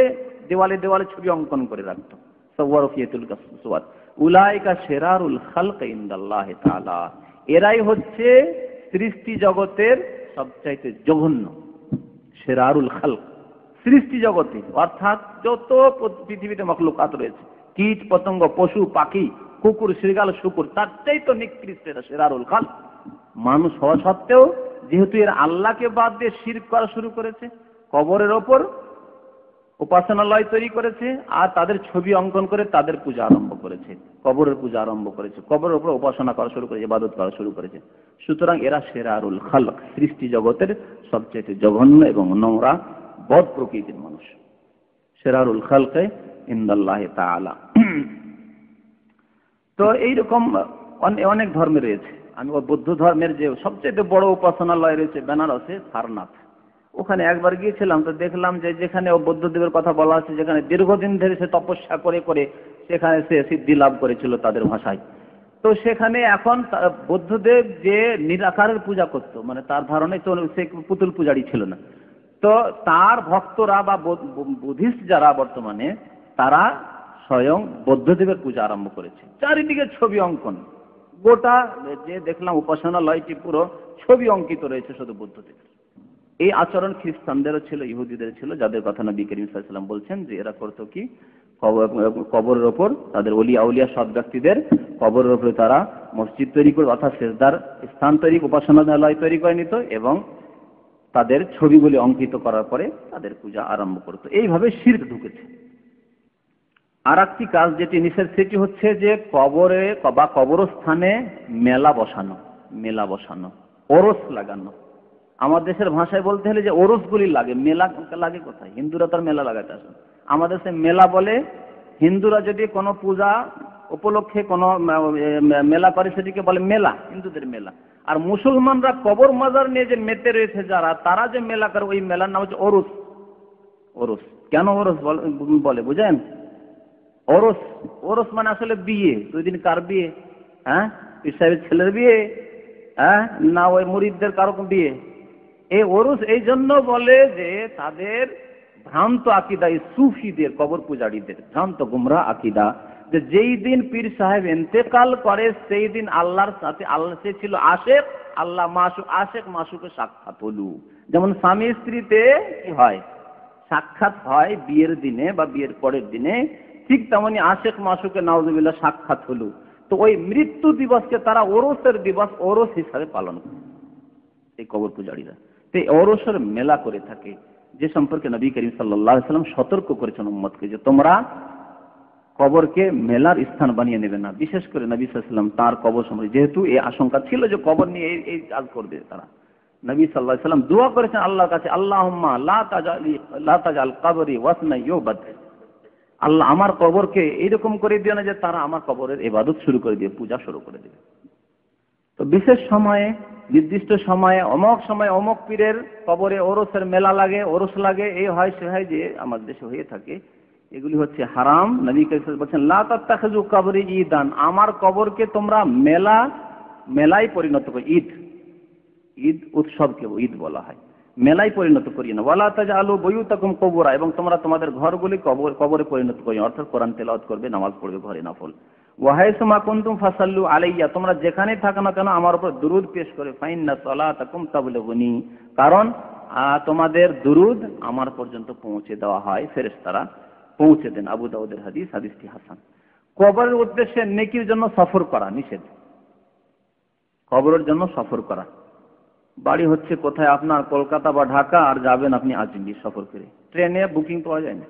দেওয়ালে দেওয়ালে ছবি অঙ্কন করে রাখত। সাওয়ারু ফিহি তিলকা সুওয়ার উলাইকা শিরারুল খালক ইনদাল্লাহি তাআলা, এরাই হচ্ছে সৃষ্টি জগতের সবচাইতে জঘন্য। শিরারুল খালক, সৃষ্টি জগতে অর্থাৎ যত পৃথিবীতে মাখলুকাত রয়েছে, কীট পতঙ্গ, পশু পাখি, কুকুর, শৃগাল, শুকুর, তার চাইতে নিকৃষ্ট এরা শিরারুল খালক। মানুষ হওয়া সত্ত্বেও যেহেতু এরা আল্লাহকে বাদ দিয়ে শিরক করা শুরু করেছে, কবরের ওপর উপাসনালয় তৈরি করেছে, আর তাদের ছবি অঙ্কন করে তাদের পূজা আরম্ভ করেছে, কবরের পূজা আরম্ভ করেছে, কবরের উপর উপাসনা করা শুরু করেছে, ইবাদত করা শুরু করেছে। সুতরাং এরা শিরারুল খালক, সৃষ্টি জগতের সবচেয়ে জঘন্য এবং নোংরা বদ প্রকৃতির মানুষ। শিরারুল খালকে ইনদাল্লাহি তাআলা। তো এইরকম অনেক ধর্মে রয়েছে। আমি বৌদ্ধ ধর্মের যে সবচেয়ে বড় উপাসনালয় রয়েছে বেনারসে, সারনাথ, ওখানে একবার গিয়েছিলাম। তো দেখলাম যে যেখানে বৌদ্ধদেবের কথা বলা আছে, যেখানে দীর্ঘদিন ধরে সে তপস্যা করে করে সেখানে সে সিদ্ধি লাভ করেছিল তাদের ভাষায়। তো সেখানে এখন বৌদ্ধদেব যে নিরাকারের পূজা করত, মানে তার ধারণায় তো সে পুতুল পূজারি ছিল না। তো তার ভক্তরা বা বুদ্ধিস্ট যারা বর্তমানে, তারা স্বয়ং বৌদ্ধদেবের পূজা আরম্ভ করেছে। চারিদিকে ছবি অঙ্কন, গোটা যে দেখলাম উপাসনালয়টি পুরো ছবি অঙ্কিত রয়েছে শুধু বুদ্ধদেবের। এই আচরণ খ্রিস্টানদেরও ছিল, ইহুদিদের ছিল, যাদের কথা নবী করিম সাল্লাল্লাহু আলাইহি ওয়াসাল্লাম বলছেন যে এরা করতো কি, কবরের ওপর তাদের ওলি আউলিয়া সৎ ব্যক্তিদের কবরের ওপরে তারা মসজিদ তৈরি করে, অর্থাৎ সেজদার স্থান তৈরি, উপাসনালয় তৈরি করে নিত এবং তাদের ছবিগুলি অঙ্কিত করার পরে তাদের পূজা আরম্ভ করত। এইভাবে শিরক ঢুকেছে। আর একটি কাজ যেটি নিষেধ, সেটি হচ্ছে যে কবরে বা কবরস্থানে মেলা বসানো, ওরস লাগানো। আমার দেশের ভাষায় বলতে হলে যে ওরসগুলি লাগে, মেলা লাগে কোথায়? হিন্দুরা তার মেলা লাগাতে আসে। আমাদের সে মেলা বলে, হিন্দুরা যদি কোনো পূজা উপলক্ষে কোনো মেলা করে সেটিকে বলে মেলা, হিন্দুদের মেলা। আর মুসলমানরা কবর মাজার নিয়ে যে মেতে রয়েছে যারা, তারা যে মেলা করে, ওই মেলার নাম হচ্ছে ওরস। ওরস কেন ওরস বলে বুঝেন? ওরস মানে আসলে বিয়ে। 2 দিন কার বিয়ে? হ্যাঁ, পীর সাহেবের ছেলের বিয়ে, হ্যাঁ, না ওই মুরিদদের কারো বিয়ে। এই ওরস এই জন্য বলে যে তাদের ভ্রান্ত আকিদা, এই সুফিদের, কবর পূজারীদের ভ্রান্ত গুমরা আকিদা, যে যেই দিন পীর সাহেব ইন্তেকাল করে সেই দিন আল্লাহর সাথে, আল্লাহ সে ছিল আশেক, আল্লাহ মাসুক, আশেক মাসুকে সাক্ষাৎ হলো। যেমন স্বামী স্ত্রীতে কি হয়, সাক্ষাৎ হয় বিয়ের দিনে বা বিয়ের পরের দিনে, ঠিক তেমনি আশেক মাসুকে নাউজুবিল্লাহ সাক্ষাৎ হলো। তো ওই মৃত্যু দিবসকে তারা ওরসের দিবস, ওরস হিসাবে পালন করে এই কবর পূজারীরা। তো ওরসের মেলা করে থাকে, যে সম্পর্কে নবী করিম সাল্লাল্লাহু আলাইহি ওয়াসাল্লাম সতর্ক করেছেন উম্মতকে যে তোমরা কবরকে মেলার স্থান বানিয়ে নেবে না। বিশেষ করে নবী সাল্লাল্লাহু আলাইহি ওয়াসাল্লাম তার কবর সম্পর্কে, যেহেতু এই আশঙ্কা ছিল যে কবর নিয়ে এই কাজ করবে তারা, নবী সাল্লাল্লাহু আলাইহি ওয়াসাল্লাম দোয়া করেছেন আল্লাহর কাছে, আল্লাহুম্মা লা তাজাল কবরি ওয়াসনা ইউবাদ, আল্লাহ আমার কবরকে এইরকম করে দিও না যে তারা আমার কবরের ইবাদত শুরু করে দিয়ে পূজা শুরু করে দেবে। তো বিশেষ সময়ে, নির্দিষ্ট সময়ে, অমক সময় অমক পীরের কবরে ওরসের মেলা লাগে, ওরস লাগে, এই হয় সে হয় যে আমাদের দেশে হয়ে থাকে, এগুলি হচ্ছে হারাম। নবী কারীম বলেছেন লা তাত্তাখিযু কবরি ঈদান, আমার কবরকে তোমরা মেলায় পরিণত করো। ঈদ উৎসবকে ঈদ বলা হয়, মেলায় পরিণত করিও না। ওয়ালা তাজআলু বুয়ুতাকুম কুবুরা, এবং তোমরা তোমাদের ঘরগুলি কবরে পরিণত করিও না, অর্থাৎ কোরআন তেলাওয়াত করবে, নামাজ পড়বে ঘরে নফল। ওয়াহাইসুমা কুনতুম ফাসাল্লু আলাইয়া, তোমরা যেখানে থাকো না কেন আমার উপর দুরূদ পেশ করে, ফাইন্না সালাতাকুম তাবলুগুনি, কারণ তোমাদের দুরূদ আমার পর্যন্ত পৌঁছে দেওয়া হয়, ফেরেশতারা পৌঁছে দেন। আবু দাউদের হাদিস, হাদিসটি হাসান। কবরের উদ্দেশ্যে নেকির জন্য সফর করা নিষেধ। কবরের জন্য সফর করা, বাড়ি হচ্ছে কোথায় আপনার, কলকাতা বা ঢাকা, আর যাবেন আপনি আজমির সফর করে, ট্রেনে বুকিং পাওয়া যায় না।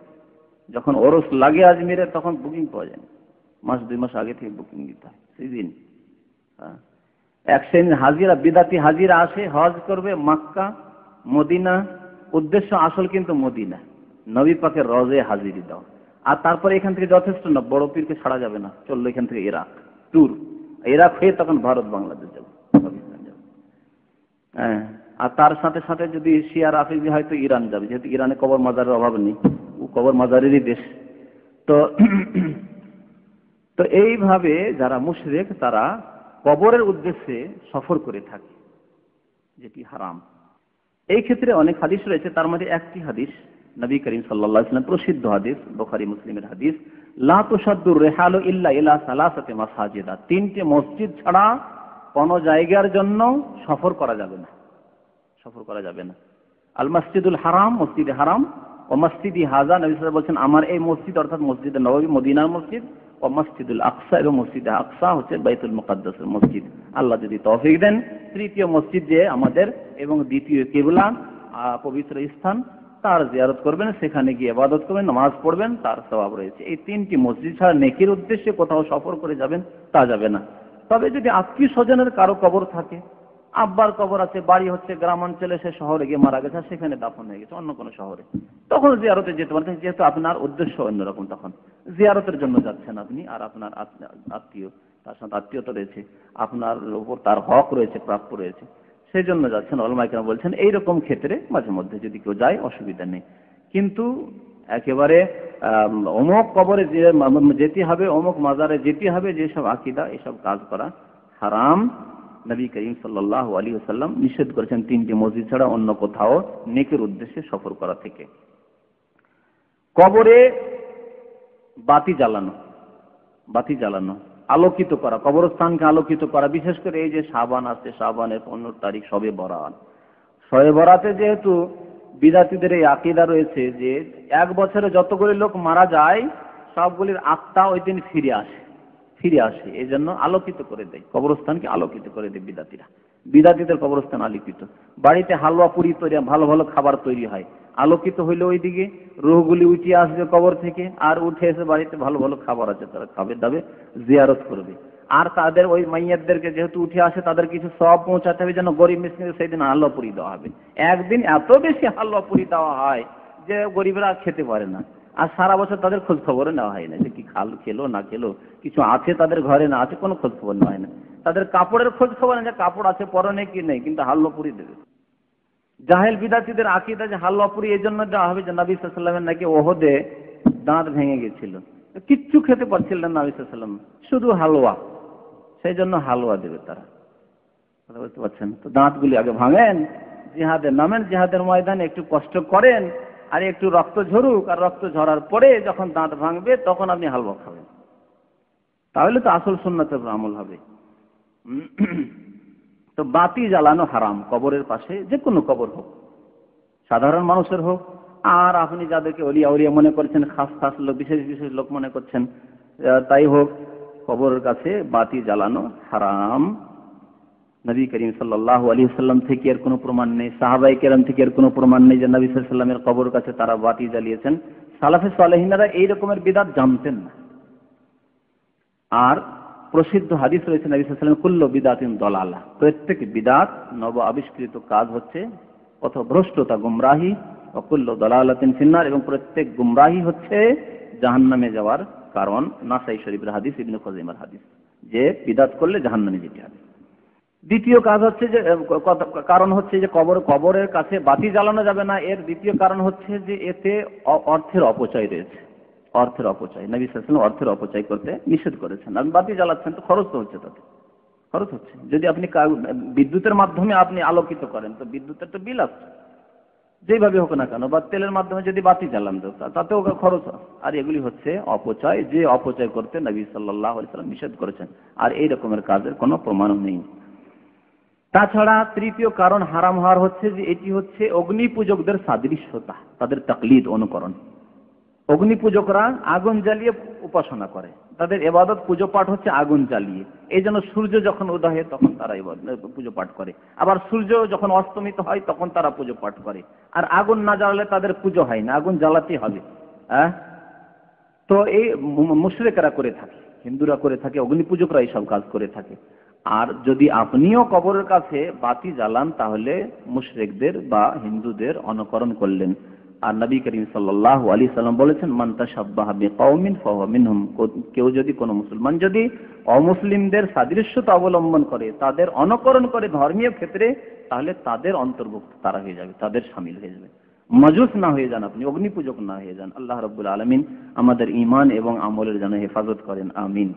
যখন ওরস লাগে আজমিরে তখন বুকিং পাওয়া যায় না, মাস 2 মাস আগে থেকে বুকিং দিতে হয় সেই দিন। এক শ্রেণীর হাজিরা, বিদাতি হাজিরা আসে, হজ করবে মক্কা মদিনা, উদ্দেশ্য আসল কিন্তু মদিনা, নবী পাকের রজে হাজিরি দাও। আর তারপরে এখান থেকে যথেষ্ট না, বড় পীরকে ছাড়া যাবে না, চললো এখান থেকে ইরাক ট্যুর, ইরাক হয়ে তখন ভারত বাংলাদেশ যাবে, পাকিস্তান যাবে। হ্যাঁ, আর তার সাথে সাথে যদি শিয়া রাফিজি হয়তো ইরান যাবে, যেহেতু ইরানে কবর মাজারের অভাব নেই, ও কবর মাজারেরই দেশ। তো তো এইভাবে যারা মুশরিক তারা কবরের উদ্দেশ্যে সফর করে থাকে, যেটি হারাম। এই ক্ষেত্রে অনেক হাদিস রয়েছে, তার মধ্যে একটি হাদিস নবী করিম সাল্লাল্লাহু আলাইহি ওয়াসাল্লাম প্রসিদ্ধ হাদিস, বুখারী মুসলিমের হাদিস, লা তুসাদ্দুর রিহালু ইল্লা ইলা সালাসাতি মাসাজিদা, 3টে মসজিদ ছাড়া কোন জায়গার জন্য সফর করা যাবে না, সফর করা যাবে না। আল মসজিদুল হারাম, মসজিদে হারাম, ও মসজিদি হাজা, নবী সাল্লাল্লাহু আলাইহি ওয়াসাল্লাম বলেছেন আমার এই মসজিদ অর্থাৎ মসজিদে নববী মদিনার মসজিদ, ও মসজিদুল আকসা, এবং মসজিদে আকসা হচ্ছে বাইতুল মুকাদ্দাসের মসজিদ। আল্লাহ যদি তৌফিক দেন তৃতীয় মসজিদ যে আমাদের এবং দ্বিতীয় কিবলা পবিত্র স্থান, তার জিয়ারত করবেন, সেখানে গিয়ে ইবাদত করবেন, নামাজ পড়বেন, তার সওয়াব রয়েছে। এই 3টি মসজিদ ছাড়া নেকির উদ্দেশ্যে কোথাও সফর করে যাবেন তা যাবে না। তবে যদি আত্মীয় স্বজনের কারো কবর থাকে, আব্বার কবর আছে, বাড়ি হচ্ছে গ্রামাঞ্চলে, সে শহরে গিয়ে মারা গেছে, সেখানে দাফন হয়ে গেছে অন্য কোনো শহরে, তখন জিয়ারতে যেতে পারেন, যেহেতু আপনার উদ্দেশ্য অন্যরকম, তখন জিয়ারতের জন্য যাচ্ছেন আপনি, আর আপনার আত্মীয়, তার সাথে আত্মীয়তা রয়েছে, আপনার উপর তার হক রয়েছে, প্রাপ্য রয়েছে, সেই জন্য যাচ্ছেন। উলামায়ে কেরাম বলছেন এইরকম ক্ষেত্রে মাঝে মধ্যে যদি কেউ যায় অসুবিধা নেই, কিন্তু একেবারে অমুক কবরে যেতে হবে, অমুক মাজারে যেতে হবে, যেসব আকীদা, এসব কাজ করা হারাম। নবী করিম সাল্লাল্লাহু আলাইহি ওয়াসাল্লাম নিষেধ করেছেন 3টি মসজিদ ছাড়া অন্য কোথাও নেকির উদ্দেশ্যে সফর করা থেকে। কবরে বাতি জ্বালানো, বাতি জ্বালানো, আলোকিত করা, কবরস্থানকে আলোকিত করা, বিশেষ করে এই যে শাবান আছে, শাবানের 15 তারিখ শবে বরাত, শবে বরাতে যেহেতু বিদাতীদের এই আকীদা রয়েছে যে 1 বছরে যতগুলি লোক মারা যায় সবগুলির আত্মা ওই দিন ফিরে আসে, এই জন্য আলোকিত করে দেয়, কবরস্থানকে আলোকিত করে দেয় বিদাতীরা। বিদাতীদের কবরস্থান আলোকিত, বাড়িতে হালুয়া পুরি তৈরি, ভালো ভালো খাবার তৈরি হয়, আলোকিত হইলে ওইদিকে রুহগুলি উঠে আসবে কবর থেকে, আর উঠে এসে বাড়িতে ভালো ভালো খাবার আছে তারা খাবে দাবে, জিয়ারত করবে। আর তাদের ওই মাইয়াতদেরকে যেহেতু উঠে আসে তাদের কিছু সওয়াব পৌঁছাতে হবে, যেন গরিব মিসকিনদের সেই দিন হালুয়া পুরি দেওয়া হবে। একদিন এত বেশি হালুয়া পুরি দেওয়া হয় যে গরিবরা খেতে পারে না, আর সারা বছর তাদের খোঁজ খবরও নেওয়া হয় না, যে কি খেলো না খেলো, কিছু আছে তাদের ঘরে না আছে, কোনো খোঁজ খবর নেওয়া হয় না। তাদের কাপড়ের খোঁজ খবর নেই, যে কাপড় আছে পরনে কি নেই, কিন্তু হালুয়া পুরি দেবে। জাহেল বিদাতীদের আকীদা যে হালুয়া পুরি এই জন্য দেওয়া হবে যে নবী সাল্লাল্লাহু আলাইহি ওয়াসাল্লামের নাকি ওহদে দাঁত ভেঙে গেছিল, কিচ্ছু খেতে পারছিলেন না নবী সাল্লাল্লাহু আলাইহি ওয়াসাল্লাম, শুধু হালুয়া, সেই জন্য হালুয়া দেবে তারা। বুঝতে পারছেন তো, দাঁতগুলি আগে ভাঙেন, জিহাদে নামেন, জিহাদের ময়দানে একটু কষ্ট করেন, আর একটু রক্ত ঝরুক, আর রক্ত ঝরার পরে যখন দাঁত ভাঙবে তখন আপনি হালুয়া খাবেন, তাহলে তো আসল সুন্নতের আমল হবে। তো বাতি জ্বালানো হারাম কবরের পাশে, যে কোনো কবর হোক, সাধারণ মানুষের হোক, আর আপনি যাদেরকে ওলিয়া উলিয়া মনে করছেন, খাস খাস লোক, বিশেষ বিশেষ লোক মনে করছেন, তাই হোক, কবরের কাছে বাতি জ্বালানো হারাম। নবী করিম সাল্লাল্লাহু আলাইহি ওয়াসাল্লাম থেকে এর কোনো প্রমাণ নেই, সাহাবায়ে কেরাম থেকে এর কোনো প্রমাণ নেই যে নবী সাল্লাল্লাহু আলাইহি ওয়াসাল্লামের কবরের কাছে তারা বাতি জ্বালিয়েছেন। সালাফে সালেহিনরা এই রকমের বিদআত জানতেন না। আর প্রসিদ্ধ হাদিস রয়েছে নবী সাল্লাল্লাহু আলাইহি ওয়াসাল্লাম কুল্লু বিদআতিন দালালা, প্রত্যেক বিদআত নব আবিষ্কৃত কাজ হচ্ছে পথভ্রষ্টতা, গুমরাহি, ও কুল্লু দালালাতিন ফিন্নার, এবং প্রত্যেক গুমরাহি হচ্ছে জাহান্নামে যাওয়ার কারণ। নাসাই শরীফের হাদিস, ইবনে খুজাইমার হাদিস, যে বিদআত করলে জাহান্নামে যেতে হবে। দ্বিতীয় কাজ হচ্ছে যে কারণ হচ্ছে যে কবরের কাছে বাতি জ্বালানো যাবে না, এর দ্বিতীয় কারণ হচ্ছে যে এতে অর্থের অপচয় রয়েছে, অর্থের অপচয়। নবী সাল্লাল্লাহু আলাইহি ওয়াসাল্লাম অর্থের অপচয় করতে নিষেধ করেছেন। আপনি বাতি জ্বালাচ্ছেন তো খরচ তো হচ্ছে, তাতে খরচ হচ্ছে। যদি আপনি বিদ্যুতের মাধ্যমে আপনি আলোকিত করেন তো বিদ্যুতের তো বিল আসছে, যেভাবে হোক না কেন, বা তেলের মাধ্যমে যদি বাতি জ্বালান তাতেও খরচ, আর এগুলি হচ্ছে অপচয়, যে অপচয় করতে নবী সাল্লাল্লাহু আলাইহি ওয়াসাল্লাম নিষেধ করেছেন। আর এই রকমের কাজের কোনো প্রমাণও নেই। তাছাড়া তৃতীয় কারণ হারাম হওয়ার হচ্ছে যে এটি হচ্ছে অগ্নি পূজকদের সাদৃশ্যতা, তাদের তাকলিদ, অনুকরণ। অগ্নি পূজকরা আগুন জ্বালিয়ে উপাসনা করে, তাদের ইবাদত পুজো পাঠ হচ্ছে আগুন জ্বালিয়ে। এই জন্য সূর্য যখন উদয় হয় তখন তারা পুজো পাঠ করে, আবার সূর্য যখন অস্তমিত হয় তখন তারা পুজো পাঠ করে। আর আগুন না জ্বালালে তাদের পুজো হয় না, আগুন জ্বালাতেই হবে। হ্যাঁ, তো এই মুশরিকরা করে থাকে, হিন্দুরা করে থাকে, অগ্নি পূজকরা এইসব কাজ করে থাকে। আর যদি আপনিও কবরের কাছে বাতি জ্বালান তাহলে মুশরিকদের বা হিন্দুদের অনুকরণ করলেন। আর নবী করিম সাল্লাল্লাহু আলাইহি সাল্লাম বলেছেন, মান তাশাব্বাহা বিকওমিন ফাহুয়া মিনহুম, কেউ যদি কোনো মুসলমান যদি অমুসলিমদের সাদৃশ্যতা অবলম্বন করে, তাদের অনুকরণ করে ধর্মীয় ক্ষেত্রে, তাহলে তাদের অন্তর্ভুক্ত তারা হয়ে যাবে, তাদের শামিল হয়ে যাবে। মাজুস না হয়ে যান আপনি, অগ্নি পূজক না হয়ে যান। আল্লাহ রাব্বুল আলামিন আমাদের ঈমান এবং আমলের যেন হেফাজত করেন, আমিন।